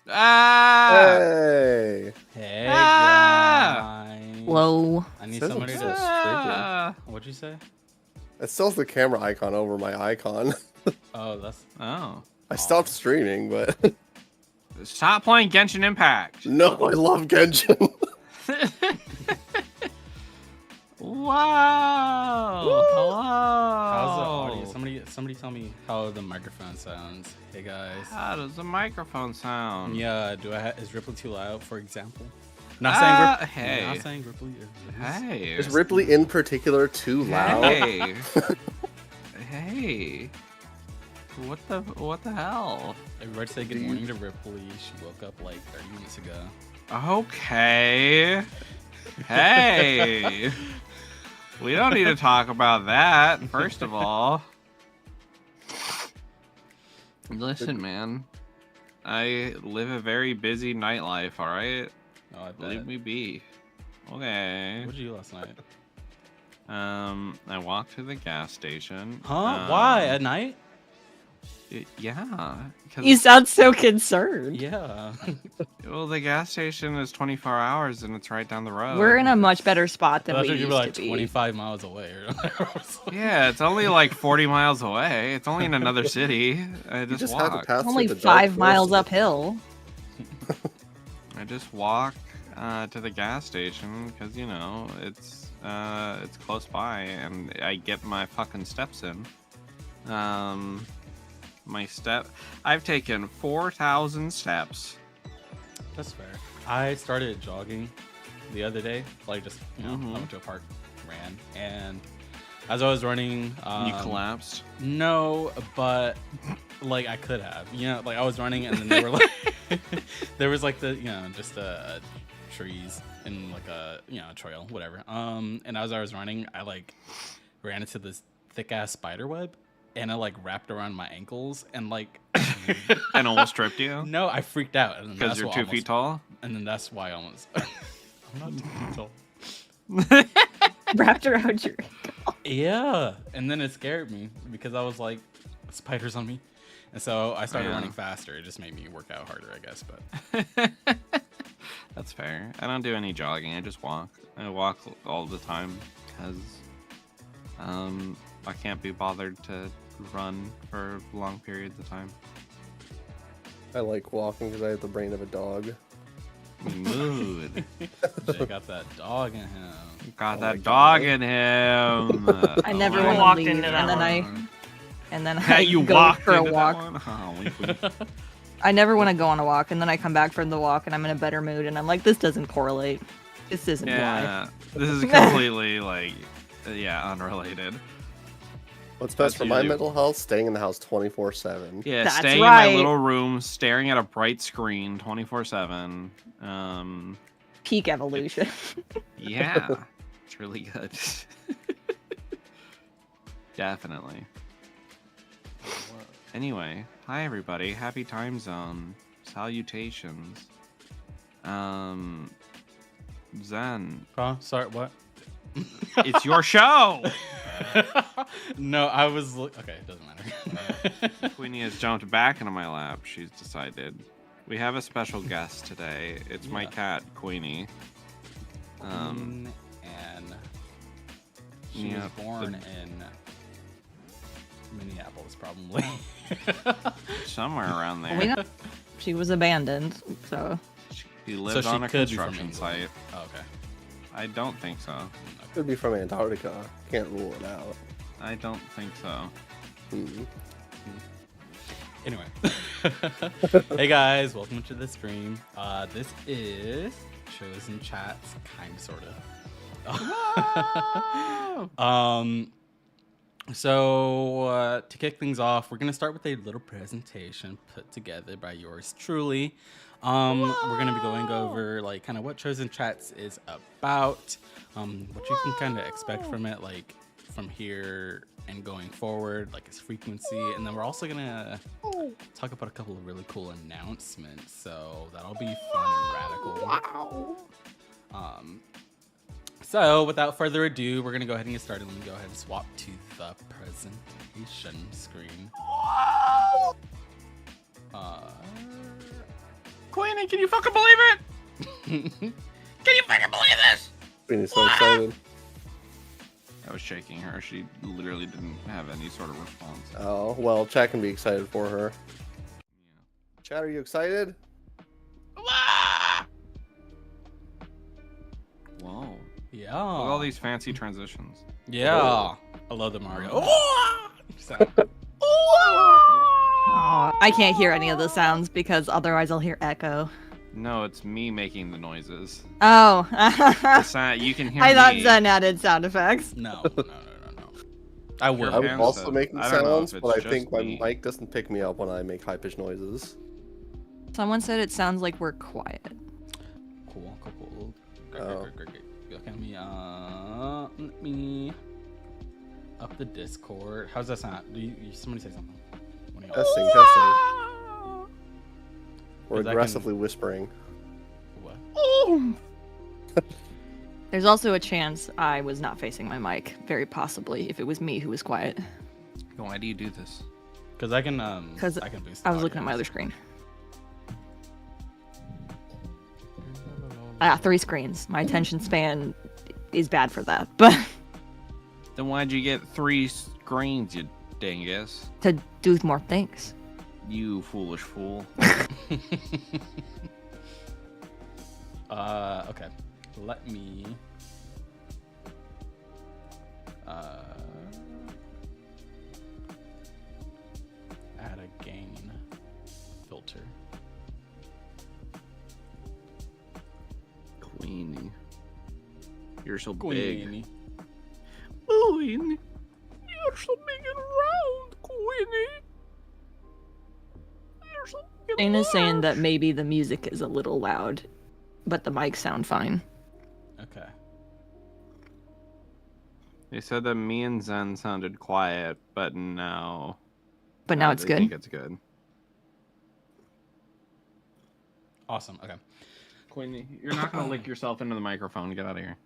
Hey. Hey, guys. Whoa. I need Says somebody I'm to. so What'd you say? It still has the camera icon over my icon. Oh, that's. Oh. I stopped streaming, but Stop playing Genshin Impact. no, I love Genshin. Wow. Hello. How's the audio? Somebody tell me how the microphone sounds. Hey, guys. How does the microphone sound? Yeah, is Ripley too loud, for example? Not saying Ripley. Hey. Not saying Ripley. Hey. Is Ripley in particular too loud? Hey. Hey. What the hell? Everybody say good morning to Ripley. She woke up like 30 minutes ago. Okay. Hey. We don't need to talk about that, first of all. Listen, man. I live a very busy nightlife, alright? Oh, I bet. Leave me be. Okay. What did you do last night? I walked to the gas station. Huh? Why? At night? Yeah. You sound so concerned. Yeah. Well, the gas station is 24 hours and it's right down the road. We're in a much better spot than I we thought you used were like to be. 25 miles away. Yeah, it's only like 40 miles away. It's only in another city. I You just had to walk. pass It's only through the dark 5 miles forest. uphill. I just walk to the gas station because you know it's close by and I get my fucking steps in. I've taken 4,000 steps. That's fair. I started jogging the other day. Like just, I went to a park, ran, and as I was running, You collapsed. No, but like I could have. Like I was running and then there were like there was like the just trees and like a trail, whatever. And as I was running, I like ran into this thick ass spider web. And I like wrapped around my ankles and like And almost tripped you? No, I freaked out Because you're 2 feet tall? And then that's why I almost I'm not 2 feet tall. Wrapped around your ankle. Yeah. And then it scared me because I was like, spiders on me. And so I started running faster. It just made me work out harder, I guess. But That's fair. I don't do any jogging. I just walk. I walk all the time because I can't be bothered to run for long periods of time. I like walking because I have the brain of a dog. Mood. Jay got that dog in him. Got that dog in him. I never Oh, want walked to leave, into that and then Yeah, I you go walked for a into that walk. one? Oh, wink, wink. I never want to go on a walk, and then I come back from the walk, and I'm in a better mood, and I'm like, this doesn't correlate. This isn't why. Yeah, this is completely like, unrelated. What's That's best for my usually- mental health? Staying in the house 24/7. Yeah, That's staying in my right. little room, staring at a bright screen 24/7. Peak evolution. Yeah, it's really good. Definitely. Anyway, hi everybody. Happy time zone. Salutations. Zen, Huh? Sorry, what? it's your show. No, I was okay, it doesn't matter. Queenie has jumped back into my lap. She's decided. We have a special guest today. It's my cat, Queenie. And she was born in Minneapolis, probably. Somewhere around there. We know she was abandoned, so She lived she on a could be from construction England. site. Oh, okay. I don't think so. Could be from Antarctica. Can't rule it out. I don't think so. Hmm. Anyway. Hey guys, welcome to the stream. This is Chosen Chats, kind of, sort of. So to kick things off, we're gonna start with a little presentation put together by yours truly. We're gonna be going over like kind of what Chosen Chats is about, what you can kind of expect from it, like from here and going forward, like its frequency, and then we're also gonna talk about a couple of really cool announcements. So that'll be fun and radical. So without further ado, we're gonna go ahead and get started. Let me go ahead and swap to the presentation screen. Queenie, can you fucking believe it? Can you fucking believe this? Queenie's so excited. I was shaking her. She literally didn't have any sort of response. Oh, well, chat can be excited for her. Chat, are you excited? Whoa. Yeah. Look at all these fancy transitions. Yeah. Whoa. I love the Mario. Aw, I can't hear any of the sounds because otherwise I'll hear echo. No, it's me making the noises. Oh. The sound, you can hear I thought me. Zen added sound effects. No. I will. I'm Fans, also though. making I don't know if sounds, it's but I just think my me. mic doesn't pick me up when I make high-pitched noises. Someone said it sounds like we're quiet. Cool. Oh. Great. Okay, let me up the Discord. How's that sound? Somebody say something. One of y'all. Testing. We're 'Cause I aggressively whispering. What? There's also a chance I was not facing my mic, very possibly, if it was me who was quiet. Why do you do this? Because I can Because I can boost. I the was looking at my audio. other screen. 3 screens. My attention span is bad for that, but Then why'd you get 3 screens, you dingus? to do more things. You foolish fool. Okay. Let me add a gain filter. Queenie. You're so big. Queenie. Queenie. You're so big and round, Queenie. You're so big and Dana's saying large. that maybe the music is a little loud, but the mics sound fine. Okay. They said that me and Zen sounded quiet, but now... But now it's they good. think it's good. Awesome. Okay. Queenie, you're not gonna lick yourself into the microphone. Get out of here.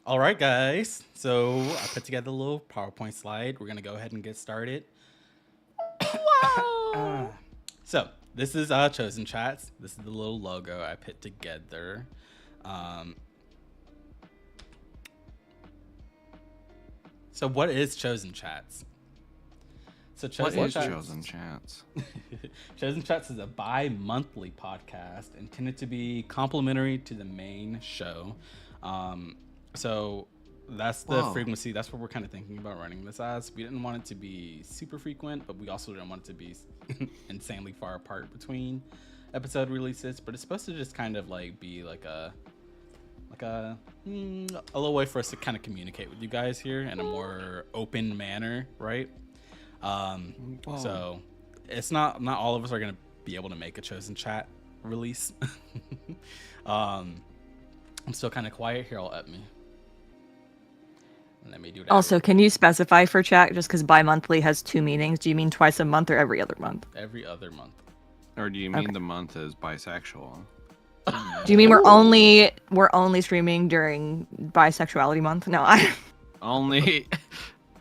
All right, guys. So I put together a little PowerPoint slide. We're gonna go ahead and get started. So this is Chosen Chats. This is the little logo I put together. So what is Chosen Chats? So Chosen What is Chats. Chosen Chats? Chosen Chats is a bi-monthly podcast intended to be complimentary to the main show. So that's the Whoa. frequency. That's what we're kind of thinking about running this as. We didn't want it to be super frequent, but we also didn't want it to be insanely far apart between episode releases. But it's supposed to just kind of like be like a little way for us to kind of communicate with you guys here in a more open manner, right? So it's not all of us are gonna be able to make a Chosen Chat release. I'm still kind of quiet here. I'll up me. Let me do that. Also, can you specify for chat, just because bi-monthly has 2 meanings? Do you mean twice a month or every other month? Every other month. Or do you mean Okay. the month is bisexual? Do you mean we're only streaming during bisexuality month? No, I Only...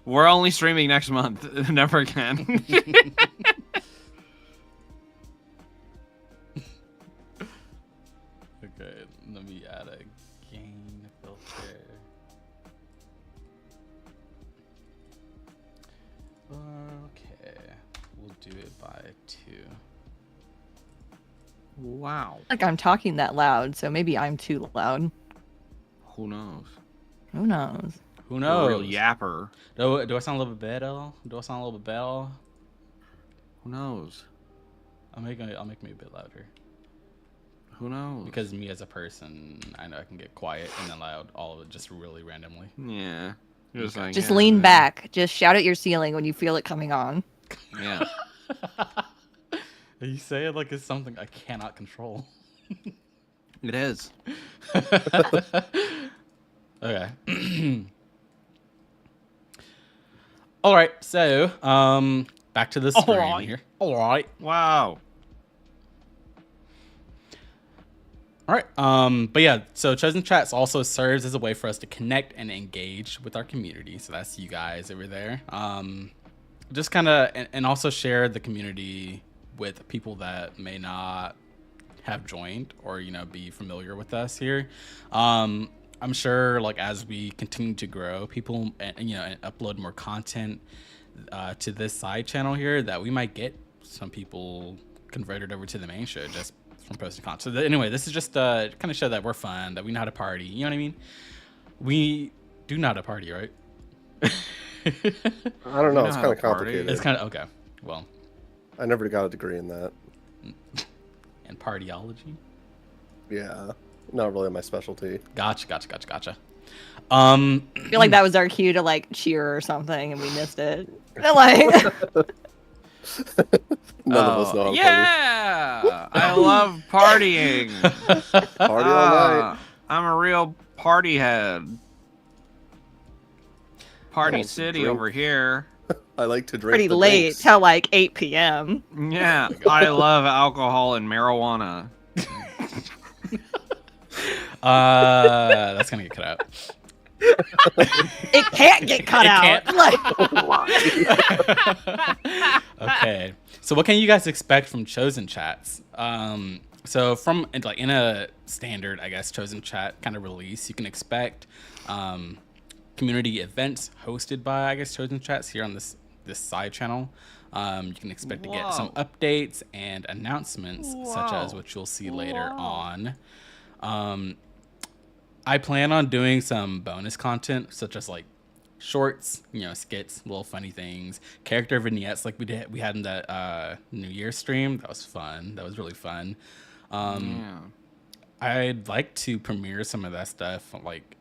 We're only streaming next month. Never again. Okay, let me add a gain filter. Okay, we'll do it by 2. Wow. like I'm talking that loud, so maybe I'm too loud. Who knows? Who knows? Who You're a real knows? yapper. Do I sound a little bit better? Do I sound a little bit better? Who knows? I'll make me a bit louder. Who knows? Because me as a person, I know I can get quiet and then loud, all of it just really randomly. Yeah. Just like, Just yeah, lean yeah. back. Just shout at your ceiling when you feel it coming on. Yeah. You say it like it's something I cannot control. It is. Okay. All right. So, back to the screen right. here. All right. Wow. All right. But yeah, so Chosen Chats also serves as a way for us to connect and engage with our community. So that's you guys over there. Just kind of, and also share the community with people that may not have joined or be familiar with us here. I'm sure like as we continue to grow, people and upload more content to this side channel here, that we might get some people converted over to the main show just from posting content. So anyway, this is just kind of show that we're fun, that we know how to party. You know what I mean? We do know how to party, right? I don't know. It's kind of complicated. It's kind of okay. Well, I never got a degree in that. And partyology. Yeah, not really my specialty. Gotcha. I feel like that was our cue to like cheer or something, and we missed it. Like, None of us know how to yeah, I love partying. party all night. I'm a real party head. Party Oh, City drink. over here. I like to drink. pretty the late drinks. till like 8 p.m. Yeah, I love alcohol and marijuana. That's gonna get cut out. It can't get cut It out. can't. Like, Okay, so what can you guys expect from Chosen Chats? So from like in a standard, I guess, Chosen Chat kind of release, you can expect community events hosted by, I guess, Chosen Chats here on this side channel. You can expect to get some updates and announcements, such as what you'll see later on. I plan on doing some bonus content, such as like shorts, skits, little funny things, character vignettes, like we had in that New Year's stream. That was fun. That was really fun. I'd like to premiere some of that stuff like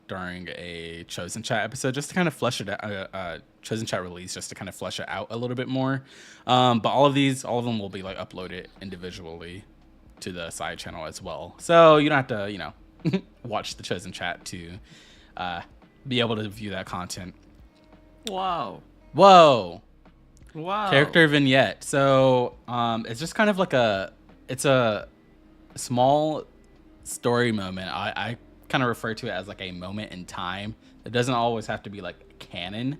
during a Chosen Chat episode, just to kind of flesh it out. Chosen Chat release, just to kind of flesh it out a little bit more. But all of them will be like uploaded individually to the side channel as well. So you don't have to, watch the Chosen Chat to be able to view that content. Whoa. Character vignette. So it's just kind of like it's a small story moment. I kind of refer to it as like a moment in time. It doesn't always have to be like canon,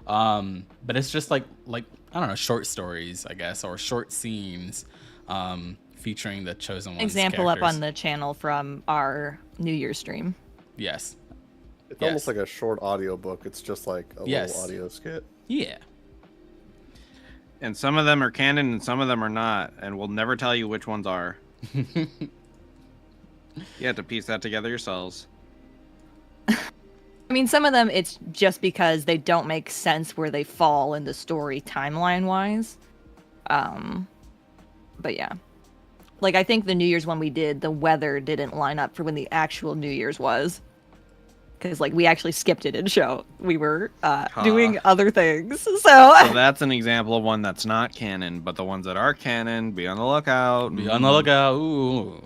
but it's just like I don't know, short stories, I guess, or short scenes featuring the chosen ones. example characters. up on the channel from our New Year's stream. Yes. It's almost like a short audio book. It's just like a little audio skit. Yeah. And some of them are canon and some of them are not, and we'll never tell you which ones are. You have to piece that together yourselves. I mean, some of them, it's just because they don't make sense where they fall in the story timeline-wise. But yeah. Like, I think the New Year's one we did, the weather didn't line up for when the actual New Year's was. Because, like, we actually skipped it in show. We were doing other things. So that's an example of one that's not canon, but the ones that are canon, be on the lookout. Be on the lookout. Ooh.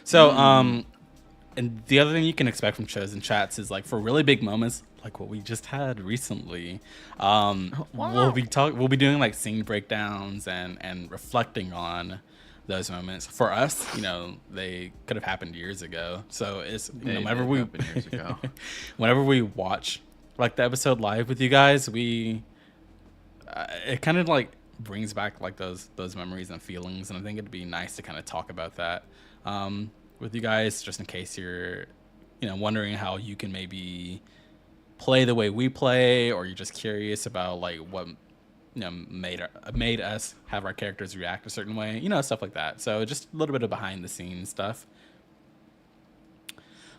So, and the other thing you can expect from Chosen Chats is like for really big moments, like what we just had recently. We'll be doing like scene breakdowns and reflecting on those moments. For us, they could have happened years ago. So it's whenever we watch like the episode live with you guys, it kind of like brings back like those memories and feelings, and I think it'd be nice to kind of talk about that with you guys, just in case you're wondering how you can maybe play the way we play, or you're just curious about like what made us have our characters react a certain way, stuff like that. So just a little bit of behind the scenes stuff.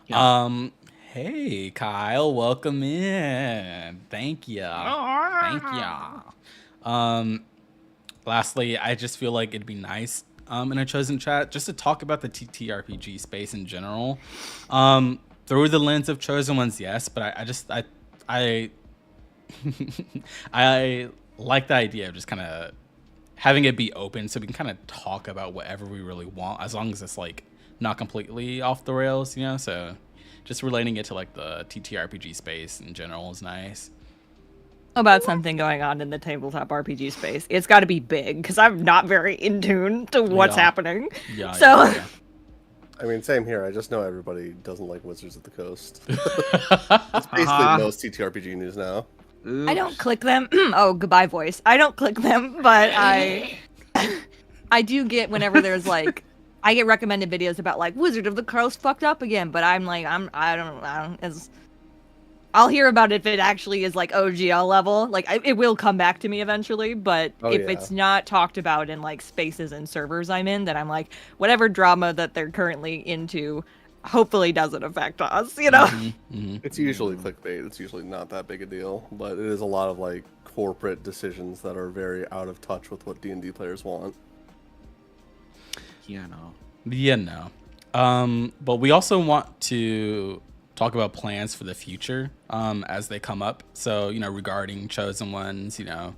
Yeah. Hey Kyle, welcome in. Thank you. Lastly, I just feel like it'd be nice in a Chosen Chat just to talk about the TTRPG space in general, through the lens of Chosen Ones, yes, but I I like the idea of just kind of having it be open so we can kind of talk about whatever we really want, as long as it's like not completely off the rails, so just relating it to like the TTRPG space in general is nice. About something going on in the tabletop RPG space, it's got to be big because I'm not very in tune to what's happening. Yeah. I mean, same here. I just know everybody doesn't like Wizards of the Coast. It's basically most TTRPG news now. I don't click them. Oh, goodbye, voice. I don't click them, but I do get whenever there's like, I get recommended videos about like Wizard of the Coast fucked up again, but I'm like, I don't, I'll hear about it if it actually is like OGL level. Like it will come back to me eventually, but if it's not talked about in like spaces and servers I'm in, then I'm like, whatever drama that they're currently into, hopefully doesn't affect us, you know? It's usually clickbait. It's usually not that big a deal, but it is a lot of like corporate decisions that are very out of touch with what D&D players want. Yeah, no. Yeah, no. But we also want to talk about plans for the future as they come up. So, you know, regarding Chosen Ones, you know,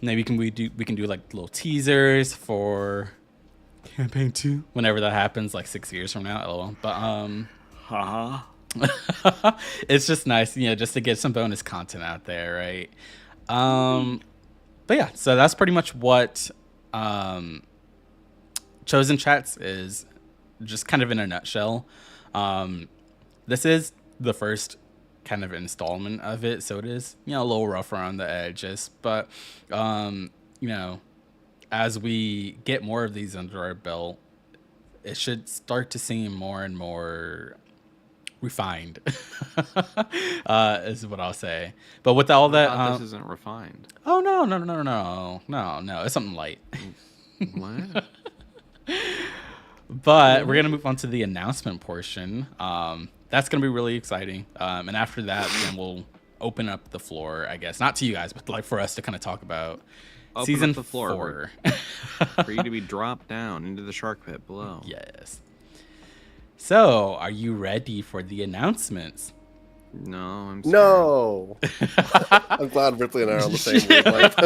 maybe we can do like little teasers for campaign 2 whenever that happens, like 6 years from now. LOL. But it's just nice, you know, just to get some bonus content out there, right? But yeah, so that's pretty much what Chosen Chats is, just kind of in a nutshell. This is the first kind of installment of it, so it is, you know, a little rough around the edges, but you know, as we get more of these under our belt, it should start to seem more and more refined. Is what I'll say. But with all that, this isn't refined. Oh no, it's something light. What? But we're gonna move on to the announcement portion. That's gonna be really exciting. And after that, then we'll open up the floor, I guess, not to you guys, but like for us to kind of talk about season 4. For you to be dropped down into the shark pit below. Yes. So, are you ready for the announcements? No, I'm scared. No. I'm glad Ripley and I are on the same wavelength.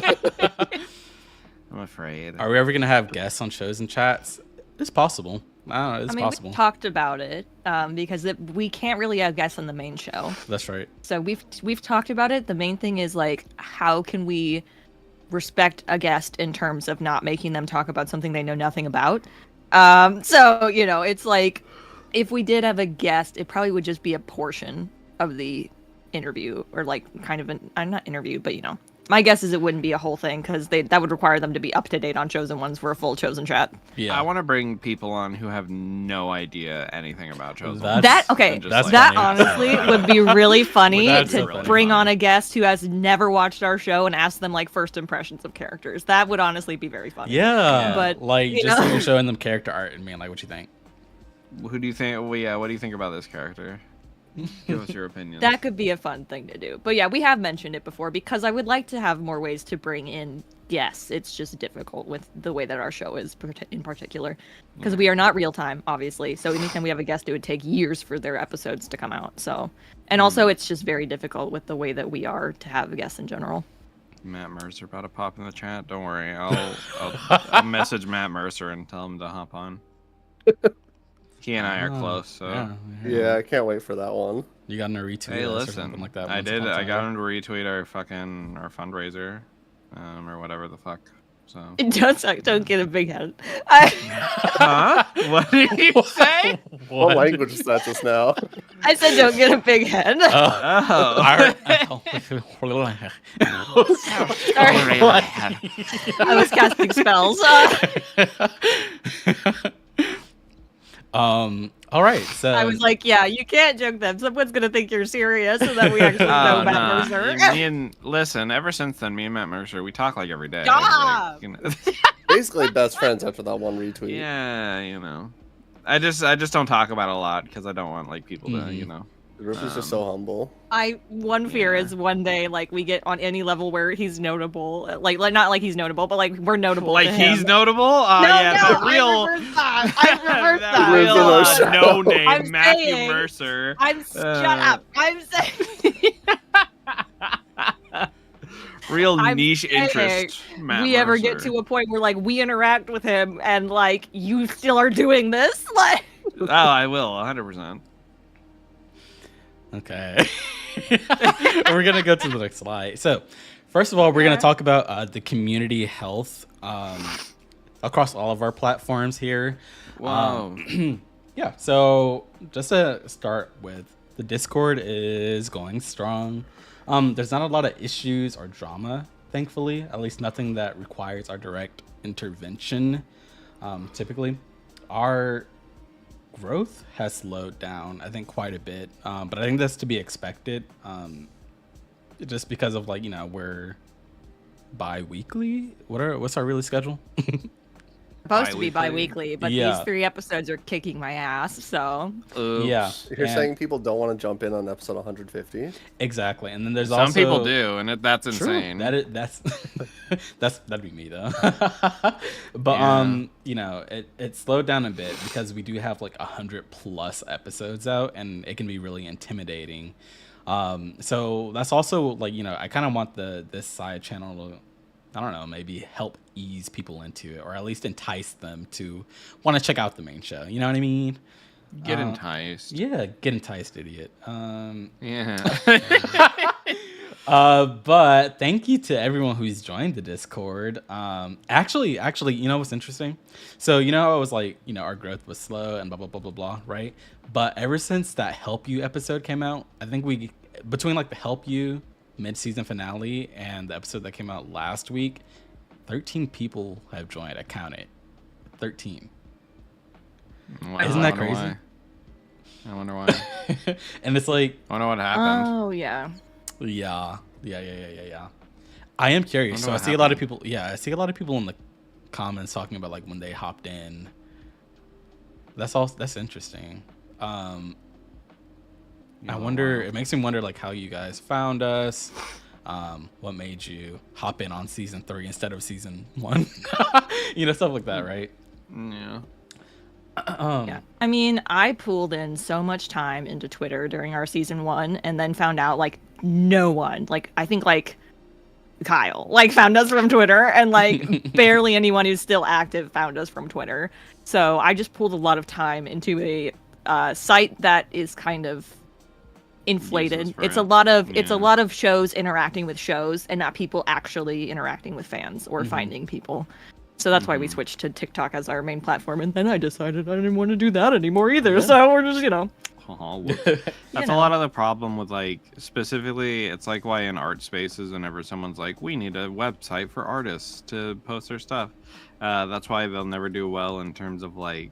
I'm afraid. Are we ever gonna have guests on Chosen Chats? It's possible. I don't know. It's possible. We talked about it because we can't really have guests on the main show. That's right. So we've talked about it. The main thing is like, how can we respect a guest in terms of not making them talk about something they know nothing about? So, you know, it's like, if we did have a guest, it probably would just be a portion of the interview, or like kind of I'm not interview, but you know, my guess is it wouldn't be a whole thing because that would require them to be up to date on Chosen Ones for a full Chosen Chat. Yeah, I want to bring people on who have no idea anything about Chosen. That honestly would be really funny That's bring on a guest who has never watched our show and ask them like first impressions of characters. That would honestly be very funny. Yeah, but like just even showing them character art and being like, what you think? Who do you think? Well, yeah, what do you think about this character? Give us your opinion. That could be a fun thing to do. But yeah, we have mentioned it before because I would like to have more ways to bring in guests. It's just difficult with the way that our show is in particular. Because we are not real time, obviously. So anytime we have a guest, it would take years for their episodes to come out. So, and also it's just very difficult with the way that we are to have guests in general. Matt Mercer about to pop in the chat. Don't worry. I'll message Matt Mercer and tell him to hop on. He and I are close, so yeah, I can't wait for that one. You got him to retweet hey, us listen, or something like that. I did. I got him to retweet our fundraiser, or whatever the fuck. So don't get a big head. Huh? What did you say? What language is that just now? I said don't get a big head. I was casting spells. All right, so I was like, yeah, you can't joke them. Someone's gonna think you're serious, and then we actually know Matt Mercer. Listen, ever since then, me and Matt Mercer, we talk like every day. Stop! Like, you know. Basically best friends after that one retweet. Yeah, you know. I just don't talk about it a lot because I don't want like people to, you know. Ripley's just so humble. One fear is one day like we get on any level where he's notable, like not like he's notable, but like we're notable. Like to him. he's notable? No, the real I reversed that. Real no-name I'm Matthew saying, Mercer. Shut up. I'm saying. Real niche interest. Matt we ever Mercer. get to a point where like we interact with him and like you still are doing this, like. Oh, I will 100%. Okay. We're going to go to the next slide. So, first of all, we're going to talk about the community health across all of our platforms here. Wow. Yeah, so just to start with, the Discord is going strong. There's not a lot of issues or drama thankfully. At least nothing that requires our direct intervention. Typically, our growth has slowed down, I think, quite a bit. But I think that's to be expected. Just because of like, we're bi-weekly. What's our really schedule? Supposed to be bi-weekly, but Yeah. these 3 episodes are kicking my ass, so Oops. Yeah. You're and- saying people don't want to jump in on episode 150? Exactly. And then there's Some also people do, and that's True. insane. That's that'd be me though. But it slowed down a bit because we do have like 100+ episodes out, and it can be really intimidating. So that's also like, I kind of want this side channel to, I don't know, maybe help ease people into it, or at least entice them to want to check out the main show. You know what I mean? Get enticed. Yeah, get enticed, idiot. Yeah. But thank you to everyone who's joined the Discord. Actually, you know what's interesting? So, I was like, our growth was slow and blah, blah, blah, blah, blah, right? But ever since that Help You episode came out, I think between like the Help You mid-season finale and the episode that came out last week, 13 people have joined. I counted 13. Wow, Isn't that I wonder crazy? why. I wonder why. And it's like, I wonder what happened. oh yeah. yeah. I am curious. Wonder So I what see a lot of happened. people. Yeah, I see a lot of people in the comments talking about like when they hopped in. That's interesting. I wonder. wow. It makes me wonder like how you guys found us. What made you hop in on season 3 instead of season 1? Stuff like that, right? Yeah. Yeah. I mean, I pulled in so much time into Twitter during our season 1 and then found out like no one, like I think like Kyle, like found us from Twitter, and like barely anyone who's still active found us from Twitter. So I just pulled a lot of time into a site that is kind of inflated. Useless for It's it. a Yeah. lot of shows interacting with shows and not people actually interacting with fans or finding people. So that's why we switched to TikTok as our main platform, and then I decided I didn't want to do that anymore either. So we're just, Oh, look. That's a lot of the problem with like specifically it's like why in art spaces whenever someone's like we need a website for artists to post their stuff, that's why they'll never do well in terms of like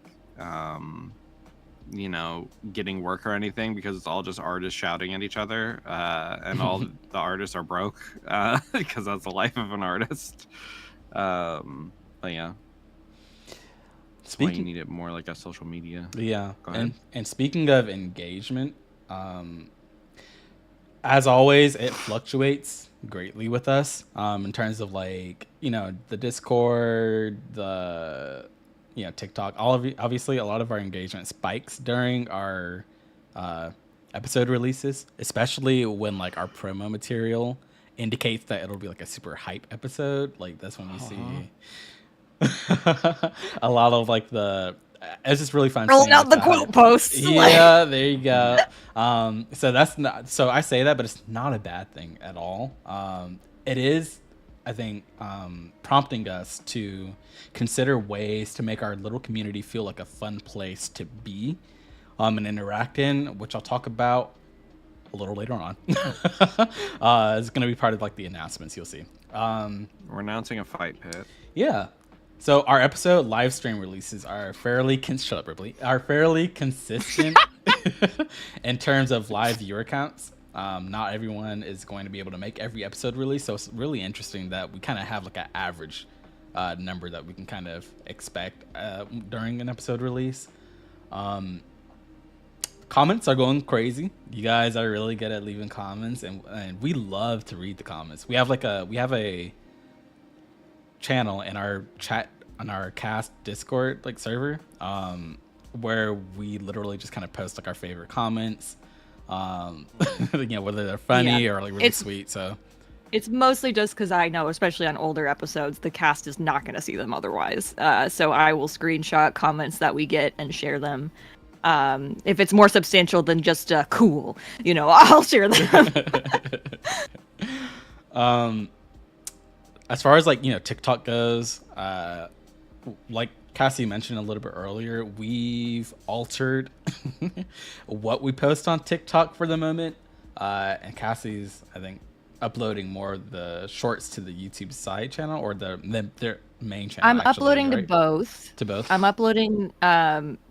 getting work or anything, because it's all just artists shouting at each other, and all the artists are broke, because that's the life of an artist. But yeah, that's why you need it more like a social media. Yeah, Go ahead. and speaking of engagement, as always, it fluctuates greatly with us in terms of like the Discord, the TikTok. Obviously, a lot of our engagement spikes during our episode releases, especially when like our promo material indicates that it'll be like a super hype episode. Like that's when we see a lot of like it's just really fun rolling seeing, out like, the quote posts. Yeah, there you go. So that's not. So I say that, but it's not a bad thing at all. It is, I think, prompting us to consider ways to make our little community feel like a fun place to be, and interact in, which I'll talk about a little later on. It's going to be part of like the announcements you'll see. We're announcing a fight pit. Yeah. So our episode live stream releases are fairly fairly consistent in terms of live viewer counts. Not everyone is going to be able to make every episode release, so it's really interesting that we kind of have like an average number that we can kind of expect during an episode release. Comments are going crazy. You guys are really good at leaving comments, and we love to read the comments. We have a channel in our chat on our cast Discord like server, where we literally just kind of post like our favorite comments, whether they're funny or like really sweet. So it's mostly just because I know, especially on older episodes, the cast is not going to see them otherwise. So I will screenshot comments that we get and share them. If it's more substantial than just cool, I'll share them. As far as like TikTok goes, like Cassie mentioned a little bit earlier, we've altered what we post on TikTok for the moment, and Cassie's, I think, uploading more of the shorts to the YouTube side channel or their main channel? I'm actually, uploading to right? both. To both. I'm uploading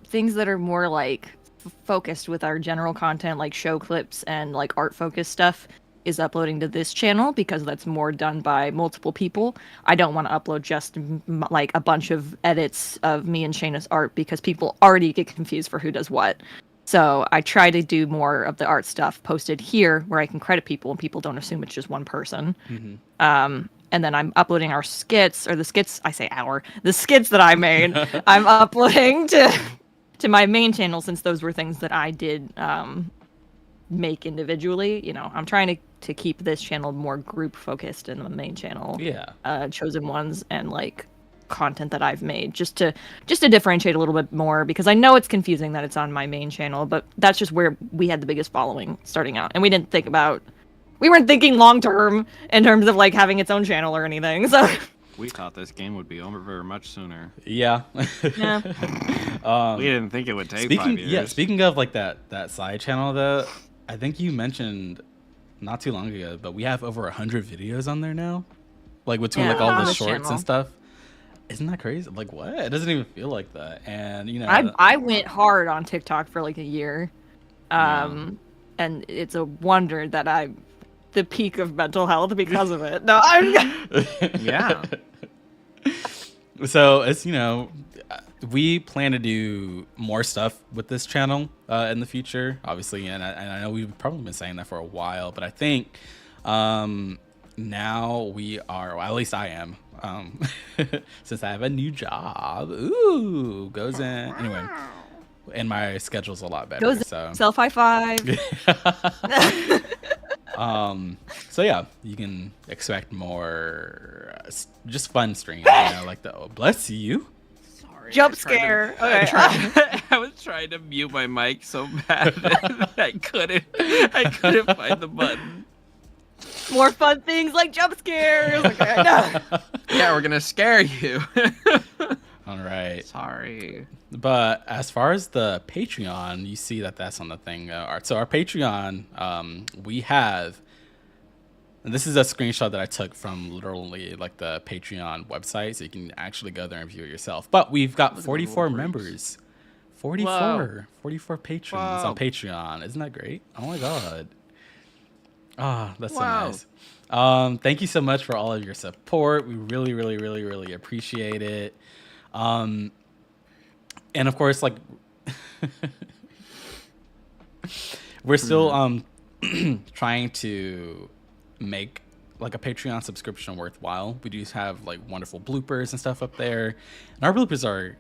things that are more like focused with our general content, like show clips and like art focused stuff is uploading to this channel because that's more done by multiple people. I don't want to upload just like a bunch of edits of me and Shayna's art because people already get confused for who does what. So I try to do more of the art stuff posted here where I can credit people and people don't assume it's just one person. Mm-hmm. And then I'm uploading our skits, or the skits, the skits that I made, I'm uploading to my main channel since those were things that I did make individually. You know, I'm trying to keep this channel more group focused in the main channel. Yeah. Chosen ones and like content that I've made just to differentiate a little bit more because I know it's confusing that it's on my main channel, but that's just where we had the biggest following starting out. And we weren't thinking long term in terms of like having its own channel or anything. So we thought this game would be over very much sooner. Yeah. yeah. We didn't think it would take 5 years. Yeah, speaking of like that side channel though, I think you mentioned not too long ago, but we have over 100 videos on there now. Like between like all the shorts channel. and stuff. Isn't that crazy? Like what? It doesn't even feel like that. And you know I went hard on TikTok for like a year. And it's a wonder that I'm the peak of mental health because of it. No, I'm Yeah. So it's, you know, we plan to do more stuff with this channel in the future, obviously, and I know we've probably been saying that for a while, but I think now we are, well, at least I am, since I have a new job. Ooh, goes in anyway, and my schedule's a lot better. So self high five. So yeah, you can expect more just fun streams, you know, like the bless you. Sorry. Jump scare. I was trying to mute my mic so bad that I couldn't find the button. More fun things like jump scares. Okay, no. Yeah, we're gonna scare you. All right. Sorry. But as far as the Patreon, you see that's on the thing. So our Patreon, we have, and this is a screenshot that I took from literally like the Patreon website, so you can actually go there and view it yourself. But we've got 44 members, 44 patrons on Patreon. Isn't that great? Oh my god. Ah, that's so nice. Thank you so much for all of your support. We really, really, really, really appreciate it. And of course, like we're still trying to make like a Patreon subscription worthwhile. We do have like wonderful bloopers and stuff up there, and our bloopers are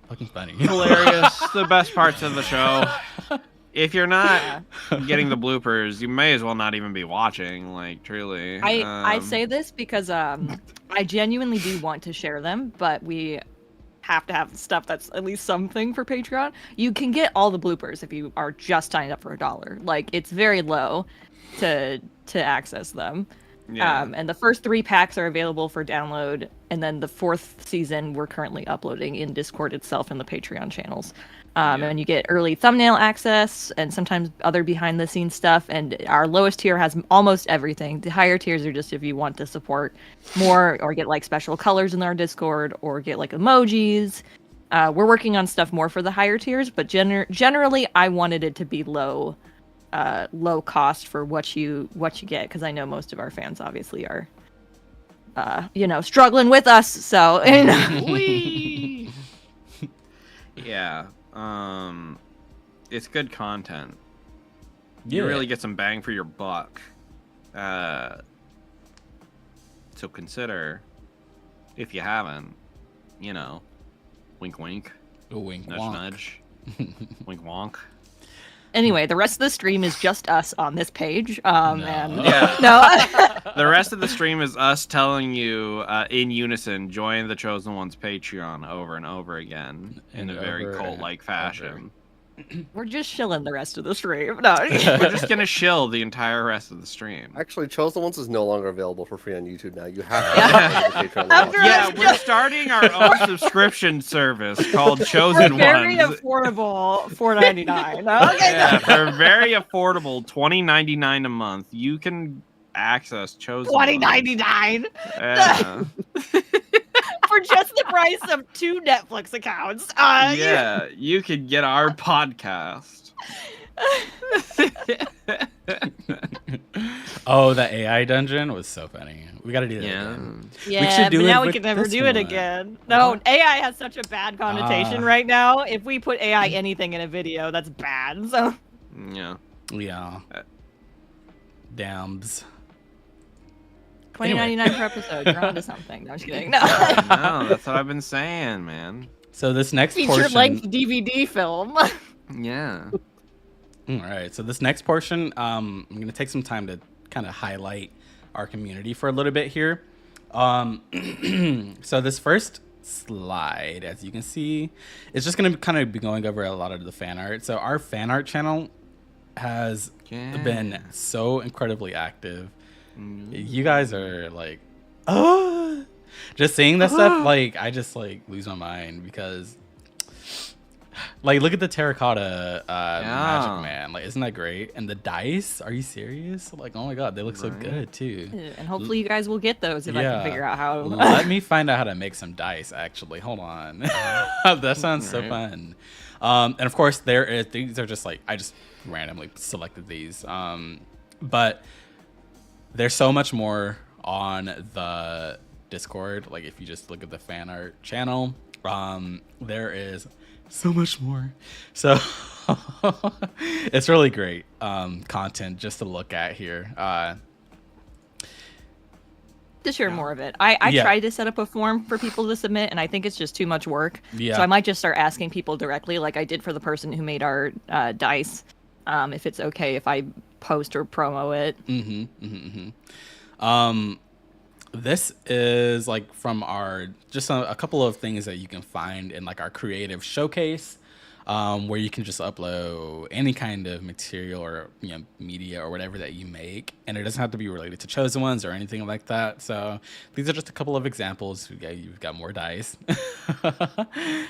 fucking funny, hilarious. The best parts of the show. If you're not getting the bloopers, you may as well not even be watching. Like truly, I say this because I genuinely do want to share them, but we have to have stuff that's at least something for Patreon. You can get all the bloopers if you are just signed up for $1. Like it's very low to access them. Yeah. And the first 3 packs are available for download, and then the 4th season we're currently uploading in Discord itself in the Patreon channels. And you get early thumbnail access and sometimes other behind the scenes stuff. And our lowest tier has almost everything. The higher tiers are just if you want to support more or get like special colors in our Discord or get like emojis. We're working on stuff more for the higher tiers, but generally I wanted it to be low cost for what you get, because I know most of our fans obviously are struggling with us. So yeah. It's good content. Yeah. You really get some bang for your buck. So consider, if you haven't, wink wink. Wink Nudge wonk. nudge. Wink wonk. anyway, the rest of the stream is just us on this page. And Yeah. no. The rest of the stream is us telling you in unison, join the Chosen One's Patreon over and over again in a very cult-like fashion. We're just chilling the rest of the stream. No. We're just gonna shill the entire rest of the stream. Actually, Chosen Ones is no longer available for free on YouTube now. You have to go to the Patreon. After Yeah, we're starting our own subscription service called Chosen very Ones. affordable, $4.99. Okay, Yeah, for very affordable $20.99 a month, you can access chosen. $20.99 Yeah. for just the price of 2 Netflix accounts. Yeah, you could get our podcast. Oh, the AI dungeon was so funny. We got to do that. Yeah. Again. Yeah, should do but it now we with can never this do it one. again. No, What? AI has such a bad connotation Ah. right now. If we put AI anything in a video, that's bad. So Yeah. Yeah. Dams. $20.99 per episode. You're onto something. No, I'm just kidding. No. No, that's what I've been saying, man. So this next Feature portion. length DVD film. Yeah. All right. So this next portion, I'm gonna take some time to kind of highlight our community for a little bit here. So this first slide, as you can see, is just gonna kind of be going over a lot of the fan art. So our fan art channel has been so incredibly active. You guys are like, oh, just seeing that stuff, like I just like lose my mind because, like, look at the terracotta magic man, like, isn't that great? And the dice, are you serious? Like, oh my god, they look so good too. And hopefully you guys will get those if I can figure out how. Let me find out how to make some dice. Actually, hold on. That sounds so fun. And of course, these are just like I just randomly selected these, but there's so much more on the Discord. Like if you just look at the fan art channel, there is so much more. So it's really great content just to look at here. To share more of it. I tried to set up a form for people to submit, and I think it's just too much work. Yeah. So I might just start asking people directly, like I did for the person who made our dice, if it's okay if I post or promo it. This is like from our just a couple of things that you can find in like our creative showcase, where you can just upload any kind of material or media or whatever that you make, and it doesn't have to be related to chosen ones or anything like that. So these are just a couple of examples. You've got more dice.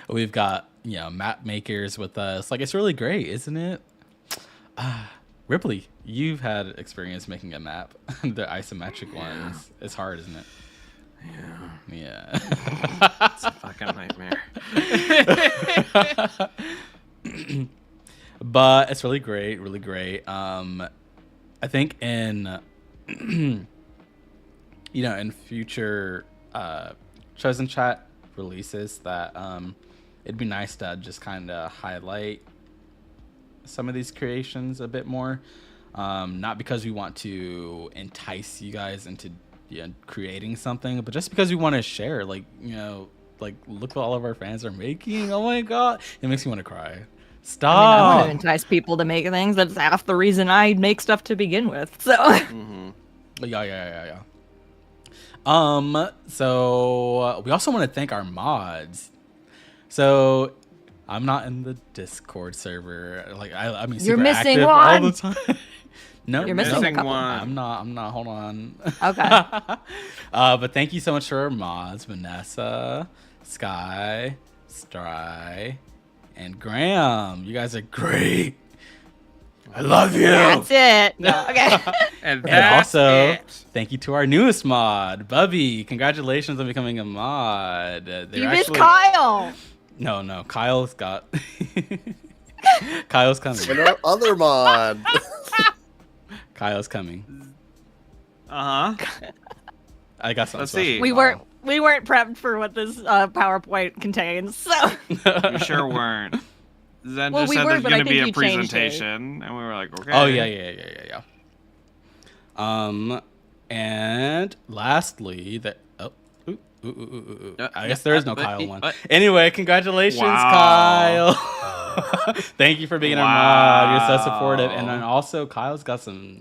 We've got map makers with us. Like it's really great, isn't it? Ripley, you've had experience making a map. The isometric ones. It's hard, isn't it? Yeah. It's a fucking nightmare. But it's really great, really great. I think in in future chosen chat releases that it'd be nice to just kind of highlight some of these creations a bit more, not because we want to entice you guys into creating something, but just because we want to share, like look what all of our fans are making. Oh my god, it makes me want to cry. Stop. I want to entice people to make things. That's half the reason I make stuff to begin with. So Yeah. So we also want to thank our mods. So I'm not in the Discord server. Like I mean, You're super missing active one. all the time. No, You're missing a couple. I'm not. Hold on. Okay. But thank you so much for our mods, Vanessa, Sky, Stry, and Graham. You guys are great. I love you. That's it. No, okay. And And also, thank you to our newest mod, Bubby. Congratulations on becoming a mod. You missed Kyle. No, Kyle's got. Kyle's coming. And our other mod. Kyle's coming. I I got something. Let's see. We weren't prepped for what this PowerPoint contains. So We sure weren't. Zen Well, just we said were, there's but I going to be think a you changed it. presentation, and we were like, okay. Oh yeah. And lastly, I guess there is no Kyle one. Anyway, congratulations, Wow. Kyle. Thank you for being our mod. You're so supportive. And then also, Kyle's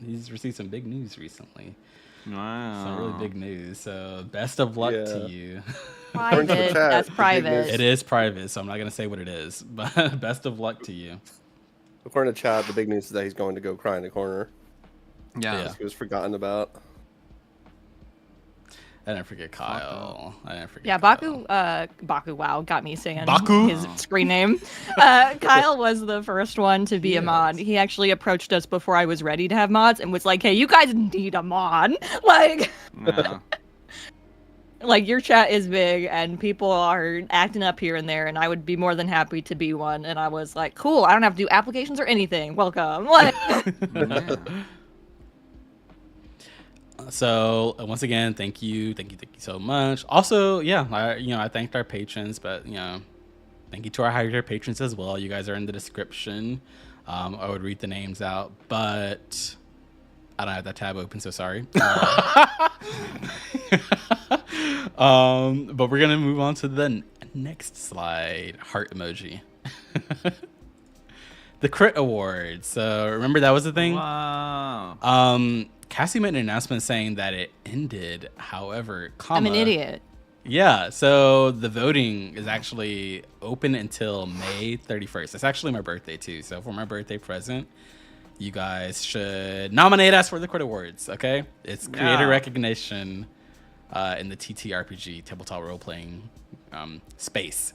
he's received some big news recently. Wow. Some really big news. So best of luck to you. According to the private. chat, That's the big private. news- It is private, so I'm not going to say what it is. But best of luck to you. According to chat, the big news is that he's going to go cry in a corner. Yeah. Yeah. He was forgotten about. I didn't forget Kyle. I didn't forget. Yeah, Kyle. Baku. Wow, got me saying Baku? his screen name. Kyle was the first one to be a mod. He actually approached us before I was ready to have mods and was like, "Hey, you guys need a mod." Like, Yeah. like your chat is big and people are acting up here and there, and I would be more than happy to be one. And I was like, "Cool, I don't have to do applications or anything. Welcome." Like, Yeah. So once again, thank you so much. Also, yeah, I thanked our patrons, but thank you to our higher tier patrons as well. You guys are in the description. I would read the names out, but I don't have that tab open, so sorry. But we're gonna move on to the next slide. Heart emoji. The crit awards. So remember that was the thing. Wow. Cassie made an announcement saying that it ended. However, I'm an idiot. Yeah, so the voting is actually open until May 31st. It's actually my birthday too. So for my birthday present, you guys should nominate us for the Crit Awards, okay? It's creator recognition in the TTRPG, tabletop role-playing space.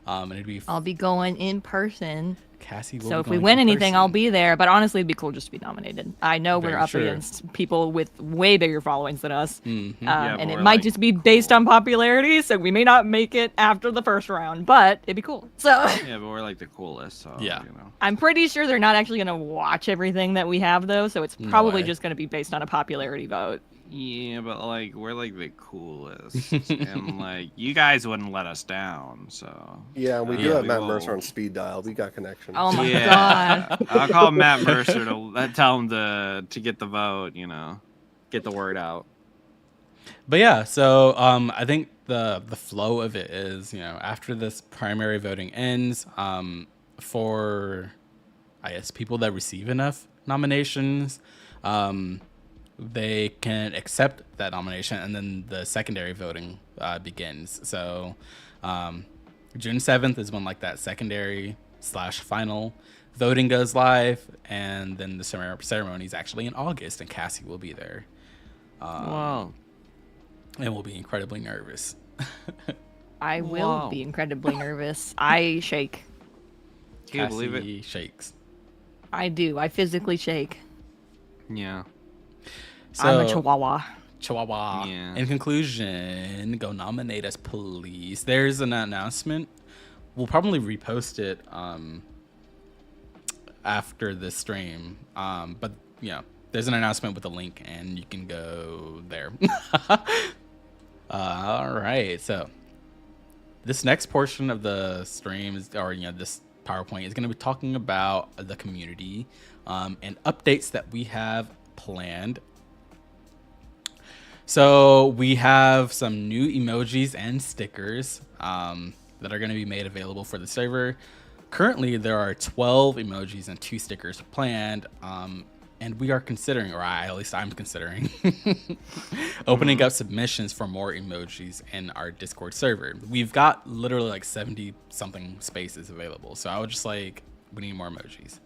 And it'd be I'll be going in person. Cassie will So be if we going win in anything, I'll person. be there. But honestly, it'd be cool just to be nominated. I know we're Very up sure. against people with way bigger followings than us. Mhm. Yeah, And but it we're, might like, just be based on popularity, so we may not make it after the first round, but it'd be cool. So Yeah, but we're like the coolest, so Yeah. I'm pretty sure they're not actually going to watch everything that we have, though. So it's probably way. just going to be based on a popularity vote. Yeah, but like we're like the coolest, and like you guys wouldn't let us down. So Yeah, we do Yeah, have we Matt will- Mercer on speed dial. We got connections. Oh my Yeah. god. I'll call Matt Mercer to tell him to get the vote. Get the word out. But yeah, so I think the flow of it is, after this primary voting ends, for I guess people that receive enough nominations, they can accept that nomination, and then the secondary voting begins. So June 7th is when like that secondary / final voting goes live, and then the ceremony is actually in August, and Cassie will be there. Wow. And we'll be incredibly nervous. I will Wow. be incredibly nervous. I shake. Can you believe it? Cassie shakes. I do. I physically shake. Yeah. So, I'm a chihuahua. Chihuahua. Yeah. In conclusion, go nominate us, please. There's an announcement. We'll probably repost it after this stream. But there's an announcement with a link, and you can go there. All right. So this next portion of the stream is, or this PowerPoint is going to be talking about the community and updates that we have planned. So we have some new emojis and stickers that are going to be made available for the server. Currently, there are 12 emojis and 2 stickers planned, and we are considering, or at least I'm considering, opening up submissions for more emojis in our Discord server. We've got literally like 70-something spaces available, so I would just like, we need more emojis.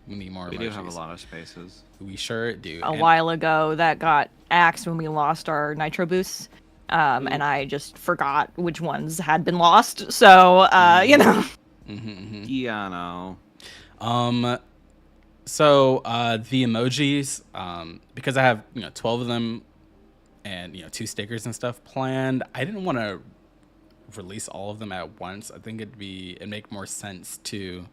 We need more emojis. We do have a lot of spaces. We sure do. A while ago, that got axed when we lost our nitro boosts. And I just forgot which ones had been lost. So, Yeah, no. So the emojis, because I have 12 of them and 2 stickers and stuff planned, I didn't want to release all of them at once. I think it'd make more sense to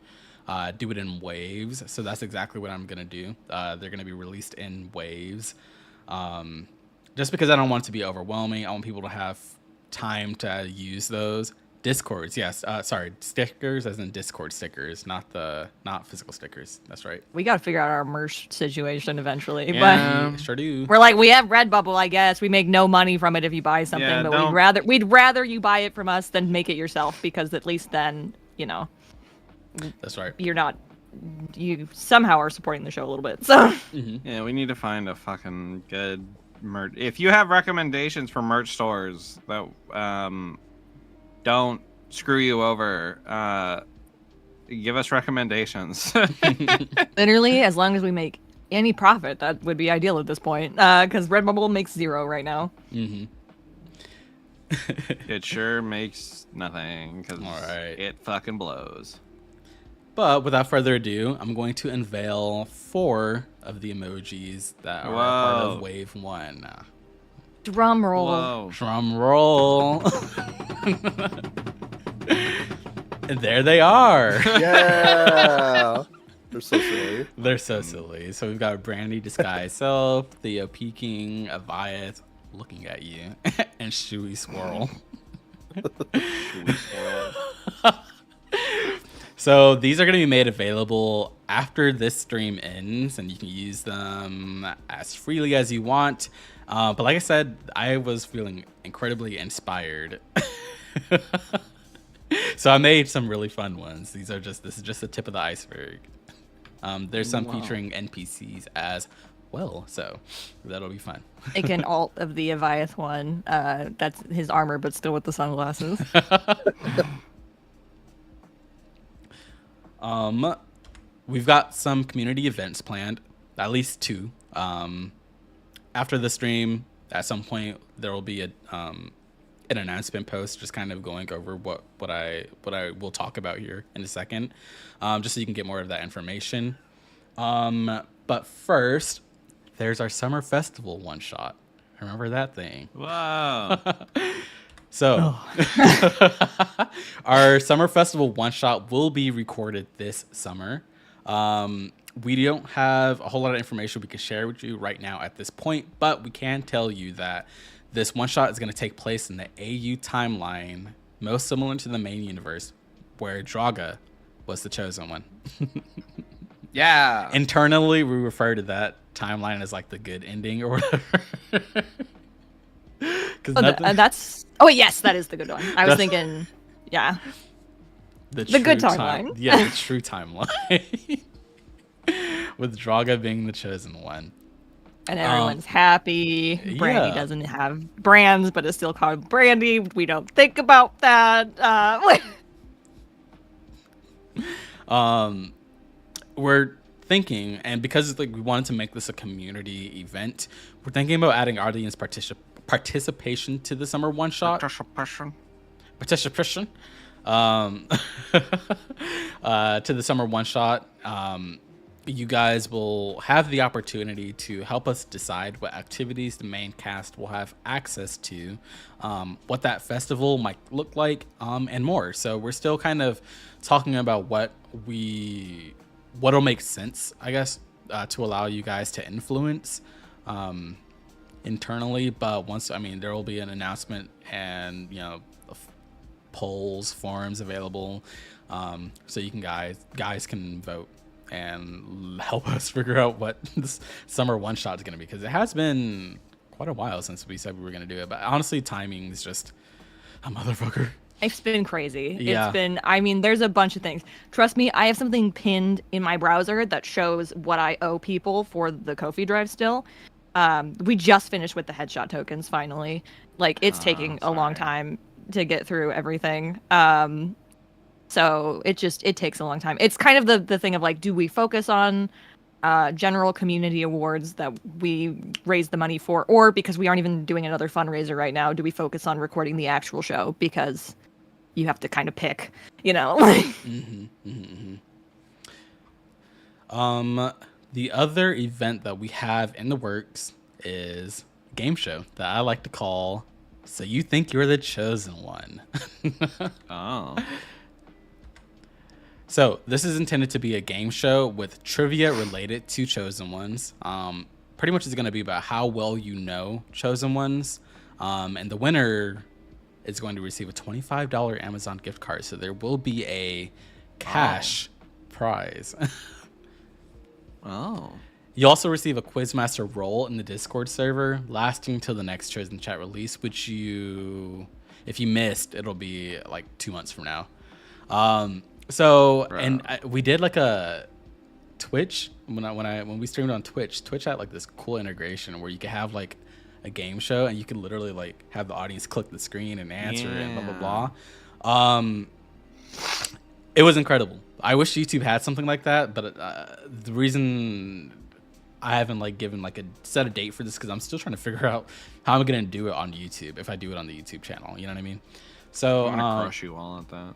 do it in waves. So that's exactly what I'm gonna do. They're gonna be released in waves, just because I don't want it to be overwhelming. I want people to have time to use those. Discords, yes. Sorry, stickers as in Discord stickers, not physical stickers. That's right. we got to figure out our merch situation eventually. Yeah. We sure do. But we're like, we have Redbubble, I guess. We make no money from it if you buy something, Yeah, but we'd rather you buy it from us than make it yourself, because at least then, That's right. you somehow are supporting the show a little bit. So Yeah, we need to find a fucking good merch. If you have recommendations for merch stores that don't screw you over, give us recommendations. literally, as long as we make any profit, that would be ideal at this point. Because Redbubble makes 0 right now. Mm-hmm. It sure makes nothing because Alright. it fucking blows. But without further ado, I'm going to unveil 4 of the emojis that are part of Whoa. Wave 1. Drum roll. Whoa. Drum roll. And there they are. Yeah. They're so silly. They're so silly. So we've got Brandy Disguise Self, Theo Peeking, Aviath looking at you, and Shui Swirl. So these are going to be made available after this stream ends, and you can use them as freely as you want. But like I said, I was feeling incredibly inspired. So I made some really fun ones. This is just the tip of the iceberg. There's some featuring NPCs as well, so that'll be fun. Like an alt of the Aviath one. That's his armor, but still with the sunglasses. We've got some community events planned, at least 2. After the stream, at some point there will be an announcement post, just kind of going over what I will talk about here in a second, just so you can get more of that information. But first, there's our summer festival one shot. Remember that thing? Whoa. So, our summer festival one shot will be recorded this summer. We don't have a whole lot of information we can share with you right now at this point, but we can tell you that this one shot is going to take place in the AU timeline, most similar to the main universe, where Draga was the chosen one. Yeah. Internally, we refer to that timeline as like the good ending or whatever. That's. Oh yes, that is the good one. I was thinking, yeah, the good timeline. Yeah, the true timeline. With Draga being the chosen one. And everyone's happy. Brandy doesn't have brands, but is still called Brandy. We don't think about that. We're thinking, and because like we wanted to make this a community event, we're thinking about adding audience participation to the summer one shot. Participation. To the summer one shot. You guys will have the opportunity to help us decide what activities the main cast will have access to, what that festival might look like, and more. So we're still kind of talking about what'll make sense, I guess, to allow you guys to influence internally. But there will be an announcement and polls, forums available, so you can guys can vote and help us figure out what this summer one shot is going to be, because it has been quite a while since we said we were going to do it. But honestly, timing is just a motherfucker. It's been crazy. Yeah. It's been, there's a bunch of things. Trust me, I have something pinned in my browser that shows what I owe people for the Ko-fi drive still. We just finished with the headshot tokens finally. Like, it's taking a long time to get through everything. So it takes a long time. It's kind of the thing of like, do we focus on general community awards that we raise the money for, or because we aren't even doing another fundraiser right now, do we focus on recording the actual show? Because you have to kind of pick, The other event that we have in the works is a game show that I like to call So You Think You're the Chosen One. Oh. So this is intended to be a game show with trivia related to Chosen Ones. Pretty much it's going to be about how well you know Chosen Ones. And the winner is going to receive a $25 Amazon gift card. So there will be a cash prize. Oh. You also receive a Quizmaster role in the Discord server, lasting till the next Chosen Chat release, which if you missed, it'll be like 2 months from now. We did like a Twitch when we streamed on Twitch. Twitch had like this cool integration where you could have like a game show and you could literally like have the audience click the screen and answer and blah blah blah. It was incredible. I wish YouTube had something like that, but the reason I haven't like given like a set a date for this because I'm still trying to figure out how I'm gonna do it on YouTube if I do it on the YouTube channel. You know what I mean? So I'm gonna crush you all at that.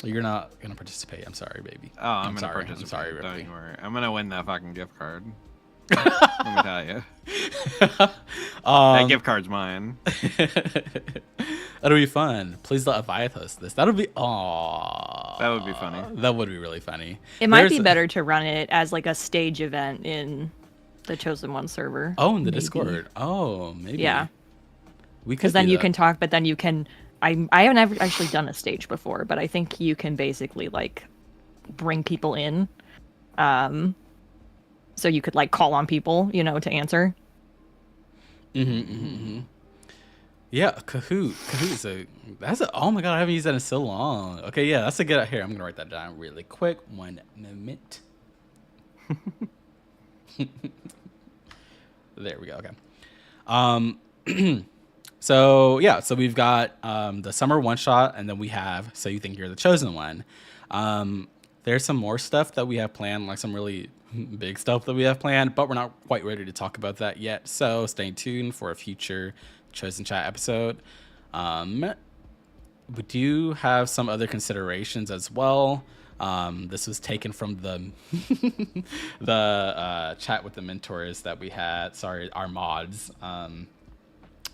You're not gonna participate. I'm sorry, baby. Oh, I'm gonna sorry. participate. I'm sorry, Don't Ripley. you worry. I'm gonna win that fucking gift card. Let me tell you. That gift card's mine. That'll be fun. Please let Aviath host this. That'll be That would be funny. That would be really funny. It might be better to run it as like a stage event in the Chosen One server. Oh, in the maybe. Discord. Oh, maybe. Yeah. We could Because then do you that. can talk, but then you can. I haven't ever actually done a stage before, but I think you can basically like bring people in. So you could like call on people, you know, to answer. Yeah, Kahoot. Kahoot's oh my god, I haven't used that in so long. Okay, yeah, that's a good here. I'm gonna write that down really quick. 1 moment. There we go. Okay. So yeah, so we've got the summer one shot, and then we have So You Think You're the Chosen One. There's some more stuff that we have planned, like some really big stuff that we have planned, but we're not quite ready to talk about that yet. So stay tuned for a future Chosen Chat episode. We do have some other considerations as well. This was taken from the the chat with the mentors that we had. Sorry, our mods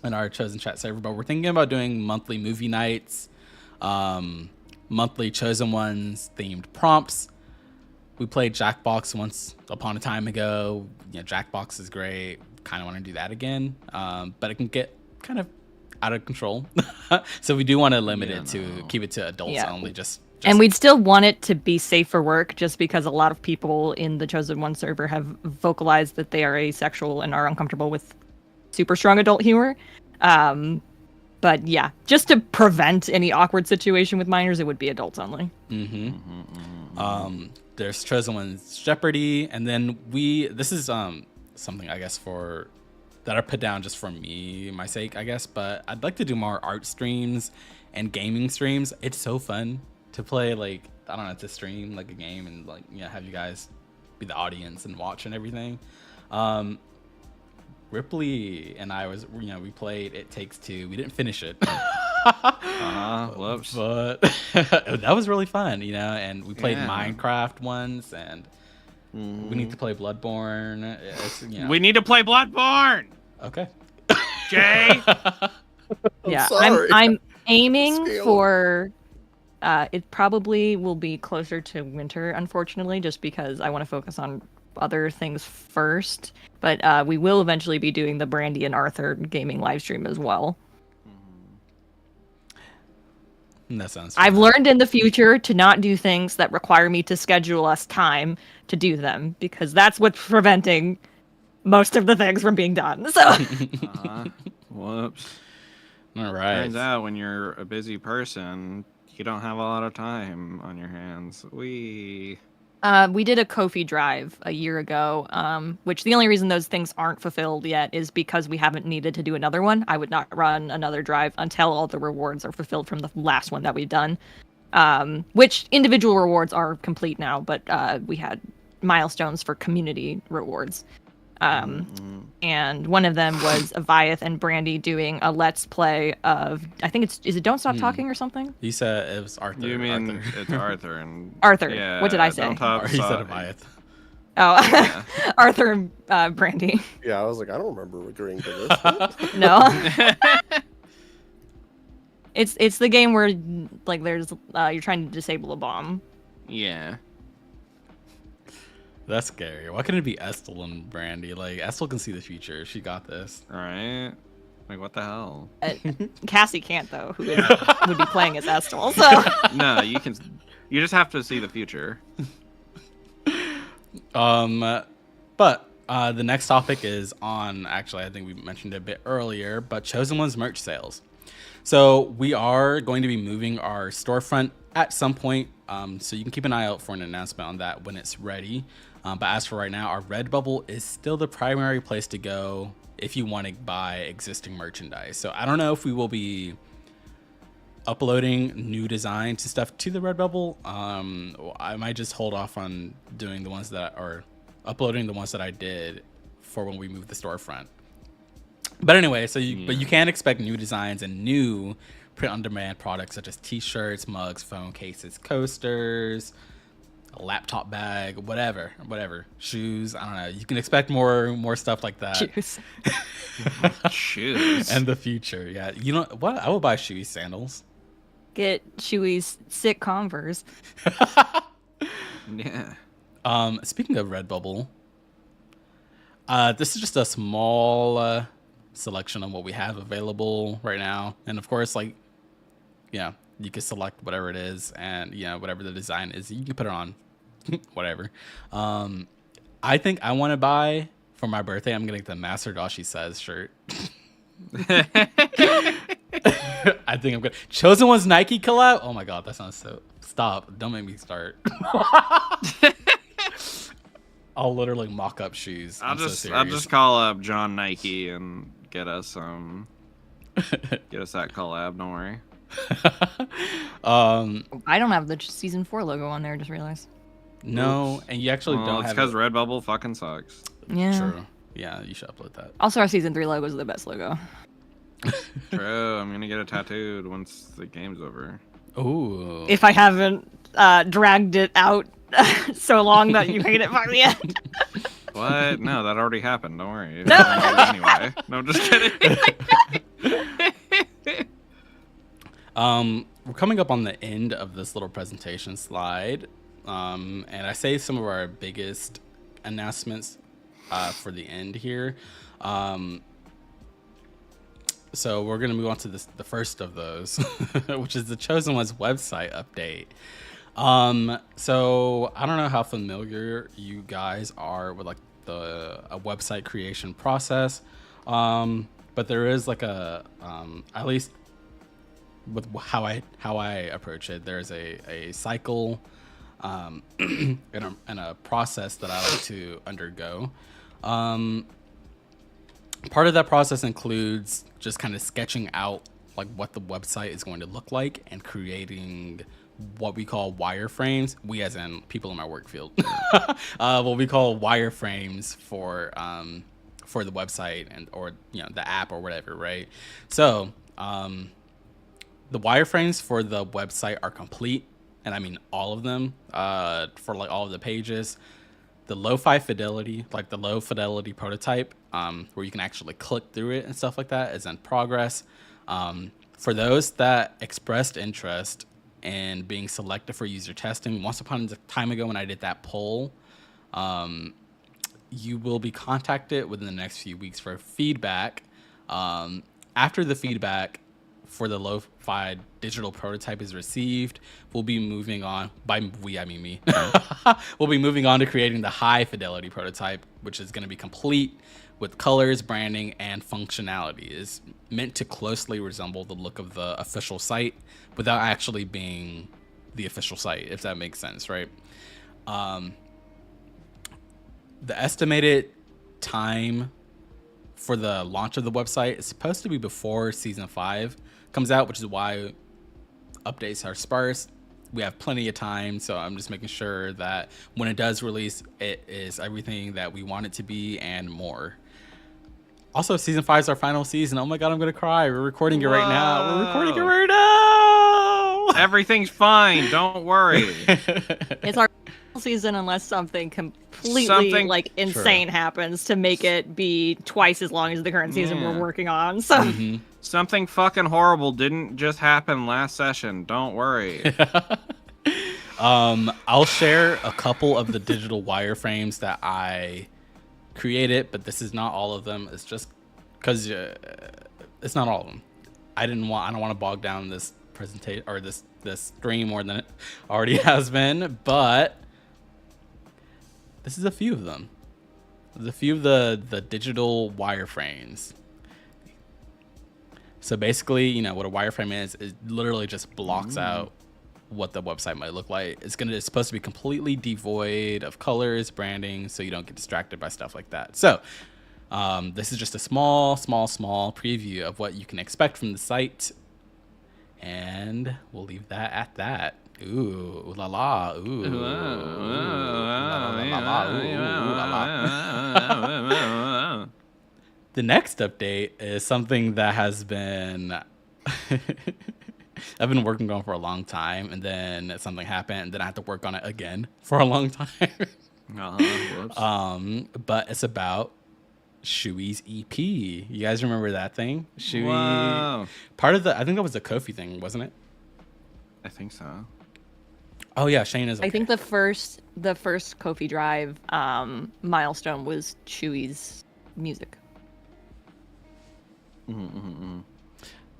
in our Chosen Chat server. But we're thinking about doing monthly movie nights, monthly Chosen Ones themed prompts. We played Jackbox once upon a time ago. You know, Jackbox is great. Kind of want to do that again, but it can get kind of out of control. So we do want to limit it to keep it to adults only. Just and we'd still want it to be safe for work, just because a lot of people in the Chosen One server have vocalized that they are asexual and are uncomfortable with super strong adult humor. But yeah, just to prevent any awkward situation with minors, it would be adults only. There's Chosen One's Jeopardy, and then this is something I guess that I put down just for my sake, I guess, but I'd like to do more art streams and gaming streams. It's so fun to play, like, I don't know, to stream like a game and like, you know, have you guys be the audience and watch and everything. Ripley and I we played It Takes Two. We didn't finish it. Whoops. But that was really fun, you know, and we played Minecraft once, and we need to play Bloodborne. We need to play Bloodborne. Okay. Jay. I'm aiming for it probably will be closer to winter, unfortunately, just because I want to focus on other things first. But we will eventually be doing the Brandy and Arthur gaming live stream as well. That sounds fun. I've learned in the future to not do things that require me to schedule us time to do them, because that's what's preventing most of the things from being done. So Whoops. All right. Turns out when you're a busy person, you don't have a lot of time on your hands. We did a Ko-fi drive a year ago, which the only reason those things aren't fulfilled yet is because we haven't needed to do another one. I would not run another drive until all the rewards are fulfilled from the last one that we've done, which individual rewards are complete now, but we had milestones for community rewards. And one of them was Aviath and Brandy doing a let's play of, I think is it Don't Stop Talking or something? You said it was Arthur. You mean Arthur. It's Arthur and Arthur. Yeah, What did I say? Don't Talk Or he said About- Aviath. Oh, Arthur and Brandy. Yeah, I was like, I don't remember agreeing to this. What? No. It's the game where like there's you're trying to disable a bomb. Yeah. That's scary. Why couldn't it be Estel and Brandy? Like, Estel can see the future. She got this. Right? Like, what the hell? Cassie can't though, who would be playing as Estel. So No, you can. You just have to see the future. But the next topic is on, actually, I think we mentioned it a bit earlier, but Chosen One's merch sales. So we are going to be moving our storefront at some point. So you can keep an eye out for an announcement on that when it's ready. But as for right now, our Redbubble is still the primary place to go if you want to buy existing merchandise. So I don't know if we will be uploading new designs and stuff to the Redbubble. I might just hold off on doing the ones that are uploading the ones that I did for when we move the storefront. But anyway, but you can expect new designs and new print-on-demand products such as T-shirts, mugs, phone cases, coasters, a laptop bag, whatever, shoes. I don't know. You can expect more stuff like that. Shoes. Shoes. And the future, yeah. You know what? I will buy Chewy sandals. Get Chewy's sick Converse. Yeah. Speaking of Redbubble, this is just a small selection of what we have available right now, and of course, like, yeah, you can select whatever it is, and whatever the design is, you can put it on whatever. I think I want to buy for my birthday. I'm gonna get the Master Dashi Says shirt. I think I'm good. Chosen One's Nike collab. Oh my god, that sounds so. Stop! Don't make me start. I'll literally mock up shoes. I'll just call up John Nike and get us that collab. Don't worry. I don't have the season 4 logo on there. I just realized. No, and you actually don't it's have. Because Redbubble fucking sucks. Yeah. True. Yeah, you should upload that. Also, our season 3 logo is the best logo. True. I'm gonna get it tattooed once the game's over. Ooh. If I haven't dragged it out so long that you hate it by the end. What? No, that already happened. Don't worry. No. Anyway. No, I'm just kidding. We're coming up on the end of this little presentation slide. And I say some of our biggest announcements for the end here. So we're going to move on to the first of those, which is the Chosen One's website update. So I don't know how familiar you guys are with like a website creation process. But there is like at least with how I approach it, there's a cycle and a process that I like to undergo. Part of that process includes just kind of sketching out like what the website is going to look like and creating what we call wireframes. We, as in people in my work field, what we call wireframes for the website or the app or whatever, right? So the wireframes for the website are complete, and I mean all of them, for like all of the pages. The low fidelity prototype, where you can actually click through it and stuff like that, is in progress. For those that expressed interest in being selected for user testing, once upon a time ago when I did that poll, you will be contacted within the next few weeks for feedback. After the feedback for the lo-fi digital prototype is received, we'll be moving on. By we, I mean me. We'll be moving on to creating the high fidelity prototype, which is going to be complete with colors, branding, and functionality. It's meant to closely resemble the look of the official site without actually being the official site, if that makes sense, right? The estimated time for the launch of the website is supposed to be before season 5 comes out, which is why updates are sparse. We have plenty of time, so I'm just making sure that when it does release, it is everything that we want it to be and more. Also, season 5 is our final season. Oh my god, I'm gonna cry. We're recording it right now. Everything's fine. Don't worry. It's our season unless something completely like insane happens to make it be twice as long as the current season we're working on. So something fucking horrible didn't just happen last session. Don't worry. I'll share a couple of the digital wireframes that I created, but this is not all of them. It's just because it's not all of them. I don't want to bog down this presentation or this stream more than it already has been, but this is a few of them. There's a few of the digital wireframes. So basically, what a wireframe is, it literally just blocks out what the website might look like. It's supposed to be completely devoid of colors, branding, so you don't get distracted by stuff like that. So this is just a small preview of what you can expect from the site, and we'll leave that at that. Ooh la la, ooh la la la, ooh la la. The next update is something that has been I've been working on for a long time, and then something happened, and then I had to work on it again for a long time. Whoops. But it's about Shui's EP. You guys remember that thing? Shui, Wow. part of the, I think that was the Kofi thing, wasn't it? I think so. Oh yeah, Shane is. Okay. I think the first Kofi Drive milestone was Chewy's music.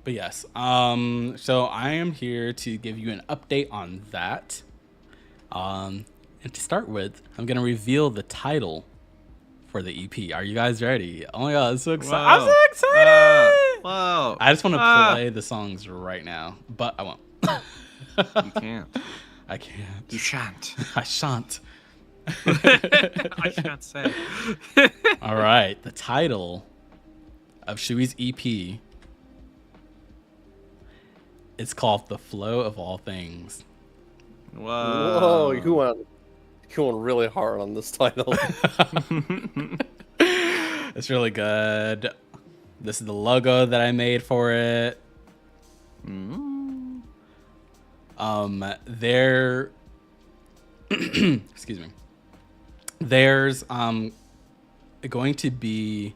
But yes, so I am here to give you an update on that. And to start with, I'm gonna reveal the title for the EP. Are you guys ready? Oh my god, I'm so excited! I'm so excited! Whoa! I just want to play the songs right now, but I won't. You can't. I can't. You shan't. I shan't. I shan't say. All right, the title of Shui's EP. It's called "The Flow of All Things." Whoa, you went really hard on this title. It's really good. This is the logo that I made for it. There excuse me. There's going to be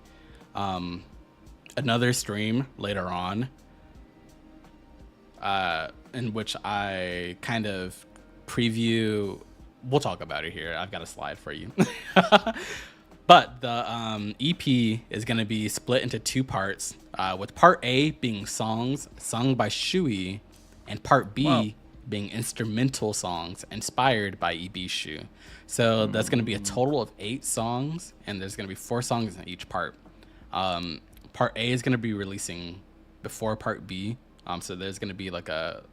another stream later on in which I kind of preview. We'll talk about it here. I've got a slide for you. But the EP is going to be split into two parts, with part A being songs sung by Shui, and part B being instrumental songs inspired by Ibishu. So that's going to be a total of 8 songs, and there's going to be 4 songs in each part. Part A is going to be releasing before part B. So there's going to be like a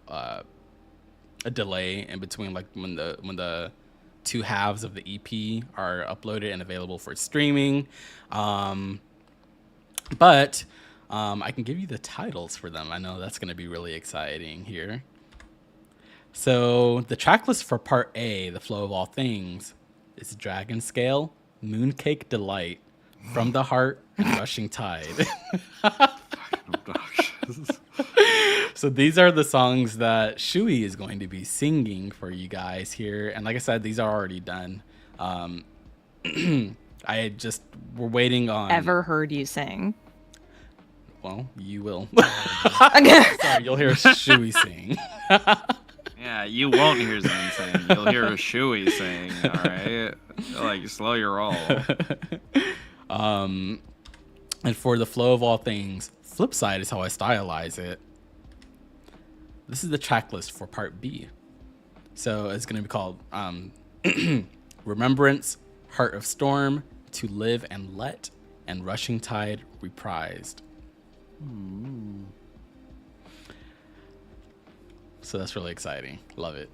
delay in between, like when the two halves of the EP are uploaded and available for streaming. But I can give you the titles for them. I know that's going to be really exciting here. So the track list for part A, The Flow of All Things, is Dragon Scale, Mooncake Delight, From the Heart, and Rushing Tide. So these are the songs that Shui is going to be singing for you guys here. And like I said, these are already done. We're waiting on... Ever heard you sing? Well, you will. Okay. Sorry, you'll hear Shui sing. Yeah, you won't hear Zen sing. You'll hear a Shui sing, alright? Like, slow your roll. And for The Flow of All Things, flip side is how I stylize it. This is the track list for part B. So it's going to be called Remembrance, Heart of Storm, To Live and Let, and Rushing Tide reprised. So that's really exciting. Love it.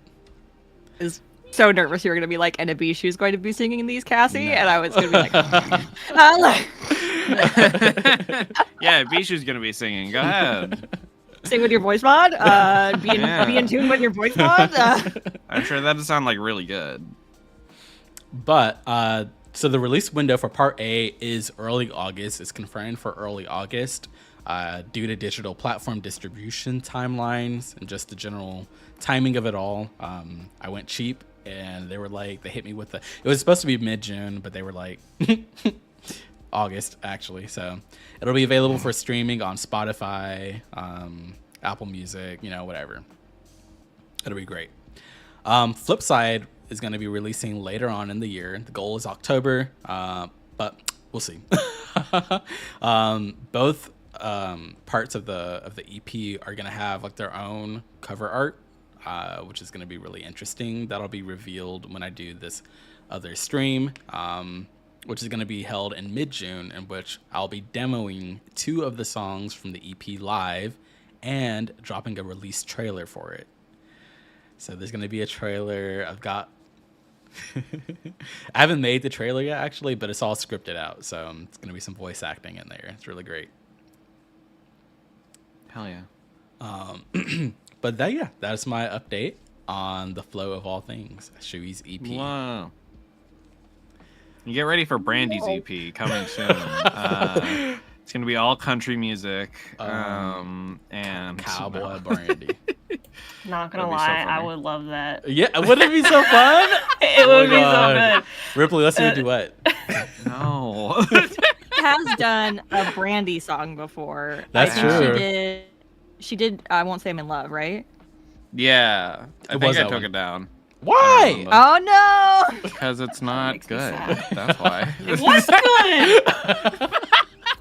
I was so nervous you were going to be like, and Ibishu's going to be singing these, Cassie? No. And I was going to be like, Yeah, Bishu's gonna be singing. Go ahead. sing with your voice mod? Be in tune with your voice mod? I'm sure that does sound like really good. But so the release window for part A is early August. It's confirmed for early August due to digital platform distribution timelines and just the general timing of it all. I went cheap, and they hit me with it was supposed to be mid-June, but they were like August actually. So it'll be available for streaming on Spotify, Apple Music, whatever. It'll be great. Flipside is going to be releasing later on in the year. The goal is October, but we'll see. Both parts of the EP are going to have like their own cover art, which is going to be really interesting. That'll be revealed when I do this other stream, which is going to be held in mid-June, in which I'll be demoing 2 of the songs from the EP live and dropping a release trailer for it. So there's going to be a trailer. I've got... I haven't made the trailer yet, actually, but it's all scripted out. So it's going to be some voice acting in there. It's really great. Hell yeah. But that's my update on The Flow of All Things, Shui's EP. Wow. You get ready for Brandy's EP coming soon. It's gonna be all country music. And Cowboy Brandy. Not gonna That'd be so lie, I funny. would love that. Yeah, wouldn't it be so fun? It Oh would my be God. so good. Ripley, let's do a duet. No. Has done a Brandy song before. That's I think true. She did. I won't say I'm in love, right? Yeah, I It think was I that took one. it down. Why? Oh no! Because it's That not makes me good. sad. That's why. It was good.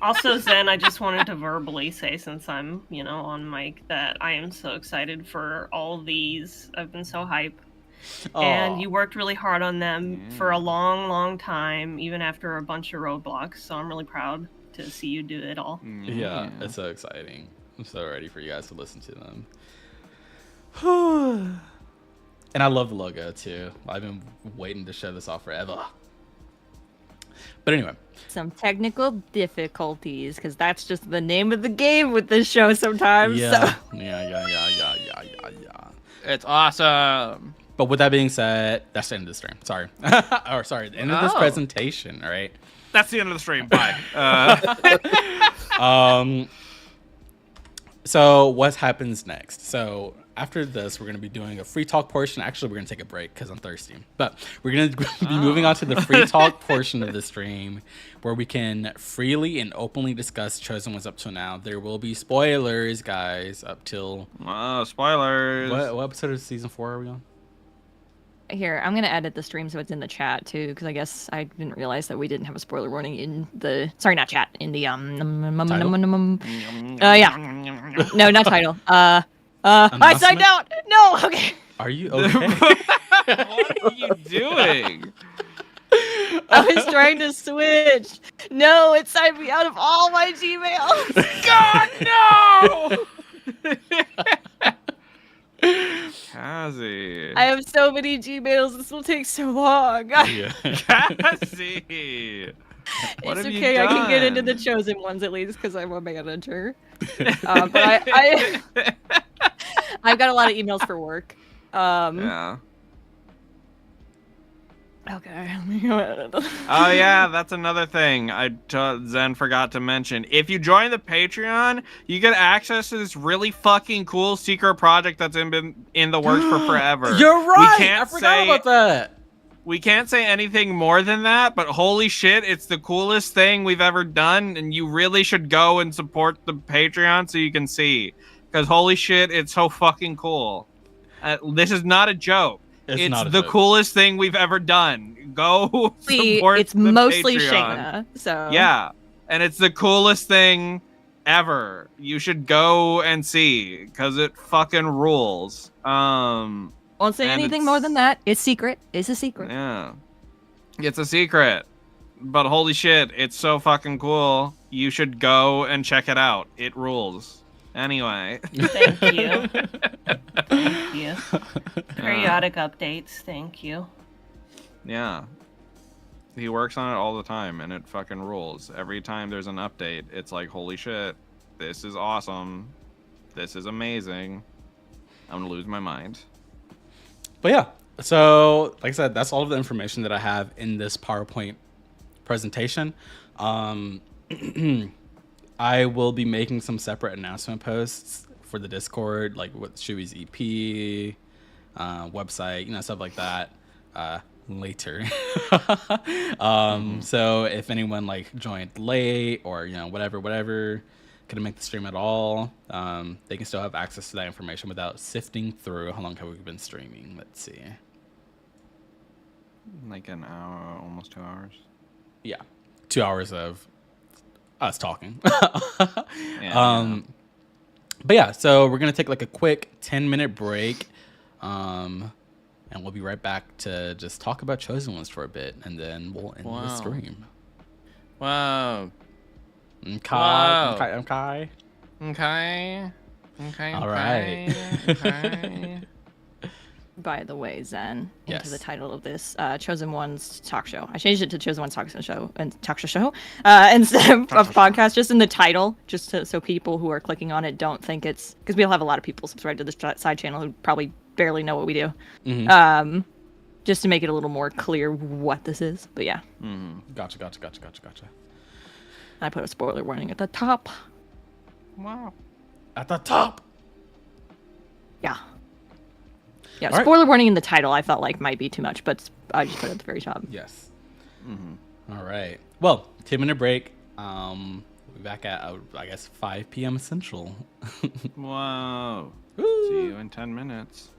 Also, Zen, I just wanted to verbally say, since I'm, on mic, that I am so excited for all of these. I've been so hype. And you worked really hard on them for a long, long time, even after a bunch of roadblocks. So I'm really proud to see you do it all. Yeah, it's so exciting. I'm so ready for you guys to listen to them. And I love the logo too. I've been waiting to show this off forever. But anyway, Some technical difficulties, because that's just the name of the game with this show sometimes. yeah, So. yeah. It's awesome. But with that being said, that's the end of the stream. Sorry. Sorry, the end of this Oh. presentation, all right? That's the end of the stream. Bye. So what happens next? So after this, we're going to be doing a free talk portion. Actually, we're going to take a break because I'm thirsty. But we're going to be moving on to the free talk portion of the stream where we can freely and openly discuss Chosen Ones up till now. There will be spoilers, guys, up till... Oh, spoilers. What episode of season 4 are we on? Here, I'm gonna edit the stream so it's in the chat too, because I guess I didn't realize that we didn't have a spoiler warning in the. Sorry, not chat. In the yeah. No, not title. I signed out. No. Okay. Are you okay? What are you doing? I was trying to switch. No, it signed me out of all my Gmails. God, no! Cassie. I have so many Gmails. This will take so long. Yeah. Cassie. What It's have you okay. I can get into the done? chosen ones at least because I'm a manager. But I've got a lot of emails for work. Yeah. Okay. Oh yeah, that's another thing Zen forgot to mention. If you join the Patreon, you get access to this really fucking cool secret project that's been in the works for forever. You're right. We can't I forgot about that. We can't say anything more than that, but holy shit, it's the coolest thing we've ever done, and you really should go and support the Patreon so you can see. Because holy shit, it's so fucking cool. This is not a joke. It's not a the joke. coolest thing we've ever done. Go See, support it's the mostly Patreon. Shayna, so Yeah, and it's the coolest thing ever. You should go and see, because it fucking rules. won't say and anything it's- more than that. It's secret. It's a secret. Yeah. It's a secret. But holy shit, it's so fucking cool. You should go and check it out. It rules. Anyway. Thank you. Thank you. Periodic updates. Thank you. Yeah. He works on it all the time, and it fucking rules. Every time there's an update, it's like, holy shit, this is awesome. This is amazing. I'm gonna lose my mind. But yeah, so like I said, that's all of the information that I have in this PowerPoint presentation. I will be making some separate announcement posts for the Discord, like what Chewy's EP, website, stuff like that, later. So if anyone joined late or whatever, couldn't make the stream at all, they can still have access to that information without sifting through. How long have we been streaming? Let's see. Like an hour, almost 2 hours. Yeah, 2 hours of us talking. Yeah. But yeah, so we're gonna take a quick 10-minute break, and we'll be right back to just talk about Chosen Ones for a bit, and then we'll end the stream. Wow. I'm Kai. Okay. All right. Okay. By the way, Zen, Yes. into the title of this Chosen Ones talk show. I changed it to Chosen Ones talk show instead of podcast, just in the title, so people who are clicking on it don't think it's because we'll have a lot of people subscribe to this side channel who probably barely know what we do. Mm-hmm. Just to make it a little more clear what this is. But yeah. Gotcha. I put a spoiler warning at the top. Wow. At the top. Yeah. Yeah, All right. spoiler warning in the title I felt like might be too much, but I just put it at the very top. Yes. Mm-hmm. All right. Well, 2-minute break. We'll be back at, I guess, 5 p.m. Central. Whoa. Woo. See you in 10 minutes.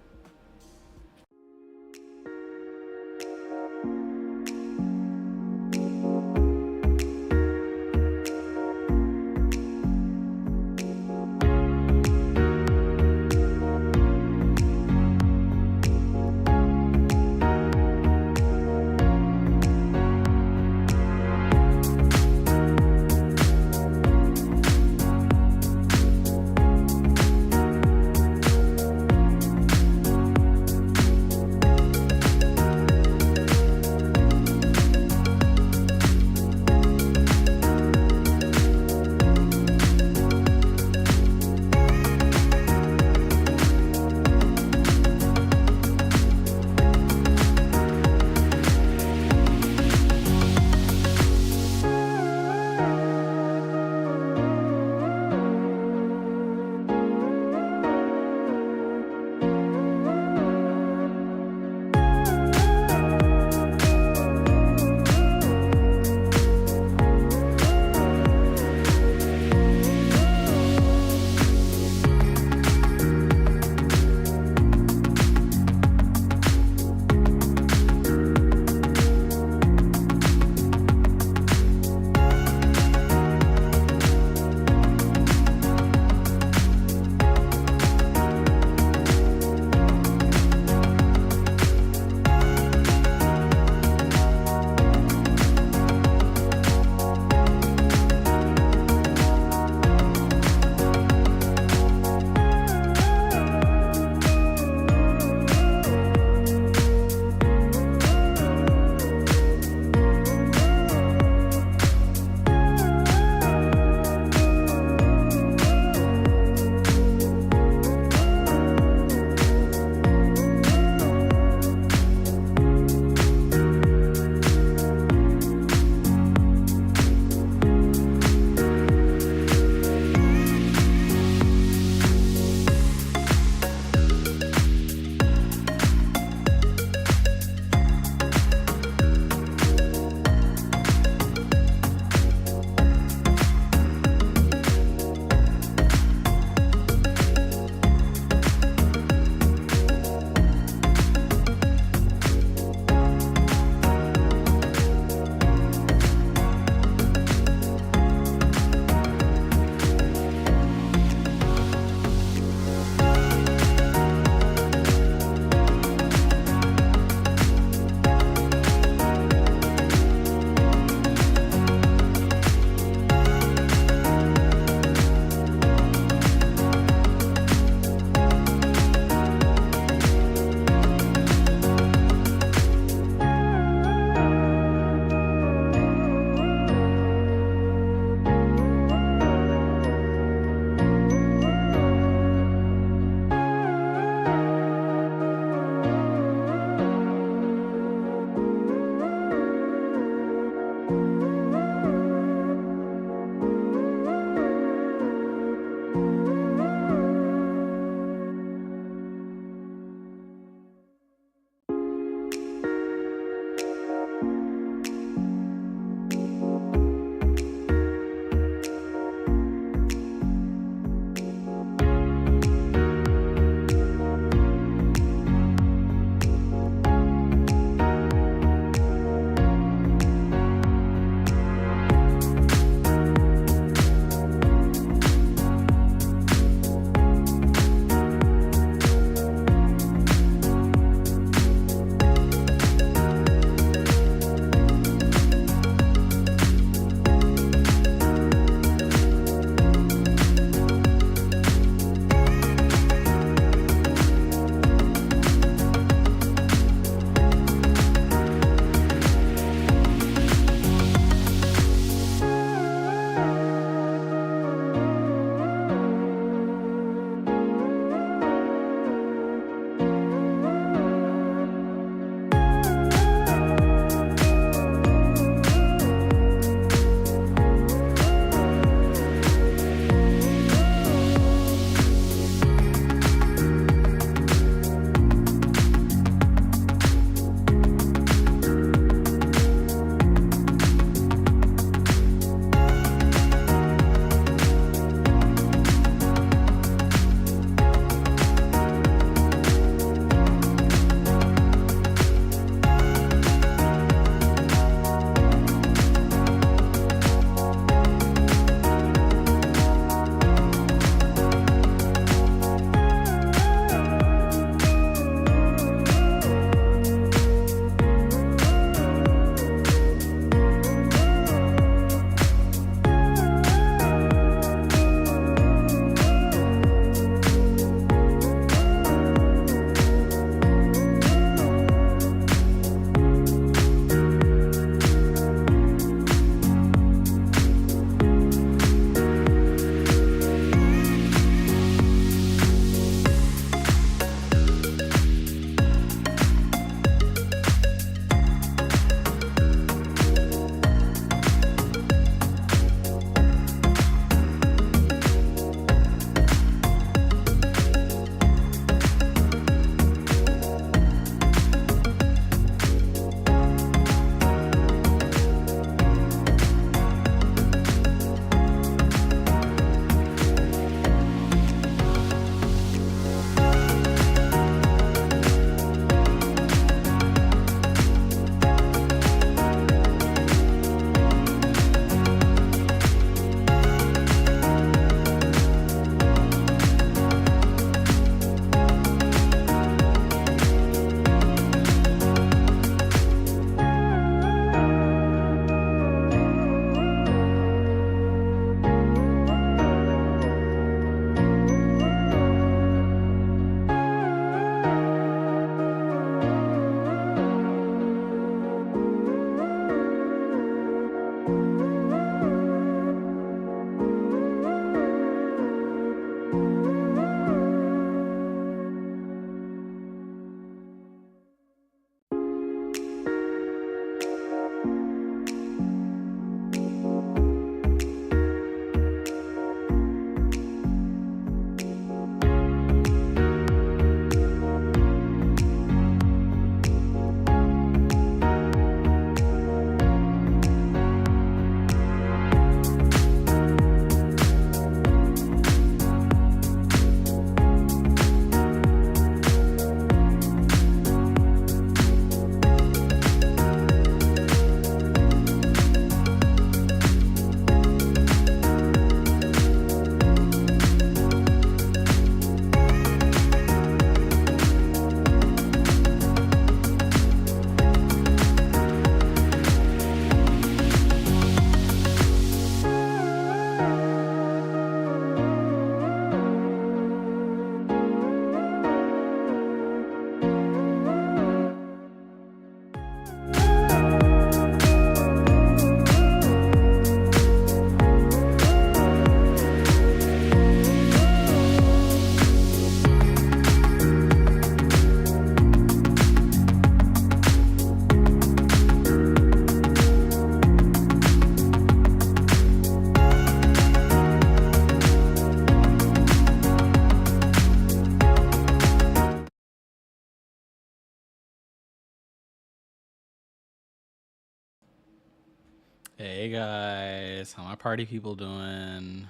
Hey guys, how my party people doing?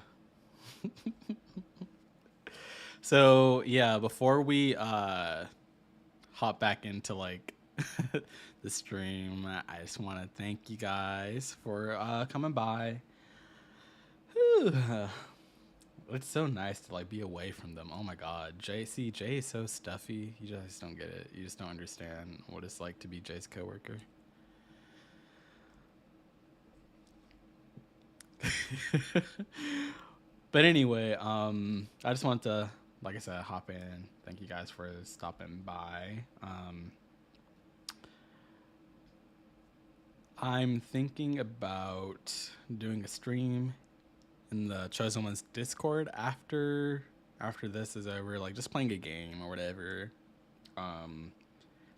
So yeah, before we hop back into like the stream, I just want to thank you guys for coming by. Whew. It's so nice to like be away from them. Oh my god, Jay is so stuffy. You just don't get it. You just don't understand what it's like to be Jay's coworker. But anyway, I just want to, like I said, hop in. Thank you guys for stopping by. I'm thinking about doing a stream in the Chosen Ones Discord after this is over, like just playing a game or whatever.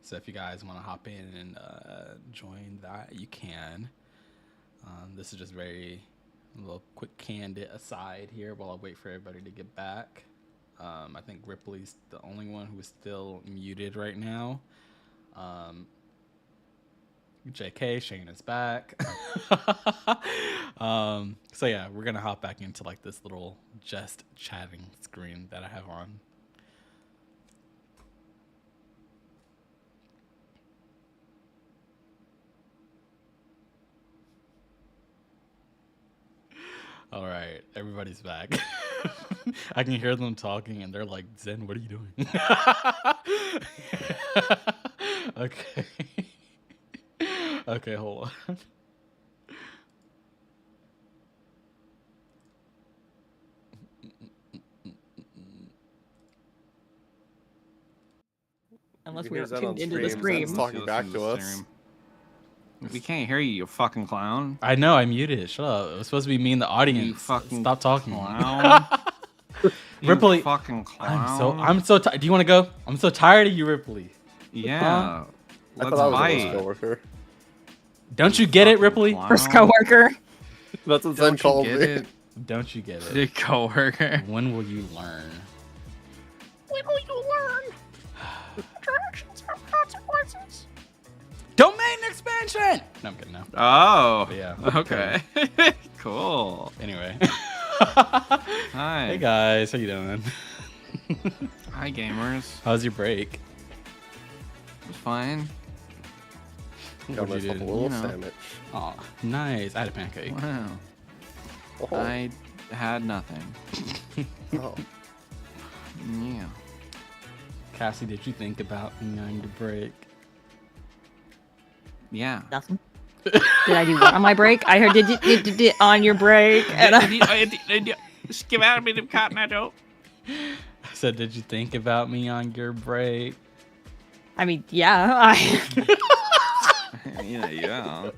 So if you guys want to hop in and join that, you can. This is just very a little quick candid aside here while I wait for everybody to get back. I think Ripley's the only one who is still muted right now. JK, Shane is back. So yeah, we're gonna hop back into like this little just chatting screen that I have on. All right, everybody's back. I can hear them talking and they're like, Zen, what are you doing? Okay. Okay, hold on. Unless You we hear are Zen on tuned into the stream, Zen's stream. talking back to us. We can't hear you, you fucking clown. I know, I muted it. Shut up. It was supposed to be me and the audience. You fucking Stop talking. clown. You Ripley, fucking clown. I'm so tired. Do you want to go? I'm so tired of you, Ripley. Yeah. I Let's thought I was fight. a coworker. Don't you get it, Ripley? Clown. First coworker. That's what Zen Don't called you me. get it? Don't you get it? The coworker. When will you learn? When will you learn? Directions have consequences. Domain expansion! No, I'm kidding now. Oh. But yeah. Okay. Cool. Anyway. Hi. Hey guys, how you doing? Hi, gamers. How's your break? It was fine. Got What'd you myself a do? little You know. sandwich. Oh, nice. I had a pancake. Wow. Oh, I had nothing. oh. Yeah. Cassie, did you think about me on your break? Yeah. Nothing. Did I do what on my break? I heard did you on your break? And Just give out a bit of cotton, I don't. I said, did you think about me on your break? I mean, yeah, Yeah.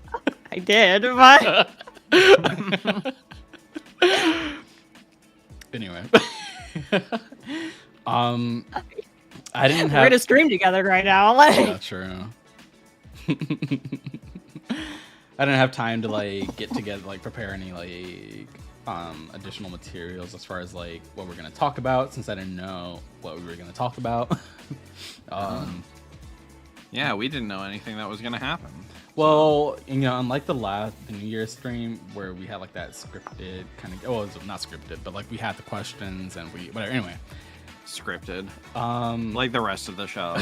I did, but Anyway. I didn't we're have... gonna stream together right now. Like, Yeah, true. I didn't have time to like get together, like prepare any like additional materials as far as like what we're gonna talk about, since I didn't know what we were gonna talk about. Yeah, we didn't know anything that was gonna happen. Well, you know, unlike the New Year's stream where we had like that scripted kind of, well, it's not scripted, but like we had the questions and we whatever. Anyway, Scripted. um, Like the rest of the show.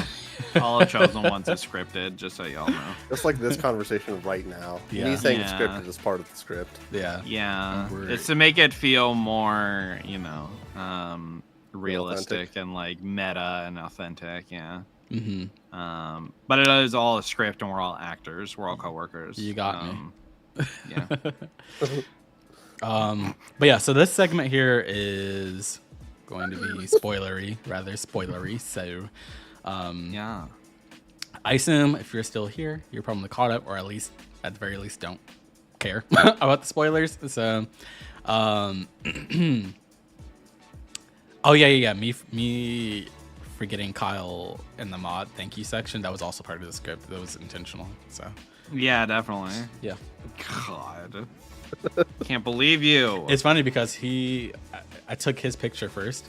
All of Chosen Ones is scripted, just so y'all know. Just like this conversation right now. Yeah. Me saying it's Yeah. scripted is part of the script. yeah, Yeah. We're- It's to make it feel more, you know, realistic Authentic. and like meta and authentic, yeah. mm-hmm. But it is all a script and we're all actors. We're all coworkers. You got me. Yeah. But yeah, so this segment here is going to be rather spoilery. So, Yeah. I assume if you're still here, you're probably caught up, or at the very least, don't care about the spoilers. So, oh yeah. Me forgetting Kyle in the mod thank you section, that was also part of the script. That was intentional. So, Yeah, definitely. yeah. God. Can't believe you. It's funny because I took his picture first,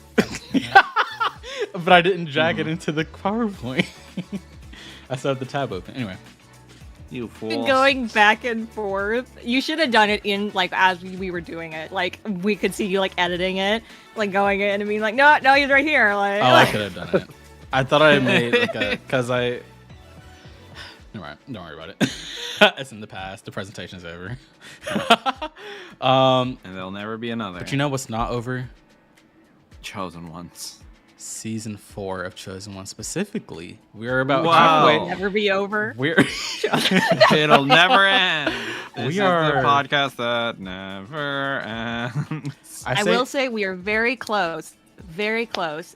but I didn't drag it into the PowerPoint. I still have the tab open. Anyway, You fool. Going back and forth. You should have done it in like as we were doing it. Like we could see you like editing it, like going in and being like, no, he's right here. Like, Oh, I could have done it. I thought I made like a because I. Don't worry about it. It's in the past. The presentation's over. And there'll never be another. But you know what's not over? Chosen Ones. Season 4 of Chosen One specifically. We're about Wow. halfway. never be over. We're It'll never end. This We is are- the podcast that never ends. I will say we are very close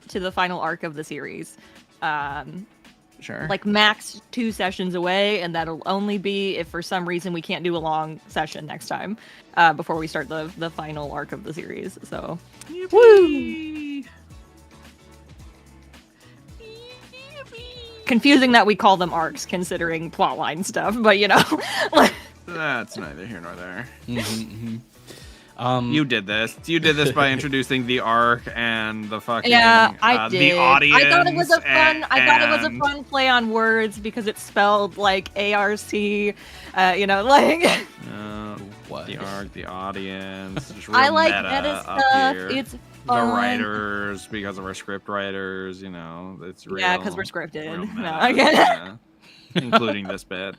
to the final arc of the series. Sure. Like max 2 sessions away, and that'll only be if for some reason we can't do a long session next time before we start the final arc of the series. So, woo! Confusing that we call them arcs, considering plotline stuff, but you know. That's neither here nor there. you You did this. You did this by introducing the arc and the fucking Yeah, I did. the audience. I thought it was a fun. I thought it was a and- fun play on words because it's spelled like ARC. You know, like. What? The arc, the audience. Just real I like meta meta up stuff. here. It's the fun. writers, because of our script writers, you know, it's real. Yeah, because we're scripted. real No, meta, I get it. yeah. Including this bit.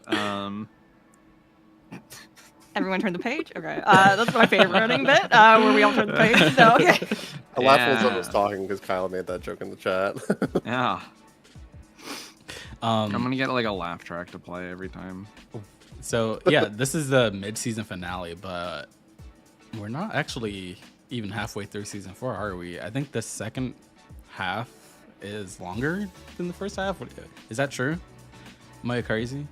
Everyone turn the page. Okay, that's my favorite running bit. Where we all turn the page. No, okay. I laughed when someone Yeah. was talking because Kyle made that joke in the chat. Yeah. I'm Um, gonna get like a laugh track to play every time. so yeah, this is the mid-season finale, but we're not actually even halfway through season 4, are we? I think the second half is longer than the first half. Is that true? Am I crazy?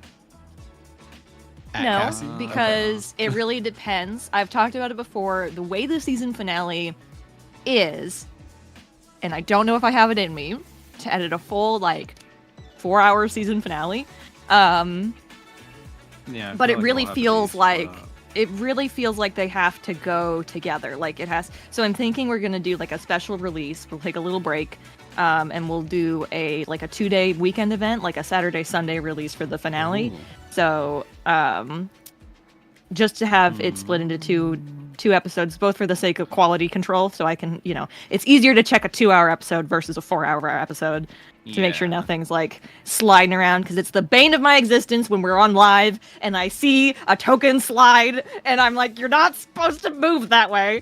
At No, Cassie? because it really depends. I've talked about it before. The way the season finale is, and I don't know if I have it in me to edit a full like 4-hour season finale. Yeah. I But feel it really we'll have to feels be like split up. it really feels like they have to go together. Like it has. So I'm thinking we're gonna do like a special release. We'll take a little break, and we'll do a 2-day weekend event, like a Saturday Sunday release for the finale. Ooh. So just to have it split into two episodes, both for the sake of quality control, so I can, you know, it's easier to check a 2-hour episode versus a 4-hour episode to make sure Yeah. nothing's like sliding around, because it's the bane of my existence when we're on live and I see a token slide and I'm like, you're not supposed to move that way.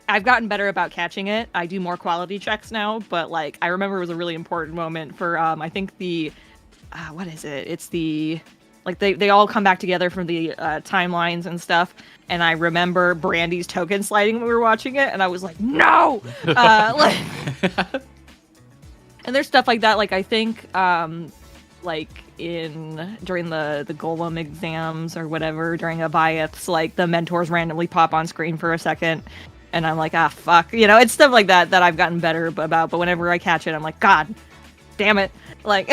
I've gotten better about catching it. I do more quality checks now, but like I remember it was a really important moment for I think the what is it? It's the like they all come back together from the timelines and stuff. And I remember Brandy's token sliding when we were watching it, and I was like, no! Like, and there's stuff like that. Like I think, like during the Golem exams or whatever, during Abayeth's, like the mentors randomly pop on screen for a second, and I'm like, ah, fuck, you know, it's stuff like that that I've gotten better about. But whenever I catch it, I'm like, God, damn it, like.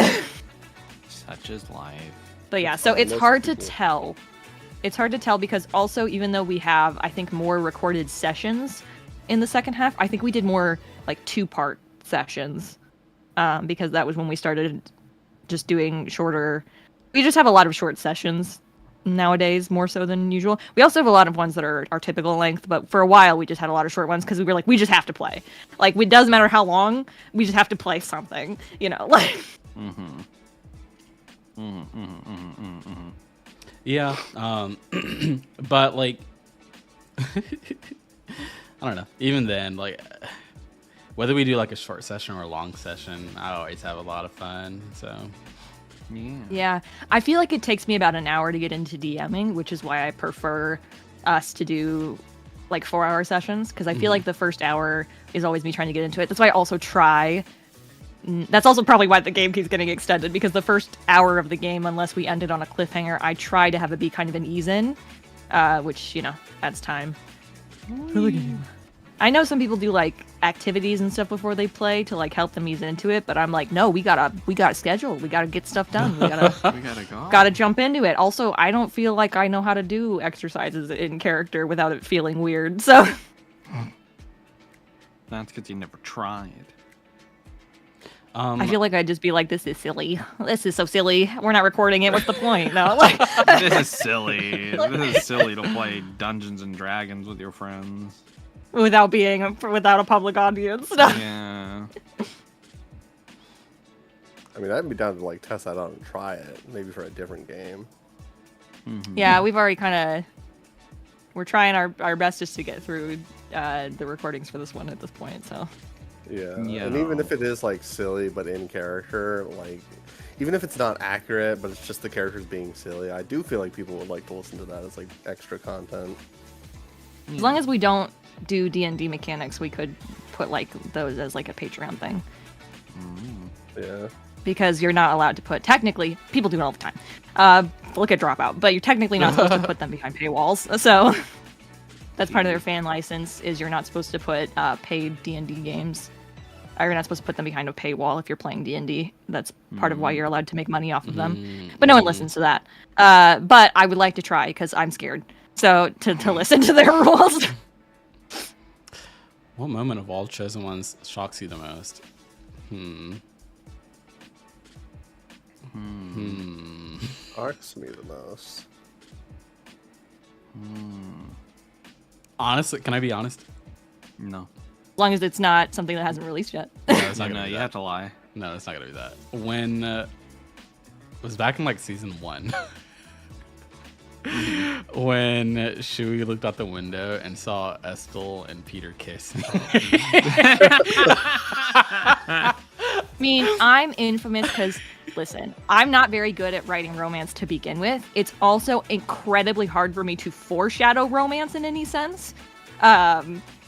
Such is life. But yeah, so it's hard to tell. It's hard to tell because also, even though we have, I think, more recorded sessions in the second half, I think we did more like 2-part sessions because that was when we started just doing shorter. We just have a lot of short sessions nowadays, more so than usual. We also have a lot of ones that are typical length, but for a while we just had a lot of short ones because we were like, we just have to play. Like, it doesn't matter how long, we just have to play something, you know? Like. Yeah, but like, I don't know. Even then, like, whether we do like a short session or a long session, I always have a lot of fun. So, Yeah, I feel like it takes me about an hour to get into DMing, which is why I prefer us to do like 4-hour sessions, because I feel like the first hour is always me trying to get into it. That's why I also try. That's also probably why the game keeps getting extended, because the first hour of the game, unless we ended on a cliffhanger, I try to have it be kind of an ease-in, which, you know, adds time for the game. I know some people do like activities and stuff before they play to like help them ease into it, but I'm like, no, we gotta schedule. We gotta get stuff done. We gotta go. gotta jump into it. Also, I don't feel like I know how to do exercises in character without it feeling weird. So That's because you never tried. I feel like I'd just be like, this is silly. This is so silly. We're not recording it. What's the point? No, like This is silly. This is silly to play Dungeons and Dragons with your friends. without a public audience. No. Yeah. I mean, I'd be down to like test that out and try it, maybe for a different game. Mhm. Yeah, we've already we're trying our best just to get through the recordings for this one at this point. So Yeah. Yeah. And even if it is like silly but in character, like even if it's not accurate, but it's just the characters being silly, I do feel like people would like to listen to that as like extra content. as long as we don't do D&D mechanics, we could put like those as like a Patreon thing. Yeah. Because you're not allowed to put, technically, people do it all the time. Look at Dropout, but you're technically not supposed to put them behind paywalls. So that's part of their fan license, is you're not supposed to put paid D&D games. Or you're not supposed to put them behind a paywall if you're playing D&D. That's part of why you're allowed to make money off of them. But no one listens to that. But I would like to try, because I'm scared. So to listen to their rules. What moment of all chosen ones shocks you the most? Arcs me the most. Honestly, can I be honest? No. As long as it's not something that hasn't released yet. No, it's not No, gonna be you that. have to lie. No, it's not gonna be that. When it was back in like season 1, when Shui looked out the window and saw Estel and Peter kissing. I mean, I'm infamous because, listen, I'm not very good at writing romance to begin with. It's also incredibly hard for me to foreshadow romance in any sense.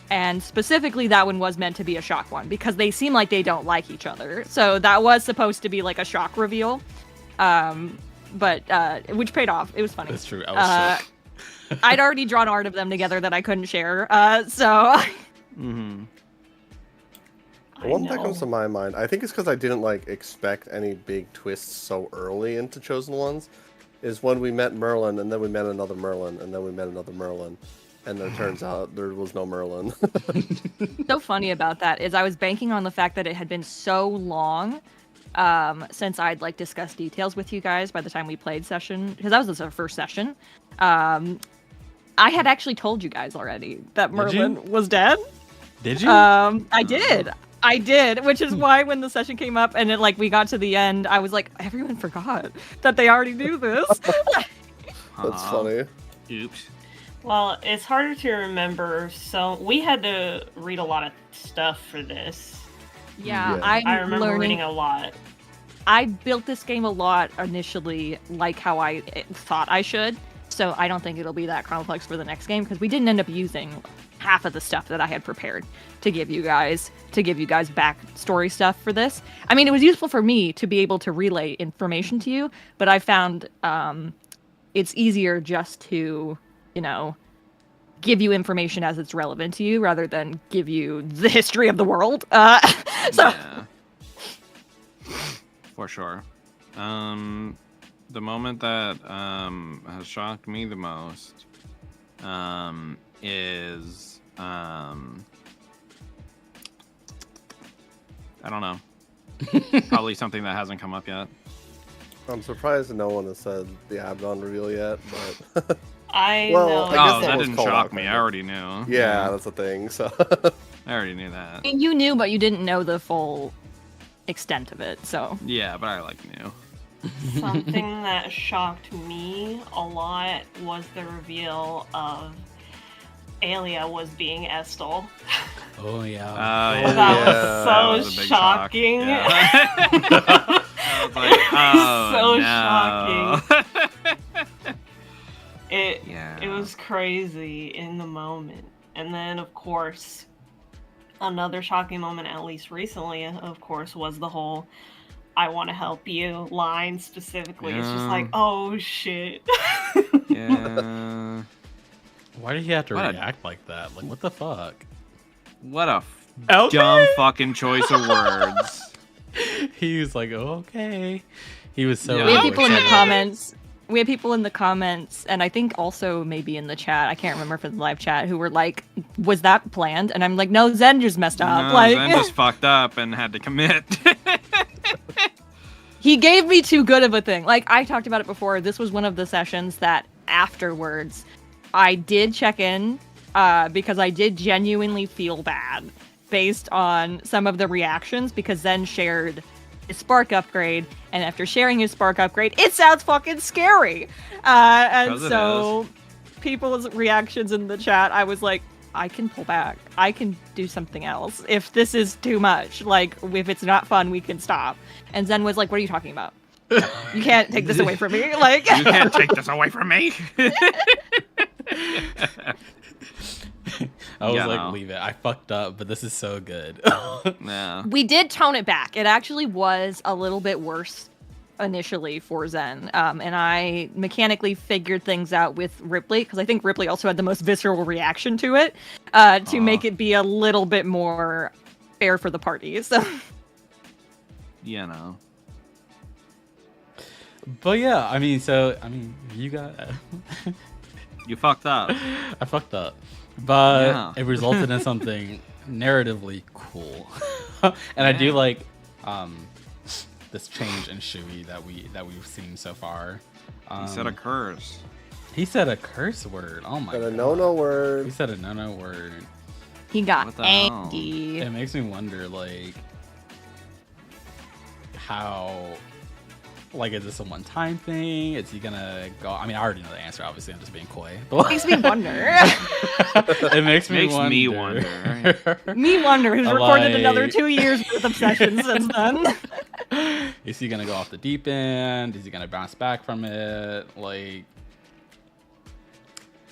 And specifically, that one was meant to be a shock one because they seem like they don't like each other. So that was supposed to be like a shock reveal, but which paid off. It was funny. That's true. I was shook. I'd already drawn art of them together that I couldn't share. So Mm-hmm. The one that comes to my mind, I think it's because I didn't like expect any big twists so early into Chosen Ones, is when we met Merlin and then we met another Merlin and then we met another Merlin. And then it turns out there was no Merlin. so funny about that is I was banking on the fact that it had been so long since I'd like discussed details with you guys by the time we played session, because that was our first session. I had actually told you guys already that Merlin was dead. Did you? I did, which is why when the session came up and it like we got to the end, I was like, everyone forgot that they already knew this. That's funny. Oops. Well, it's harder to remember, so we had to read a lot of stuff for this. Yeah, Yeah. I remember reading a lot. I built this game a lot initially, like how I thought I should. So I don't think it'll be that complex for the next game because we didn't end up using half of the stuff that I had prepared to give you guys backstory stuff for this. I mean, it was useful for me to be able to relay information to you, but I found it's easier just to, give you information as it's relevant to you rather than give you the history of the world. Yeah. For sure. The moment that has shocked me the most is I don't know. Probably something that hasn't come up yet. I'm surprised no one has said the Abaddon reveal yet, but I Well, know. I guess Oh, that that was didn't called shock out, me. I kind of. already knew. yeah, that's the thing. So I already knew that. You knew, but you didn't know the full extent of it, so. Yeah, but I knew. Something that shocked me a lot was the reveal of Alia was being Estel. Oh yeah. Yeah. That Yeah. was That so was a big shock. shocking. Yeah. I was like, oh, So no. Yeah. It was crazy in the moment. And then, of course, another shocking moment, at least recently, of course, was the whole "I want to help you" line specifically. It's just Yeah. like, oh shit. Yeah. Why did he have to What a- react like that? Like, what the fuck? What a Okay. dumb fucking choice of words. He was like, oh, okay. He was so. Yeah. We had people in the excited. comments. We had people in the comments, and I think also maybe in the chat. I can't remember if it's the live chat who were like, "Was that planned?" And I'm like, "No, Zen just messed up." No, like, Zen just fucked up and had to commit. He gave me too good of a thing. Like, I talked about it before. This was one of the sessions that afterwards I did check in because I did genuinely feel bad based on some of the reactions, because Zen shared his Spark upgrade, and after sharing his Spark upgrade, it sounds fucking scary. And so people's reactions in the chat, I was like, I can pull back. I can do something else. If this is too much, like, if it's not fun, we can stop. And Zen was like, what are you talking about? You can't take this away from me. Like, you can't take this away from me. I was like, leave it. I fucked up, but this is so good. Yeah. we did tone it back. It actually was a little bit worse initially for Zen. And I mechanically figured things out with Ripley, because I think Ripley also had the most visceral reaction to it, to make it be a little bit more fair for the party. So, You know. But yeah, I mean, you got... You fucked up. I fucked up. But Yeah. it resulted in something narratively cool. And I do like this change in Shui that we've seen so far. He said a curse. He said a curse word. Oh my god. A no word. He said a no word. he got What the hell? angry. It makes me wonder, like, how, like, is this a one-time thing? Is he gonna go? I mean, I already know the answer. Obviously, I'm just being coy. But Makes me wonder. it makes me Makes wonder. me wonder. Me wonder. He's recorded Like- another 2 years worth of sessions since then. Is he gonna go off the deep end? Is he gonna bounce back from it? Like,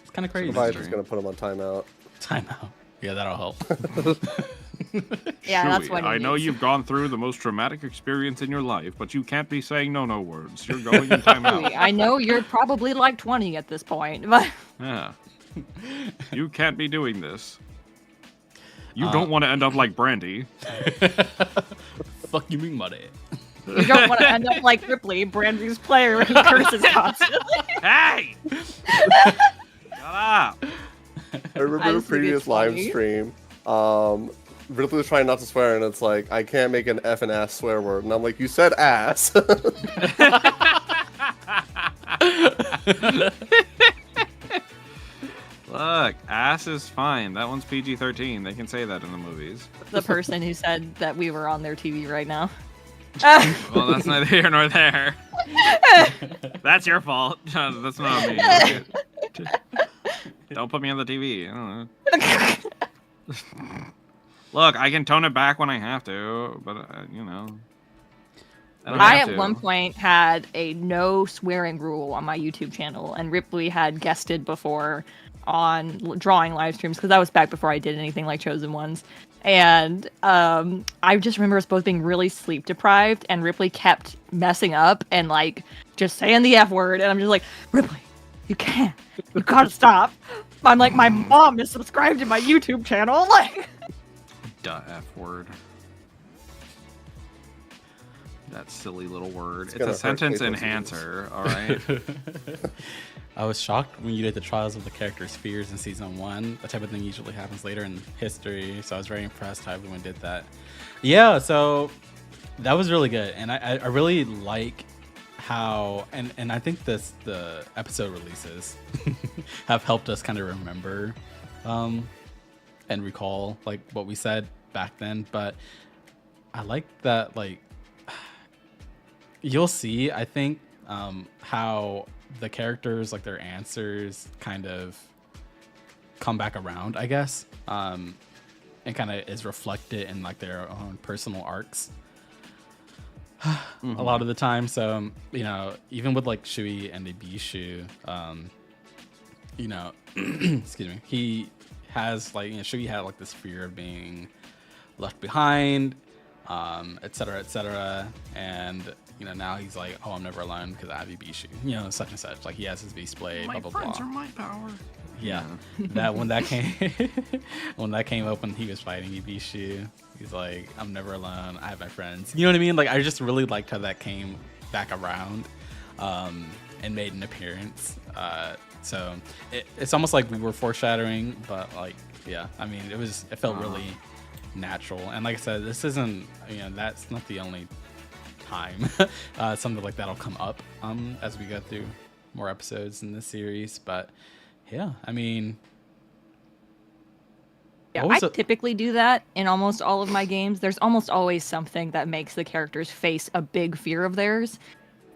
it's kind of crazy. Supervisor's gonna put him on timeout. Timeout. Yeah, that'll help. Yeah, that's Shui, what he I know needs. you've gone through the most traumatic experience in your life, but you can't be saying no words. You're going in timeout. I know you're probably like 20 at this point, but Yeah. You can't be doing this. You don't want to end up like Brandy. Fuck you, mean money. you don't want to end up like Ripley, Brandy's player, who curses constantly. Hey! Shut up! I remember I the just think previous it's live funny. stream. Ripley was trying not to swear, and it's like, I can't make an F and ass swear word. And I'm like, you said ass. Look, ass is fine. That one's PG-13. They can say that in the movies. The person who said that we were on their TV right now. Well, that's neither here nor there. That's your fault. That's not me. Don't put me on the TV. I don't know. Look, I can tone it back when I have to, but you know. I at one point had a no swearing rule on my YouTube channel, and Ripley had guested before on drawing live streams, because that was back before I did anything like Chosen Ones. And I just remember us both being really sleep deprived, and Ripley kept messing up and like just saying the F word, and I'm just like, Ripley, you can't, you gotta stop. I'm like, my mom is subscribed to my YouTube channel, like. Duh, F word. That silly little word. It's gonna a hurt sentence people's enhancer, alright? I was shocked when you did the trials of the character's fears in season 1. That type of thing usually happens later in history, so I was very impressed how everyone did that. Yeah, so that was really good, and I really like how, and I think the episode releases have helped us kind of remember and recall like what we said back then. But I like that, like, you'll see, I think, how the characters, like, their answers kind of come back around, I guess, and kind of is reflected in like their own personal arcs a lot of the time. So, you know, even with like Shui and Ibishu, you know, excuse me, he has like, you know, Shui had like this fear of being left behind, et cetera, and you know, now he's like, oh, I'm never alone because I have Ibishu, you know, such and such. Like, he has his Beast Blade, My blah blah friends blah. are my power. Yeah, that when that came when that came up when he was fighting Ibishu, he's like, I'm never alone, I have my friends. You know what I mean? Like, I just really liked how that came back around and made an appearance. So it's almost like we were foreshadowing, but like, yeah, I mean, it felt really natural. And like I said, this isn't, you know, that's not the only time, something like that'll come up as we go through more episodes in the series. But yeah, I mean, yeah, I typically do that in almost all of my games. There's almost always something that makes the characters face a big fear of theirs.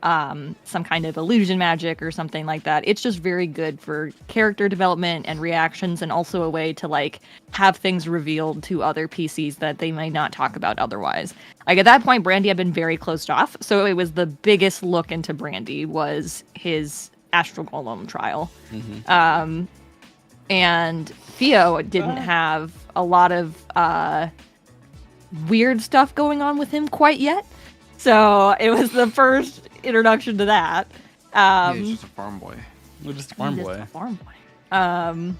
Some kind of illusion magic or something like that. It's just very good for character development and reactions, and also a way to like have things revealed to other PCs that they might not talk about otherwise. Like at that point, Brandy had been very closed off, so it was the biggest look into Brandy was his Astral Golem trial. And Theo didn't have a lot of weird stuff going on with him quite yet. So it was the first introduction to that. He's just a farm boy. We're just a farm boy. A farm boy.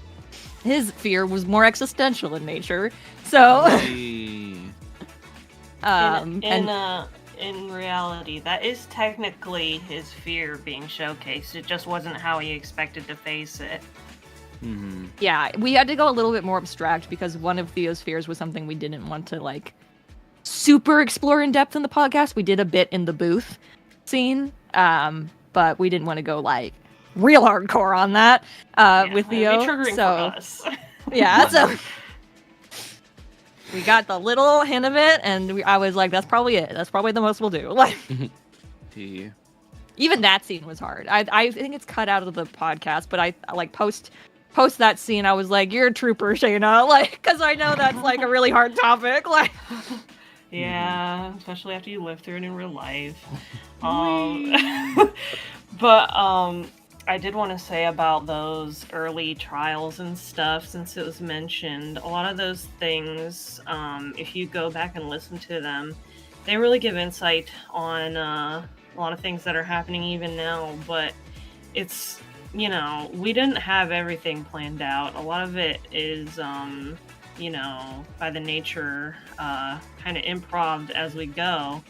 His fear was more existential in nature. So in reality, that is technically his fear being showcased. It just wasn't how he expected to face it. Yeah, we had to go a little bit more abstract because one of Theo's fears was something we didn't want to like super explore in depth in the podcast. We did a bit in the booth scene, but we didn't want to go like real hardcore on that with Theo. Triggering for us. Yeah, so we got the little hint of it, and I was like, "That's probably it. That's probably the most we'll do." Like, even that scene was hard. I think it's cut out of the podcast, but I like post that scene. I was like, "You're a trooper, Shayna," like, because I know that's like a really hard topic, like. Yeah, especially after you live through it in real life. But I did want to say about those early trials and stuff, since it was mentioned, a lot of those things, if you go back and listen to them, they really give insight on a lot of things that are happening even now. But it's, you know, we didn't have everything planned out. A lot of it is you know, by the nature, kind of improv as we go.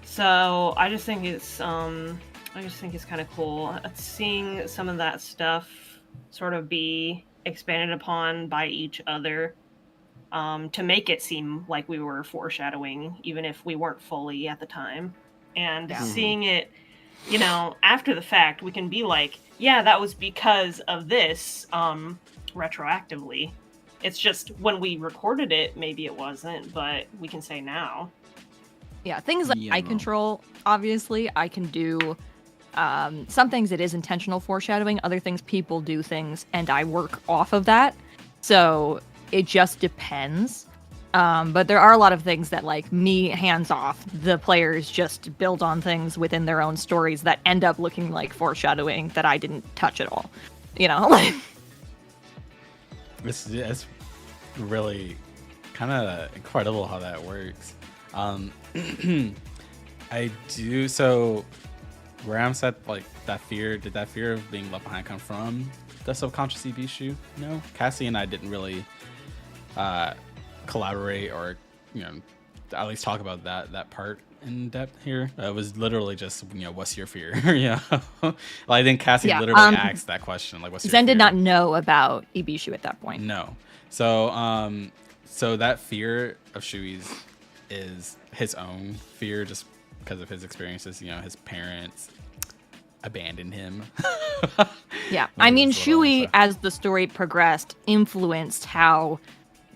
So I just think it's kind of cool seeing some of that stuff sort of be expanded upon by each other, to make it seem like we were foreshadowing, even if we weren't fully at the time. And seeing it, you know, after the fact, we can be like, yeah, that was because of this, retroactively. It's just when we recorded it, maybe it wasn't, but we can say now. Yeah, things like I control, obviously, I can do some things it is intentional foreshadowing, other things people do things, and I work off of that. So it just depends. But there are a lot of things that, like, me hands off, the players just build on things within their own stories that end up looking like foreshadowing that I didn't touch at all. You know, like... It's really kind of incredible how that works. I do, so Ram said, like, did that fear of being left behind come from the subconscious Ibishu? No, Cassie and I didn't really collaborate or, you know, at least talk about that part in depth here. It was literally just, you know, what's your fear? Yeah. Well, I think Cassie literally asked that question, like, what's your Zen fear? did not know about Ibishu at that point. No. So so that fear of Shui's is his own fear just because of his experiences. You know, his parents abandoned him. Yeah. I mean, Shui, as the story progressed, influenced how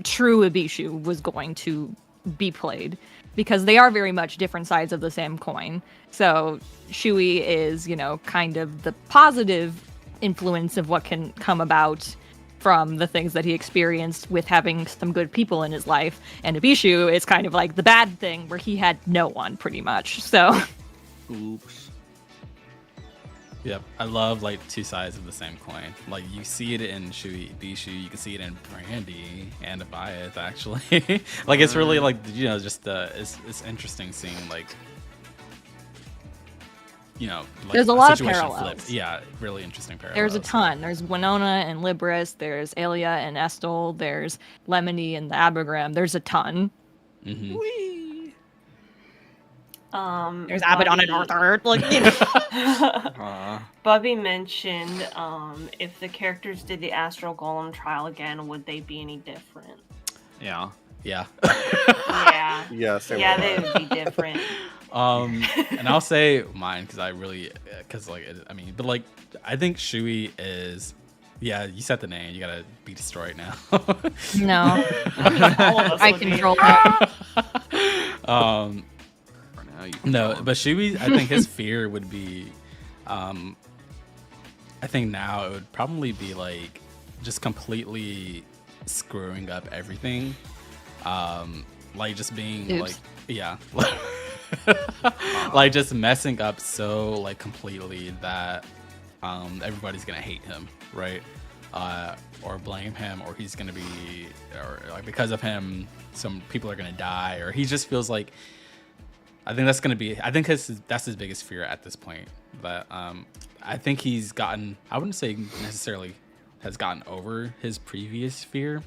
true Ibishu was going to be played, because they are very much different sides of the same coin. So Shui is, you know, kind of the positive influence of what can come about from the things that he experienced with having some good people in his life. And Ibishu is kind of like the bad thing where he had no one, pretty much. So. Oops. Yep, I love, like, two sides of the same coin. Like, you see it in Shui Ibishu, you can see it in Brandy and Abayeth, actually. Like, it's really, like, you know, just it's interesting seeing, like, you know, like, there's a lot of situation parallels. flipped. Yeah, really interesting parallels. There's a ton. There's Winona and Libris. There's Alia and Estel. There's Lemony and the Abigram. There's a ton. Mm-hmm. There's Abaddon and Arthur. Like, you know. Bubby mentioned if the characters did the Astral Golem trial again, would they be any different? Yeah. Yeah. Yeah. Yeah, same Yeah, with they that. would be different. And I'll say mine because I think Shui is. Yeah, you set the name. You gotta be destroyed now. No, All of us I would be. control that. For now, you can No, go on. but Shui, I think his fear would be, I think now it would probably be like just completely screwing up everything, like just being Oops. like, yeah, like just messing up so like completely that everybody's gonna hate him, right? Or blame him, or he's gonna be, or like because of him, some people are gonna die, or he just feels like. I think that's gonna be. I think that's his biggest fear at this point. But I think he's gotten. I wouldn't say necessarily has gotten over his previous fear.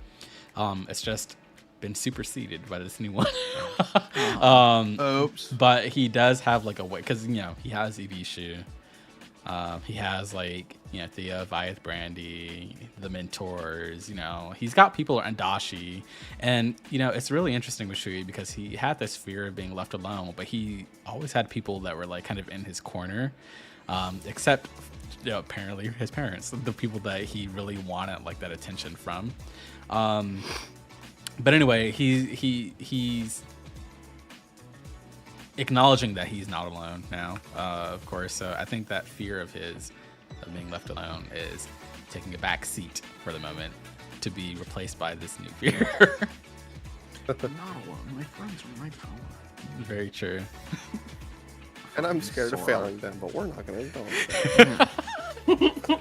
It's just been superseded by this new one. Oops. But he does have like a way, because he has Ibishu. He has like Thea, Viath, Brandy, the mentors. He's got people and Dashi, and it's really interesting with Shui because he had this fear of being left alone, but he always had people that were like kind of in his corner, except apparently his parents, the people that he really wanted like that attention from. But anyway, he's acknowledging that he's not alone now, of course. So I think that fear of his of being left alone is taking a back seat for the moment to be replaced by this new fear. I'm not alone. My friends are my power. Very true. And I'm scared of Sora. failing them, but we're not going to go.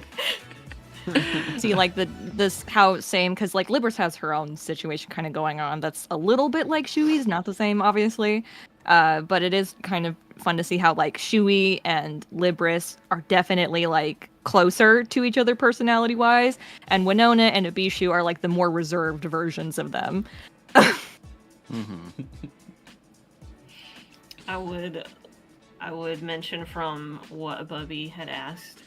See, like this how same, because like Libris has her own situation kind of going on that's a little bit like Shui's, not the same obviously, but it is kind of fun to see how like Shui and Libris are definitely like closer to each other personality wise, and Winona and Ibishu are like the more reserved versions of them. Mm-hmm. I would mention from what Bubby had asked.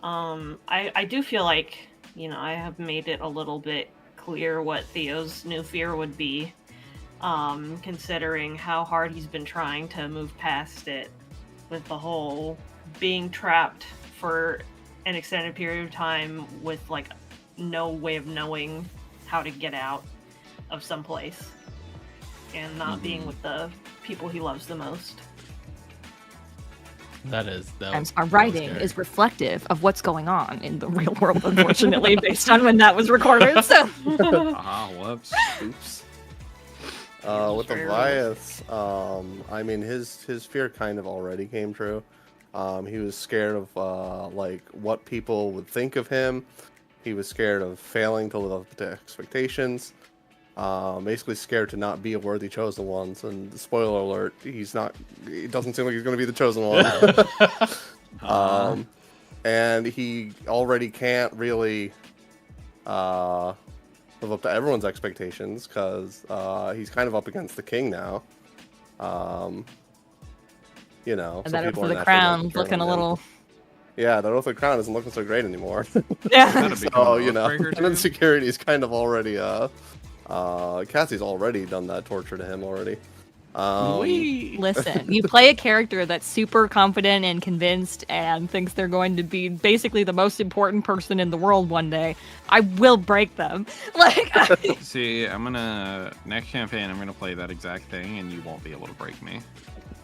I do feel like, I have made it a little bit clear what Theo's new fear would be, considering how hard he's been trying to move past it with the whole being trapped for an extended period of time with, like, no way of knowing how to get out of some place and not being with the people he loves the most. Our writing is reflective of what's going on in the real world, unfortunately, based on when that was recorded. So, Whoops. Oops. With the Viaths, I mean, his fear kind of already came true. He was scared of like what people would think of him. He was scared of failing to live up to expectations. Basically scared to not be a worthy chosen ones. And spoiler alert, he doesn't seem like he's going to be the chosen one. And he already can't really live up to everyone's expectations because he's kind of up against the king now. and So that people for are the naturally crown going to turn looking on a him. little. Yeah, the Oath of the Crown isn't looking so great anymore. Yeah. That'd become So, an Oathbreaker, and too? insecurity is kind of already, Cassie's already done that torture to him already. Listen, you play a character that's super confident and convinced and thinks they're going to be basically the most important person in the world one day. I will break them. Like, See, next campaign, I'm gonna play that exact thing, and you won't be able to break me.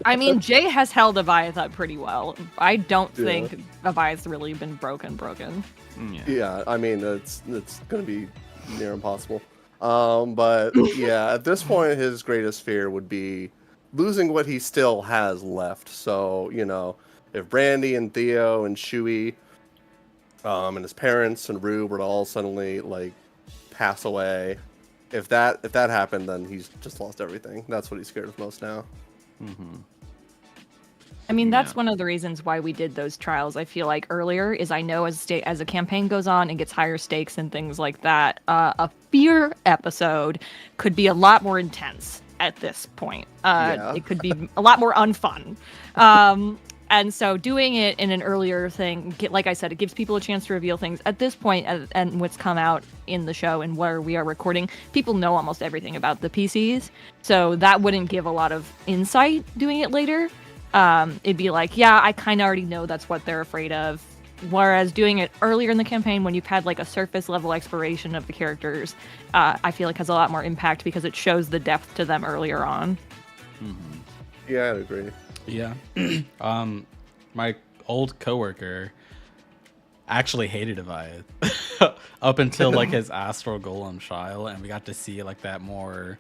I mean, Jay has held Aviath up pretty well. I don't Yeah. think Aviath's really been broken. Yeah. Yeah, I mean, it's going to be near impossible. But yeah, at this point, his greatest fear would be losing what he still has left. So, if Brandy and Theo and Shui, and his parents and Rue were to all suddenly like pass away, if that happened, then he's just lost everything. That's what he's scared of most now. Mm-hmm. I mean, that's Yeah. one of the reasons why we did those trials. I feel like earlier is I know as a campaign goes on and gets higher stakes and things like that, a fear episode could be a lot more intense at this point. Yeah. It could be a lot more unfun. And so doing it in an earlier thing, like I said, it gives people a chance to reveal things. At this point, and what's come out in the show and where we are recording, people know almost everything about the PCs. So that wouldn't give a lot of insight doing it later. It'd be like, yeah, I kind of already know that's what they're afraid of. Whereas doing it earlier in the campaign, when you've had like a surface level exploration of the characters, I feel like has a lot more impact because it shows the depth to them earlier on. Mm-hmm. Yeah, I'd agree. Yeah. My old coworker actually hated Aviath up until like his Astral Golem trial, and we got to see like that more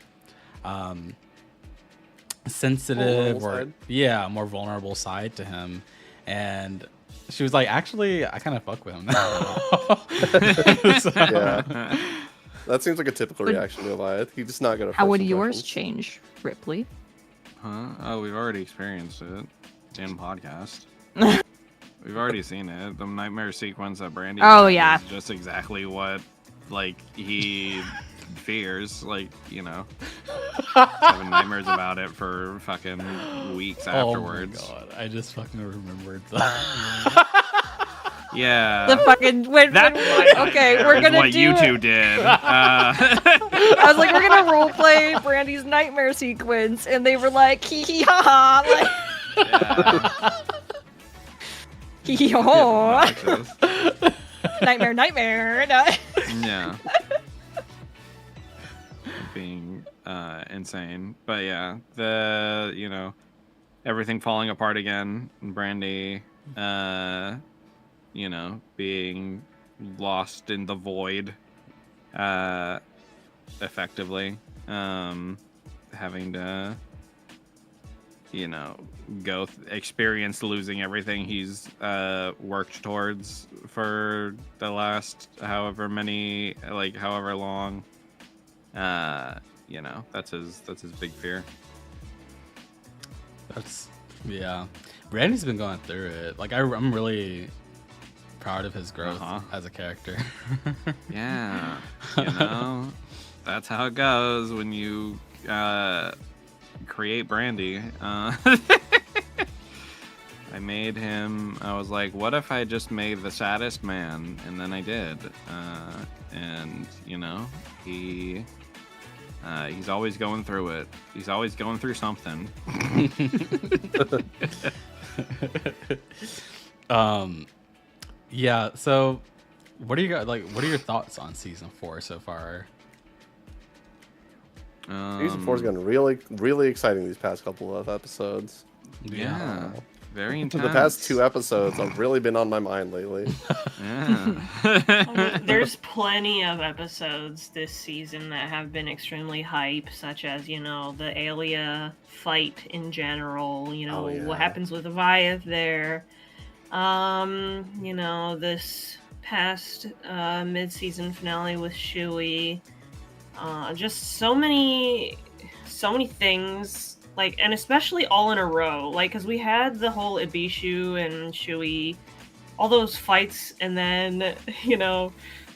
sensitive more vulnerable side to him. And she was like, actually, I kind of fuck with him now. Yeah. That seems like a typical reaction to Aviath. He's just not gonna. How would yours change, Ripley? Huh? Oh, we've already experienced it in podcast. We've already seen it. The nightmare sequence that Brandy is just exactly what like he fears. Like, you know, having nightmares about it for fucking weeks afterwards. Oh my god, I just fucking remembered that. Yeah. The fucking we're gonna what do you it. two did. I was like, we're gonna roleplay Brandy's nightmare sequence, and they were like, hee hee ha ha, like, hee hee ho, nightmare. No. Yeah. Being insane, but yeah, everything falling apart again, and Brandy, being lost in the void, effectively, having to, experience losing everything he's worked towards for the last however long. That's his big fear. Brandy's been going through it. Like I'm really proud of his growth as a character. Yeah, that's how it goes when you create Brandy. I made him. I was like, what if I just made the saddest man? And then I did. And he's always going through it. He's always going through something. Yeah. So, what are you guys like? What are your thoughts on season 4 so far? Season 4's gotten really, really exciting these past couple of episodes. Yeah. Very intense. The past 2 episodes have really been on my mind lately. Yeah. There's plenty of episodes this season that have been extremely hype, such as, the Alia fight in general, what happens with Aviath there. This past mid-season finale with Shui. Just so many things. And especially all in a row, because we had the whole Ibishu and Shui, all those fights, and then,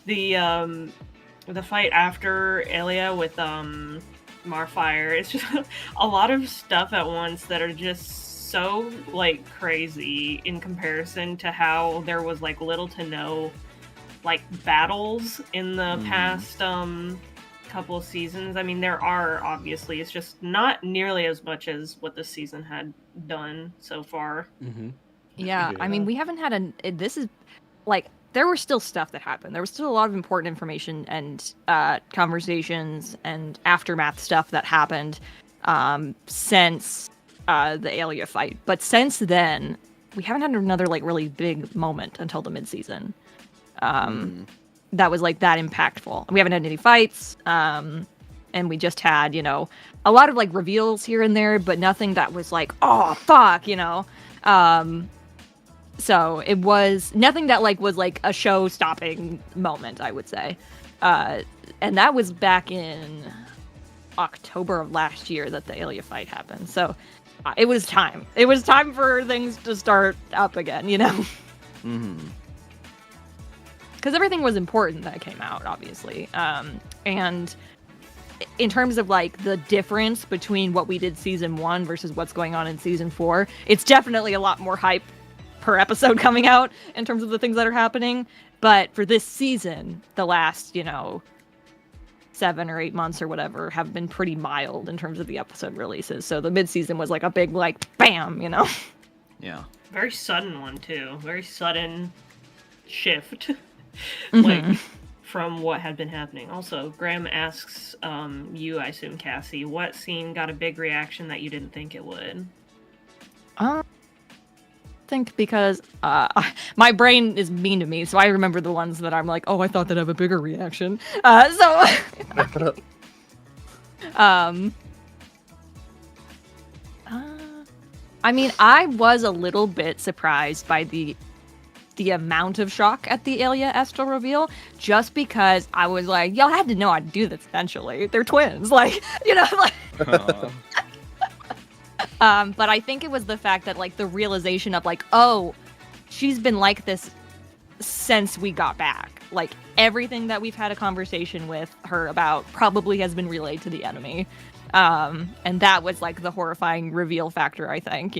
the fight after Elia with, Marfire. It's just a lot of stuff at once that are just so, crazy in comparison to how there was, little to no, battles in the past, couple of seasons. I mean, there are, obviously, it's just not nearly as much as what this season had done so far. Yeah, I mean, we haven't had this is there was still stuff that happened. There was still a lot of important information and conversations and aftermath stuff that happened since the Alia fight. But since then, we haven't had another really big moment until the mid-season. That was that impactful. We haven't had any fights, and we just had a lot of reveals here and there, but nothing that was oh fuck, so it was nothing that was a show-stopping moment, I would say, and that was back in October of last year that the Alia fight happened. So it was time. It was time for things to start up again, Because everything was important that came out, obviously. And in terms of like the difference between what we did season 1 versus what's going on in season 4, it's definitely a lot more hype per episode coming out in terms of the things that are happening. But for this season, the last, 7 or 8 months or whatever have been pretty mild in terms of the episode releases. So the mid-season was like a big, like, bam, Yeah. Very sudden one too. Very sudden shift. Mhm. Like from what had been happening. Also, Graham asks you, I assume, Cassie, what scene got a big reaction that you didn't think it would? I think because my brain is mean to me, so I remember the ones that I'm like, oh, I thought that'd have a bigger reaction. I mean, I was a little bit surprised by the amount of shock at the Alia Estelle reveal, just because I was like, y'all had to know I'd do this eventually. They're twins, like. But I think it was the fact that, like, the realization of, like, oh, she's been like this since we got back. Like, everything that we've had a conversation with her about probably has been relayed to the enemy. And that was, like, the horrifying reveal factor, I think,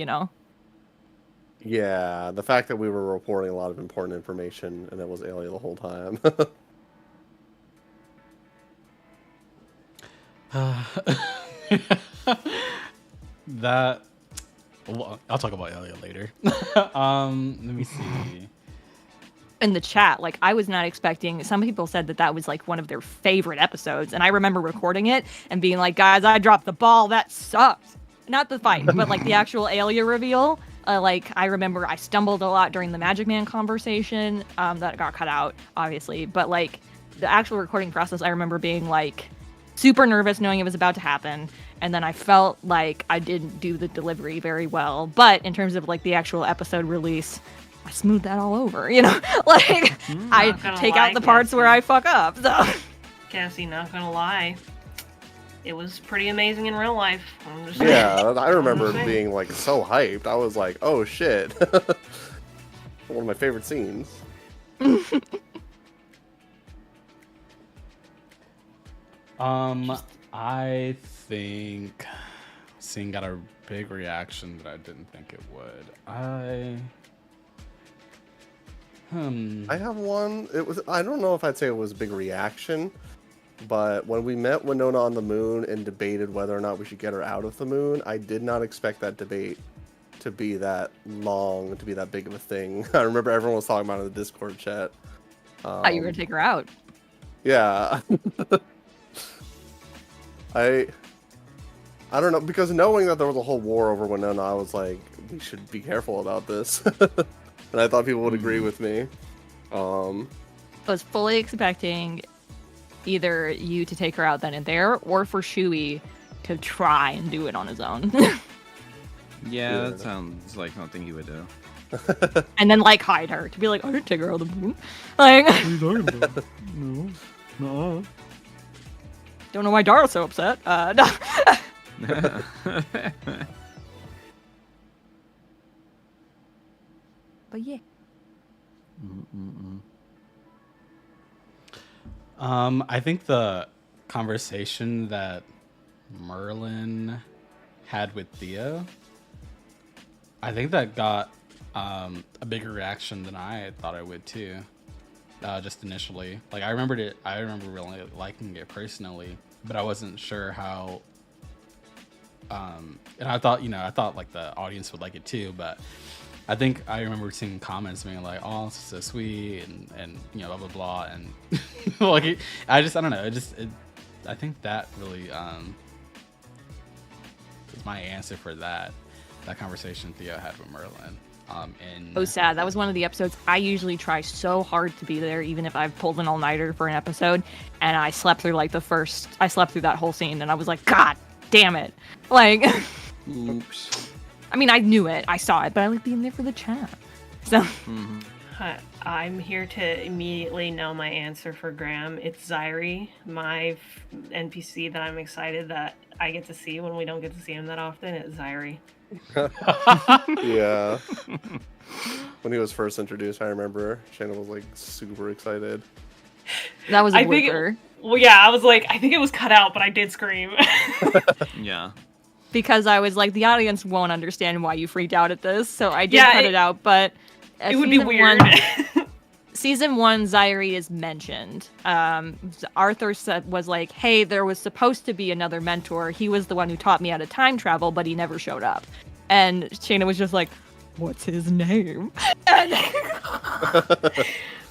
Yeah, the fact that we were reporting a lot of important information and it was Alia the whole time. Well, I'll talk about Alia later. Let me see. In the chat, like, I was not expecting, some people said that was like one of their favorite episodes, and I remember recording it and being like, guys, I dropped the ball, that sucked. Not the fight, but like the actual Alia reveal. Like, I remember I stumbled a lot during the Magic Man conversation, that got cut out, obviously, but like the actual recording process, I remember being like super nervous knowing it was about to happen, and then I felt like I didn't do the delivery very well. But in terms of like the actual episode release, I smooth that all over, like I take out the parts Cassie. where I fuck up. So Cassie, not gonna lie, it was pretty amazing in real life. I'm just Yeah, I remember saying. being like so hyped. I was like, oh shit. One of my favorite scenes. I think scene got a big reaction that I didn't think it would. I have one. I don't know if I'd say it was a big reaction, but when we met Winona on the moon and debated whether or not we should get her out of the moon, I did not expect that debate to be that long, to be that big of a thing. I remember everyone was talking about it in the Discord chat. thought you were gonna take her out. Yeah. I don't know, because knowing that there was a whole war over Winona, I was like, we should be careful about this. And I thought people would agree with me. I was fully expecting either you to take her out then and there, or for Shui to try and do it on his own. Yeah, that sounds like something he would do. And then, like, hide her. To be like, I didn't take her out of the moon. Like, No. No. don't know why Dara's so upset. No. But yeah. I think the conversation that Merlin had with Theo, I think that got a bigger reaction than I thought it would too. Just initially, like I remember really liking it personally, but I wasn't sure how. And I thought like the audience would like it too, but I think I remember seeing comments being like, "Oh, this is so sweet," and blah blah blah, and like I don't know, I think that really was my answer for that conversation Theo had with Merlin. Oh, sad. That was one of the episodes. I usually try so hard to be there, even if I've pulled an all-nighter for an episode, and I slept through I slept through that whole scene, and I was like, God damn it. Like, Oops. I mean, I knew it, I saw it, but I like being there for the chat. So, I'm here to immediately know my answer for Graham. It's Zyri, my NPC that I'm excited that I get to see when we don't get to see him that often. It's Zyri. Yeah. When he was first introduced, I remember Shannon was like super excited. That was a I think blooper. Well, yeah, I was like, I think it was cut out, but I did scream. Yeah. Because I was like, the audience won't understand why you freaked out at this, so I did Yeah, cut it out. But it would be weird. Season 1, Zyrie is mentioned. Arthur was like, hey, there was supposed to be another mentor. He was the one who taught me how to time travel, but he never showed up. And Shayna was just like, what's his name?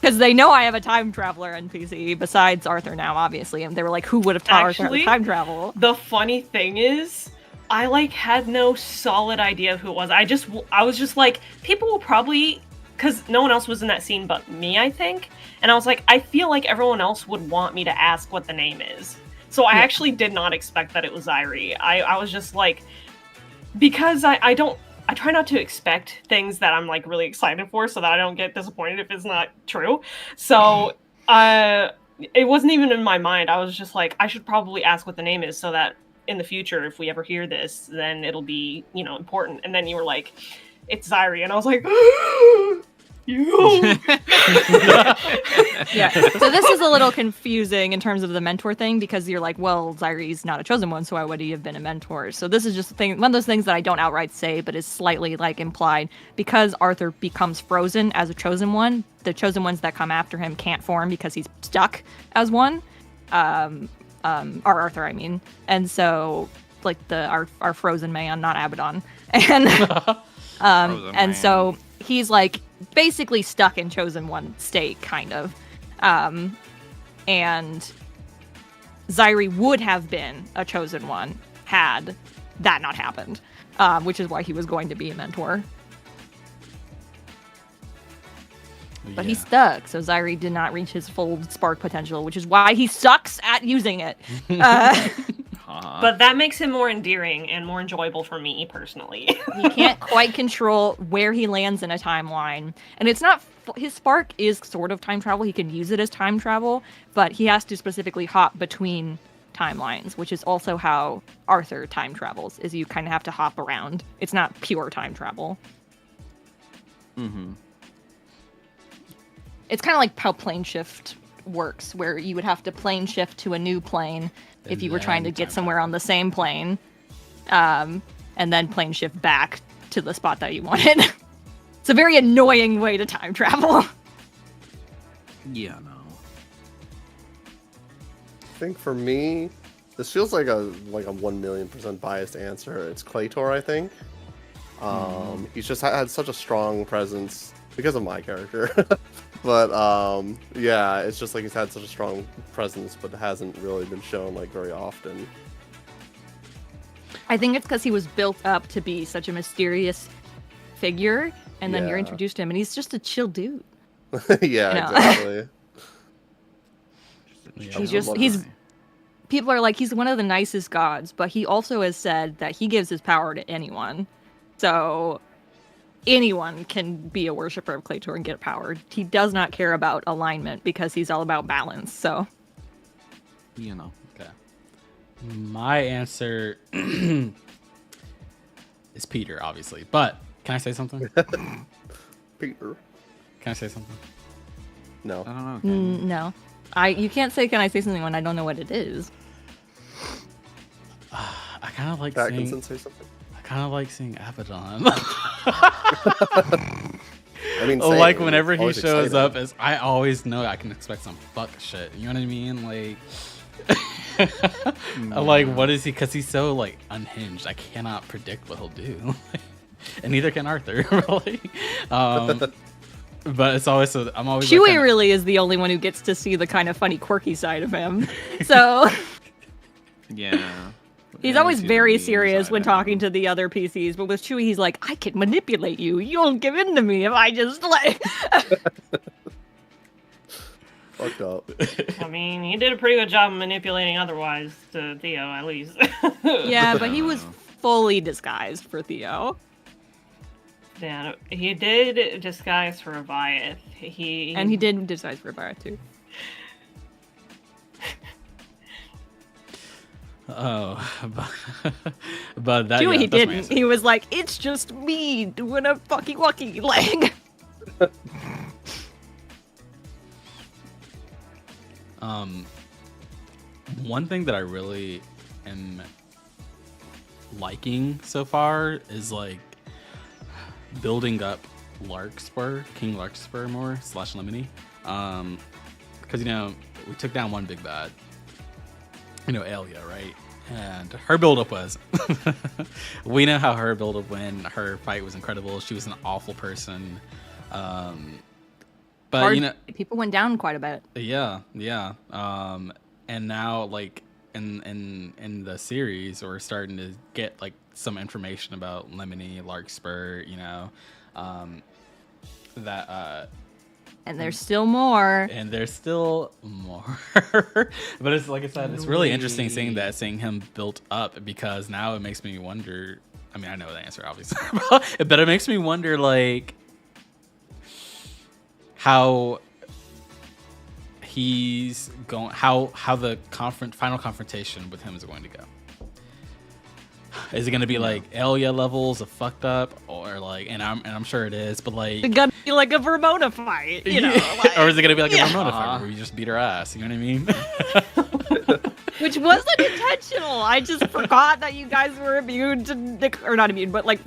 Because they know I have a time traveler NPC besides Arthur now, obviously. And they were like, who would have taught Arthur how to time travel? The funny thing is, I had no solid idea of who it was. I was just like, people will probably, because no one else was in that scene but me, I think. And I was like, I feel like everyone else would want me to ask what the name is. So I actually did not expect that it was Zyrie. I was just like, because I try not to expect things that I'm like really excited for so that I don't get disappointed if it's not true. So it wasn't even in my mind. I was just like, I should probably ask what the name is so that in the future, if we ever hear this, then it'll be, important. And then you were like, it's Zyrie. And I was like, you. Yeah. So this is a little confusing in terms of the mentor thing because you're like, well, Zyrie's not a chosen one, so why would he have been a mentor? So this is just one of those things that I don't outright say, but is slightly like implied because Arthur becomes frozen as a chosen one. The chosen ones that come after him can't form because he's stuck as one. Or Arthur, I mean. And so like our frozen man, not Abaddon, and so he's like basically stuck in chosen one state, kind of. And Zyrie would have been a chosen one had that not happened, which is why he was going to be a mentor. But he's stuck, so Zyrie did not reach his full spark potential, which is why he sucks at using it. But that makes him more endearing and more enjoyable for me, personally. He can't quite control where he lands in a timeline. And it's not... His spark is sort of time travel. He can use it as time travel, but he has to specifically hop between timelines, which is also how Arthur time travels, is you kind of have to hop around. It's not pure time travel. Mm-hmm. It's kind of like how plane shift works, where you would have to plane shift to a new plane if you were trying to get somewhere on the same plane, and then plane shift back to the spot that you wanted. It's a very annoying way to time travel. Yeah, no. I think for me, this feels like a 1,000,000% biased answer. It's Claytor, I think. He's just had such a strong presence because of my character. But yeah, it's just like he's had such a strong presence, but hasn't really been shown like very often. I think it's because he was built up to be such a mysterious figure, and then you're introduced to him, and he's just a chill dude. Yeah, exactly. He's people are like, he's one of the nicest gods, but he also has said that he gives his power to anyone. So anyone can be a worshiper of Claytor and get power. He does not care about alignment because he's all about balance. So, Okay. My answer is Peter, obviously. But can I say something? Peter. Can I say something? No. I don't know. no, you can't say. Can I say something when I don't know what it is? I kind of like Atkinson, say something. I kind of like seeing Abaddon. I mean, like whenever he always shows exciting. up, I always know I can expect some fuck shit. You know what I mean? Like, like what is he? Because he's so like unhinged. I cannot predict what he'll do, and neither can Arthur. Really. But it's always so. I'm always. Chewie like, really is the only one who gets to see the kind of funny, quirky side of him. So Yeah. he's always very serious when talking to the other PCs, but with Chewie, he's like, I can manipulate you. You'll give in to me if I just like. Fucked up. I mean, he did a pretty good job of manipulating otherwise to Theo, at least. Yeah, but he was fully disguised for Theo. Yeah, he did disguise for Aviath. He did disguise for Barra too. Oh, but that. Chewie, yeah, he that's my didn't. answer. He was like, it's just me doing a fucky wucky like. One thing that I really am liking so far is like building up King Larkspur more / Lemony. Because we took down one big bad, Alia, right? And her buildup was we know how her buildup went. Her fight was incredible. She was an awful person. But people went down quite a bit. Yeah. And now like in the series we're starting to get like some information about Lemony, Larkspur, that and there's still more. But it's like I said, it's really interesting seeing him built up, because now it makes me wonder. I mean, I know the answer obviously, but it makes me wonder like how he's going, how the final confrontation with him is going to go. Is it going to be like Alia levels of fucked up, or like, and I'm sure it is, but like it's gonna be like a Vermona fight, or is it gonna be like a Vermona fight where you just beat her ass? You know what I mean? Which wasn't intentional. I just forgot that you guys were immune to, or not immune, but like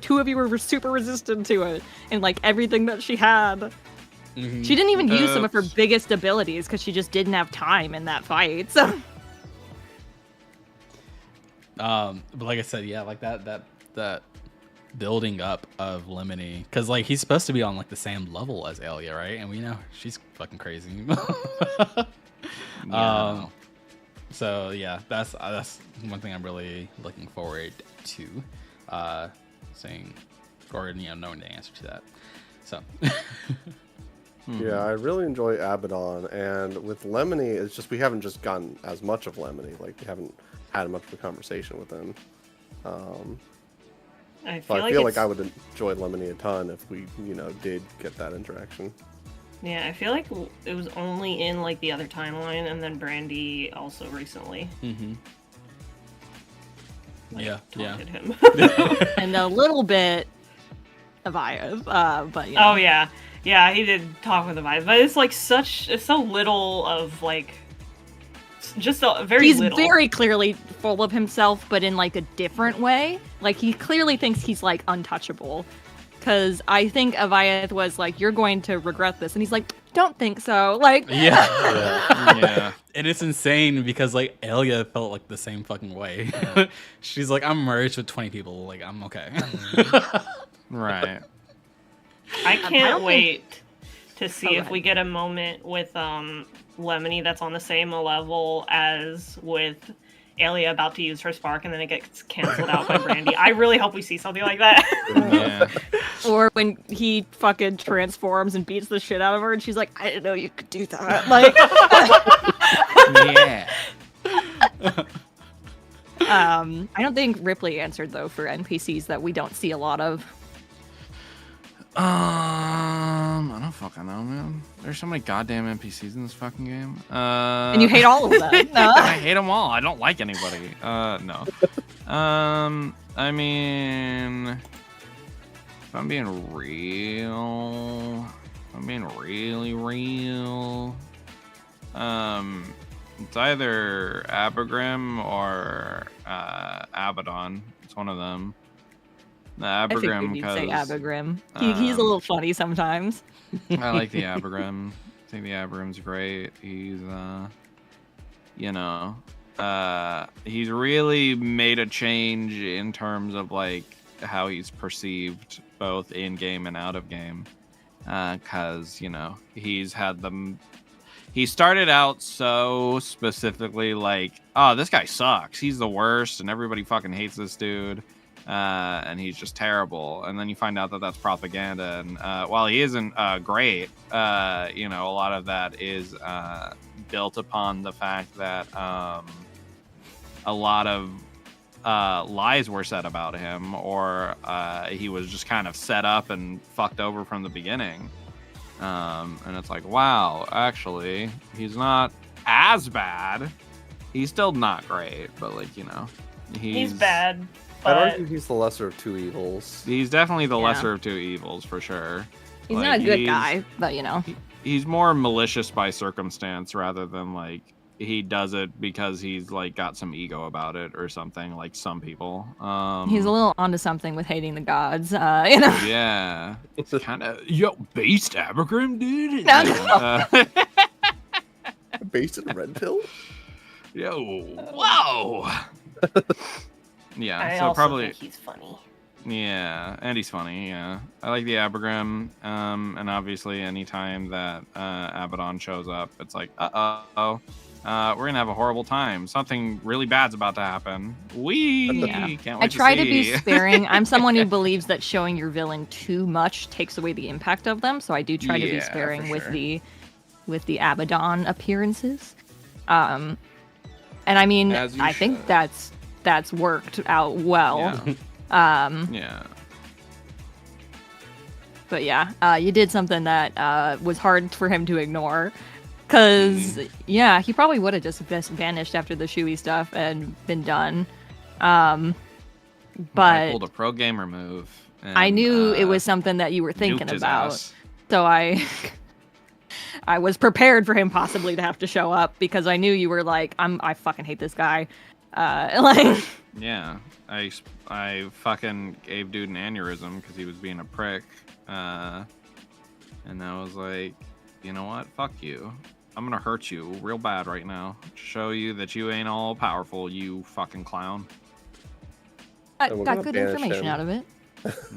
two of you were super resistant to it, and like everything that she had. Mm-hmm. She didn't even use some of her biggest abilities because she just didn't have time in that fight. So. But like I said, yeah, like that building up of Lemony, because like he's supposed to be on like the same level as Alia, right? And we know she's fucking crazy. Yeah. So yeah, that's one thing I'm really looking forward to seeing, or knowing the answer to that. So. Yeah, I really enjoy Abaddon, and with Lemony, it's just we haven't just gotten as much of Lemony. Like we haven't had much of a conversation with him. I feel like I would enjoy Lemony a ton if we, did get that interaction. Yeah, I feel like it was only in like the other timeline, and then Brandy also recently. Mm-hmm. Taunted him. And a little bit of Iyeth, but Oh yeah. Yeah, he did talk with the vibes, but it's like it's so little of like, just very little. He's very clearly full of himself, but in like a different way. Like he clearly thinks he's like untouchable. Because I think Iyeth was like, "You're going to regret this," and he's like, "Don't think so." Like, yeah. And it's insane because like Alia felt like the same fucking way. She's like, "I'm merged with 20 people. Like, I'm okay." Right. I can't wait to see if we get a moment with Lemony that's on the same level as with Alia about to use her spark, and then it gets canceled out by Brandy. I really hope we see something like that. Yeah. Or when he fucking transforms and beats the shit out of her, and she's like, "I didn't know you could do that." Like, yeah. I don't think Ripley answered though for NPCs that we don't see a lot of. I don't fucking know, man. There's so many goddamn NPCs in this fucking game. And you hate all of them. No? I hate them all. I don't like anybody. No. I mean, if I'm being real, really real, it's either Abagrim or Abaddon. It's one of them. The Abagrim, I think you'd say Abagrim. He's a little funny sometimes. I like the Abagrim. I think the Abagrim's great. He's, he's really made a change in terms of like how he's perceived both in game and out of game. Because he's had them. He started out so specifically like, oh, this guy sucks. He's the worst, and everybody fucking hates this dude. And he's just terrible. And then you find out that that's propaganda. And while he isn't great, a lot of that is built upon the fact that a lot of lies were said about him, or he was just kind of set up and fucked over from the beginning. And it's like, wow, actually, he's not as bad. He's still not great, but like, he's bad. I'd argue he's the lesser of two evils. He's definitely the lesser of two evils, for sure. He's not a good guy, but he's more malicious by circumstance rather than like he does it because he's like got some ego about it or something, like some people. He's a little onto something with hating the gods, you know. Yeah, it's kind of based Abergrim, dude. No, Yeah, Based in Red Pill? yo, whoa. Yeah, I so also probably. think he's funny. Yeah, and he's funny. Yeah, I like the Abergrim, and obviously anytime that Abaddon shows up, it's like, we're gonna have a horrible time. Something really bad's about to happen. Yeah. Can't wait I try to see. be sparing. I'm someone who believes that showing your villain too much takes away the impact of them, so I do try to be Yeah, sparing for with sure. the Abaddon appearances. And I mean, As you I think should. that's worked out well. Yeah. Yeah. But yeah, you did something that was hard for him to ignore. Because, yeah, he probably would have just vanished after the Shui stuff and been done. I But pulled a pro gamer move. And, I knew it was something that you were thinking nuked his about. ass. So I was prepared for him possibly to have to show up because I knew you were like, I fucking hate this guy. Like, Yeah, I fucking gave dude an aneurysm because he was being a prick. And I was like, you know what? Fuck you. I'm gonna hurt you real bad right now. Show you that you ain't all powerful, you fucking clown. I And we're got gonna good banish information him. out of it.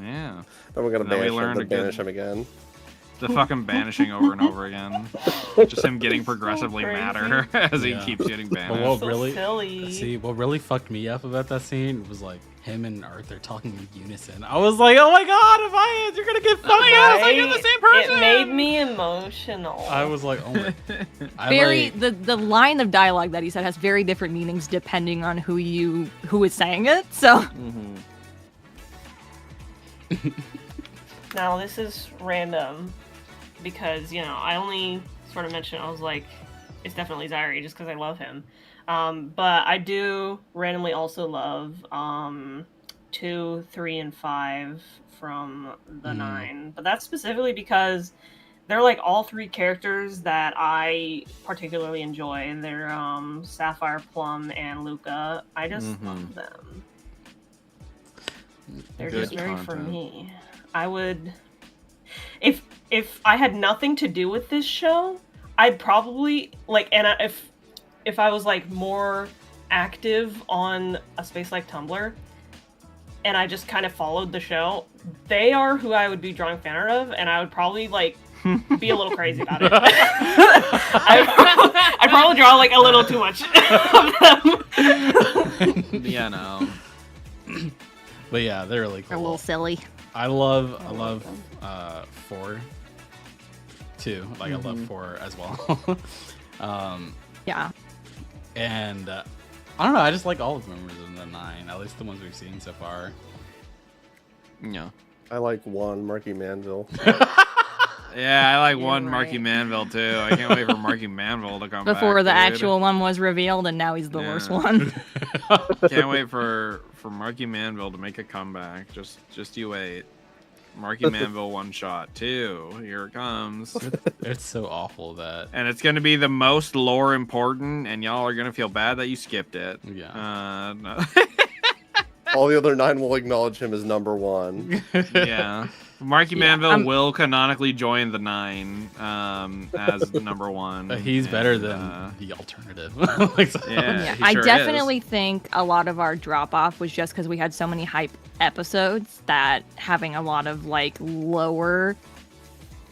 Yeah. Then we're gonna Then we banish him, learned then a good- banish him again. The fucking banishing over and over again. Just him getting progressively crazy. madder as he Yeah. keeps getting But banished. what So really silly. see what really fucked me up about that scene was like him and Arthur talking in unison. I was like, oh my god, Avians, you're gonna get fucked up. like, you're the same person. It made me emotional. I was like, oh my. I Very like, the line of dialogue that he said has very different meanings depending on who is saying it. So Mm-hmm. Now, this is random because, you know, I only sort of mentioned, I was like, it's definitely Zyri just because I love him. But I do randomly also love 2, 3, and 5 from the 9. But that's specifically because they're like all 3 characters that I particularly enjoy. They're Sapphire, Plum, and Luca. I just love them. They're Good just very for content. me. I would, if I had nothing to do with this show, I'd probably like, and if I was like more active on a space like Tumblr, and I just kind of followed the show, they are who I would be drawing fan art of, and I would probably like be a little crazy about it. I'd probably draw like a little too much of them. Yeah, no. but yeah, they're really they're a cool. little silly. I love 4 too. Like I love 4 as well. Yeah. And I don't know. I just like all of the members in the 9, at least the ones we've seen so far. Yeah. I like one, Marky Manville. Yeah, I like You're one right. Marky Manville too. I can't wait for Marky Manville to come Before back. the dude. actual one was revealed, and now he's the worst Yeah. one. Can't wait for Marky Manville to make a comeback. Just you wait. Marky Manville one shot 2. Here it comes. It's so awful that And it's gonna be the most lore important, and y'all are gonna feel bad that you skipped it. Yeah. No. All the other 9 will acknowledge him as number 1. Yeah. Marky Yeah, Manville will canonically join the 9 as the number 1. he's better and, than the alternative. Like, so- yeah. Yeah, he I sure definitely is. think a lot of our drop off was just because we had so many hype episodes that having a lot of like lower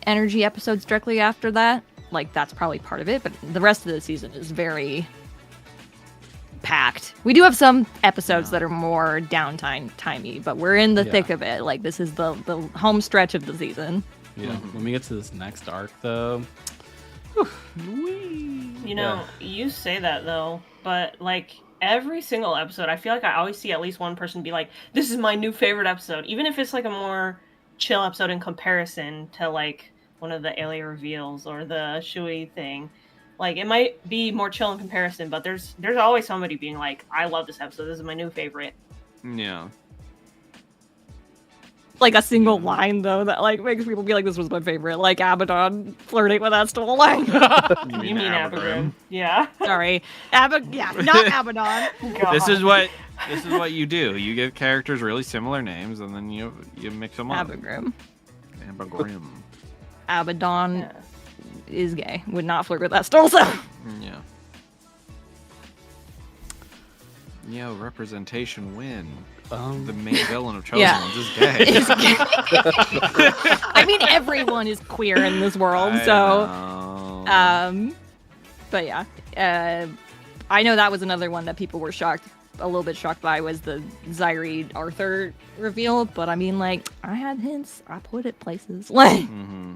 energy episodes directly after that, like that's probably part of it. But the rest of the season is very packed. We do have some episodes that are more timey, but we're in the Yeah. thick of it. Like this is the home stretch of the season. yeah. When we get to this next arc, though, You know, you say that though, but like every single episode, I feel like I always see at least one person be like, "This is my new favorite episode," even if it's like a more chill episode in comparison to like one of the alien reveals or the Shui thing. Like it might be more chill in comparison, but there's always somebody being like, "I love this episode. This is my new favorite." Yeah. like a single line though that like makes people be like, this was my favorite. Like Abaddon flirting with that stool line. You mean Abaddon? Yeah. Sorry, yeah, not Abaddon. God. This is what you do. You give characters really similar names, and then you mix them up. Abagrim. EpiAureum. Abaddon Yeah. is gay. Would not flirt with that stool. So Yeah. Yo, representation win. The main villain of Chosen Yeah. Ones is gay. Is gay. I mean, everyone is queer in this world. But yeah, I know that was another one that people were a little bit shocked by, was the Zyri Arthur reveal. But I mean, like, I had hints. I put it places. Like, Mm-hmm.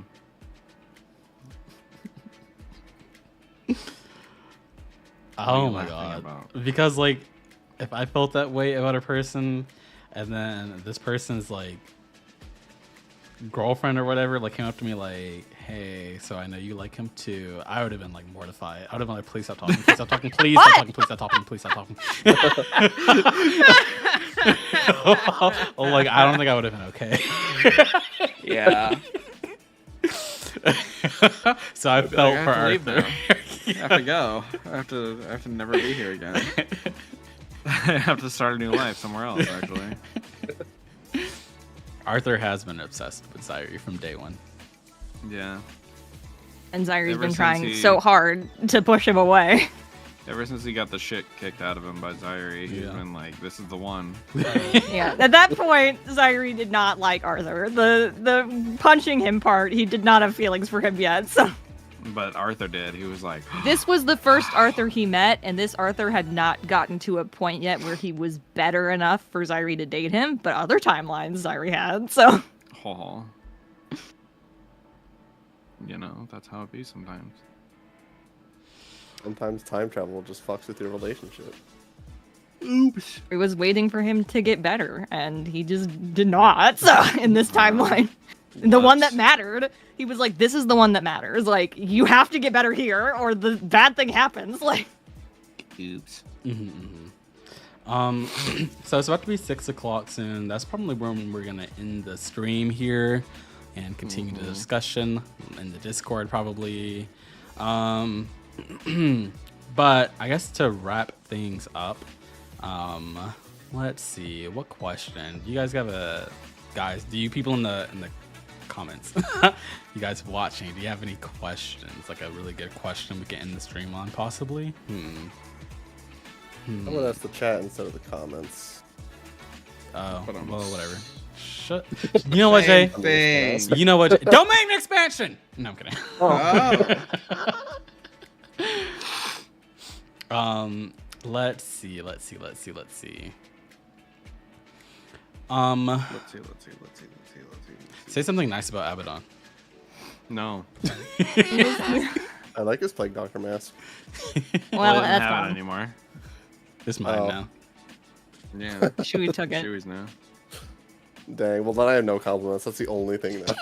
Oh you my laughing god. about? Because like, if I felt that way about a person, and then this person's like girlfriend or whatever like came up to me like, hey, so I know you like him too, I would have been like mortified. I would have been like, please stop talking, please stop talking, please stop talking, please stop talking, please stop talking. Oh, like, I don't think I would have been okay. Yeah. So I felt for I have to leave Arthur. now. I have to go. I have to never be here again. I have to start a new life somewhere else, actually. Arthur has been obsessed with Zyri from day one. Yeah. and Zyri's Ever been since trying he- so hard to push him away. Ever since he got the shit kicked out of him by Zyri, he's Yeah. been like, this is the one. Yeah, at that point, Zyri did not like Arthur. The punching him part, he did not have feelings for him yet. So But Arthur did. He was like, this was the first Arthur he met, and this Arthur had not gotten to a point yet where he was better enough for Zyri to date him. But other timelines Zyri had, so oh. You know, that's how it be sometimes. Sometimes time travel just fucks with your relationship. Oops. he was waiting for him to get better, and he just did not. So in this timeline, the one that mattered, he was like, "This is the one that matters. Like, you have to get better here, or the bad thing happens." Like, Oops. So it's about to be 6 o'clock soon. That's probably when we're gonna end the stream here and continue the discussion in the Discord probably. But I guess to wrap things up, let's see, what question you guys have guys, do you people in the comments, you guys watching, do you have any questions, like a really good question we can end the stream on possibly? I'm gonna ask the chat instead of the comments. Oh, But well, whatever. Shut. You know what, Jay? I'm just gonna ask. You know what? Domain expansion. No, I'm kidding. Let's see. Let's see. Say something nice about Abaddon. No. I like his Plague Doctor mask. well, he doesn't that's have it fine. anymore. It's mine Oh. now. Yeah. Chewie took it. Chewy's now. Dang. Well, then I have no compliments. That's the only thing now.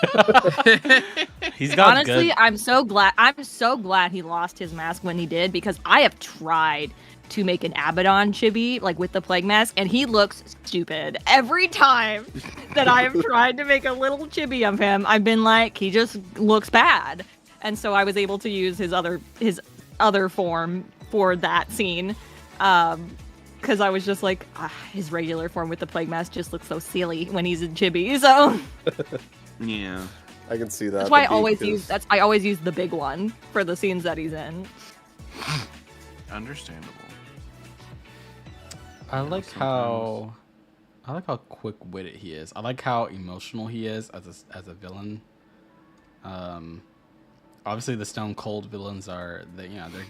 He's got Honestly, good. I'm so glad he lost his mask when he did, because I have tried to make an Abaddon chibi, like with the plague mask, and he looks stupid. Every time that I have tried to make a little chibi of him, I've been like, he just looks bad. And so I was able to use his other form for that scene. Because I was just like, his regular form with the plague mask just looks so silly when he's in chibi. So Yeah. I can see that. that's why I but always because- use the big one for the scenes that he's in. Understandable. I like how quick-witted he is. I like how emotional he is as a villain. Obviously the Stone Cold villains they're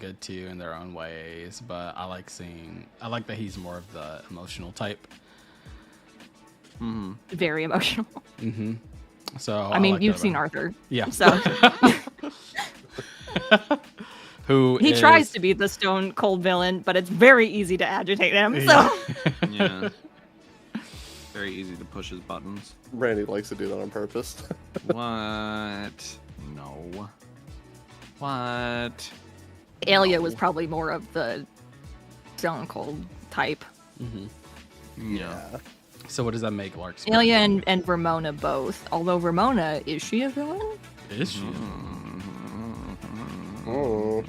good too in their own ways, but I like that he's more of the emotional type. Very emotional. So I mean, like you've that seen about Arthur. him. Yeah. So Who he is- tries to be the Stone Cold villain, but it's very easy to agitate him. So Yeah. Very easy to push his buttons. Randy likes to do that on purpose. What? No. What? Alia was probably more of the Stone Cold type. Yeah. So what does that make Larkspur? Amelia and Ramona both. Although Ramona, is she a villain? Is she? Oh.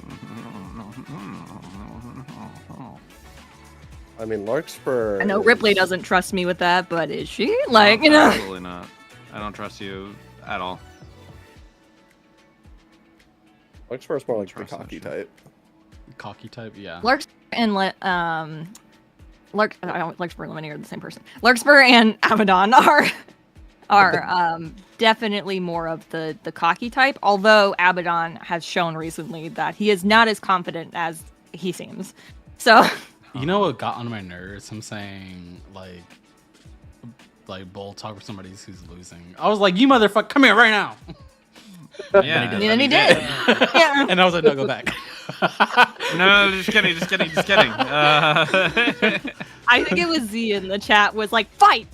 I mean, Larkspur. I know Ripley doesn't trust me with that, but is she? Like, you know. Absolutely not. I don't trust you at all. Larkspur is more like the Trust that cocky shit. type. Cocky type, yeah. Larkspur and Larkspur and Lemony are the same person. Larkspur and Abaddon are definitely more of the cocky type. Although Abaddon has shown recently that he is not as confident as he seems. So. You know what got on my nerves? I'm saying like bull talk with somebody who's losing. I was like, you motherfucker, come here right now. Yeah. And he did. Yeah. And I was like, no, go back. No, just kidding. I think it was Z in the chat was like, fight,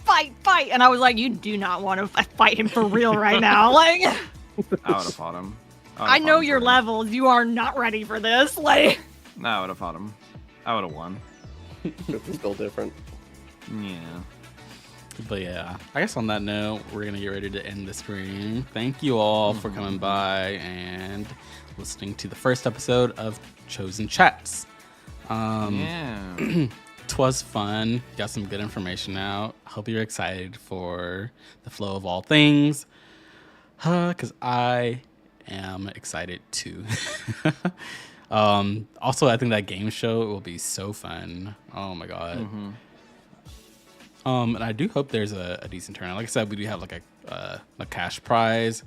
and I was like, you do not want to fight him for real right now. Like, I would have fought him. I know your levels. You are not ready for this. Like, No, I would have fought him. I would have won. It's still different. Yeah. But yeah, I guess on that note, we're gonna get ready to end the stream. Thank you all for coming by and listening to the first episode of Chosen Chats. Yeah. Twas fun. Got some good information out. Hope you're excited for the flow of all things. Because I am excited too. Also, I think that game show will be so fun. Oh my god. Mm-hmm. And I do hope there's a decent turnout. Like I said, we do have like a cash prize.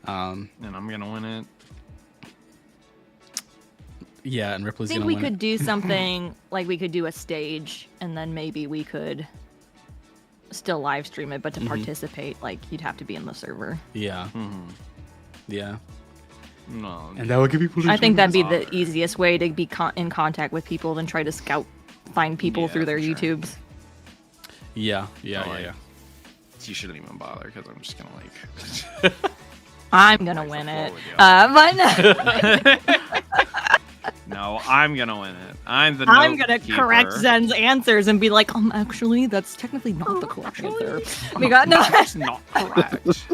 And I'm gonna win it. Yeah, and Ripley's I think gonna we win could it. do something like we could do a stage, and then maybe we could still live stream it, but to participate, like you'd have to be in the server. Yeah, Mm-hmm. yeah. No. And that would give people. I think that'd be the Sorry. easiest way to be in contact with people than try to find people Yeah, through their for sure. YouTubes. Yeah. Like- Yeah. You shouldn't even bother because I'm just gonna like. I'm gonna Like, win the it, floor with but No, I'm gonna win it. I'm the. I'm gonna note correct keeper. Zen's answers and be like, actually, that's technically not the correct answer. We got no. That's not correct.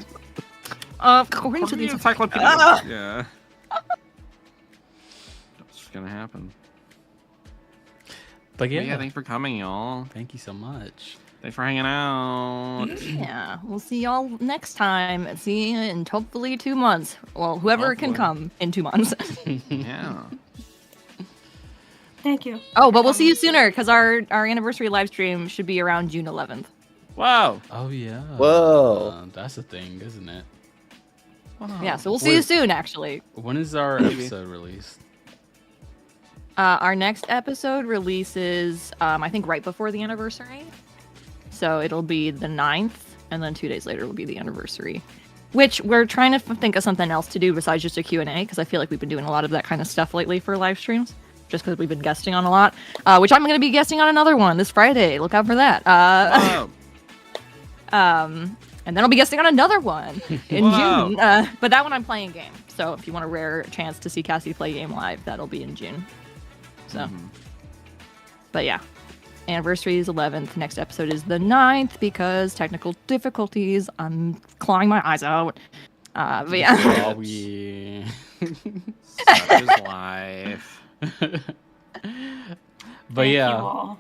According to the encyclopedia. Ah! Yeah. That's gonna happen. But yeah, Yeah, thanks for coming, y'all. thank you so much. Thanks for hanging out. Yeah, we'll see y'all next time. See you in hopefully 2 months. Well, whoever can Hopefully. come in 2 months. Yeah. Thank you. Oh, but we'll see you sooner because our anniversary live stream should be around June 11th. Wow. Oh yeah. Whoa. That's the thing, isn't it? Yeah, so we'll see you Wait. soon, actually. When is our episode released? Our next episode releases, I think, right before the anniversary. So it'll be the 9th, and then 2 days later will be the anniversary. Which we're trying to think of something else to do besides just a Q&A, because I feel like we've been doing a lot of that kind of stuff lately for live streams, just because we've been guesting on a lot. Which I'm going to be guesting on another one this Friday. Look out for that. Wow. And then I'll be guesting on another one in Wow. June. But that one I'm playing game. So if you want a rare chance to see Cassie play game live, that'll be in June. So, but yeah. Anniversary is 11th. Next episode is the 9th because technical difficulties. I'm clawing my eyes out. But yeah. Oh, yeah. Such is life. But Thank you yeah, all.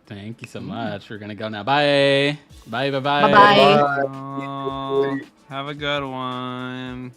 thank you so much. We're gonna go now. Bye. Bye. Bye. Bye. Bye-bye. Oh, have a good one.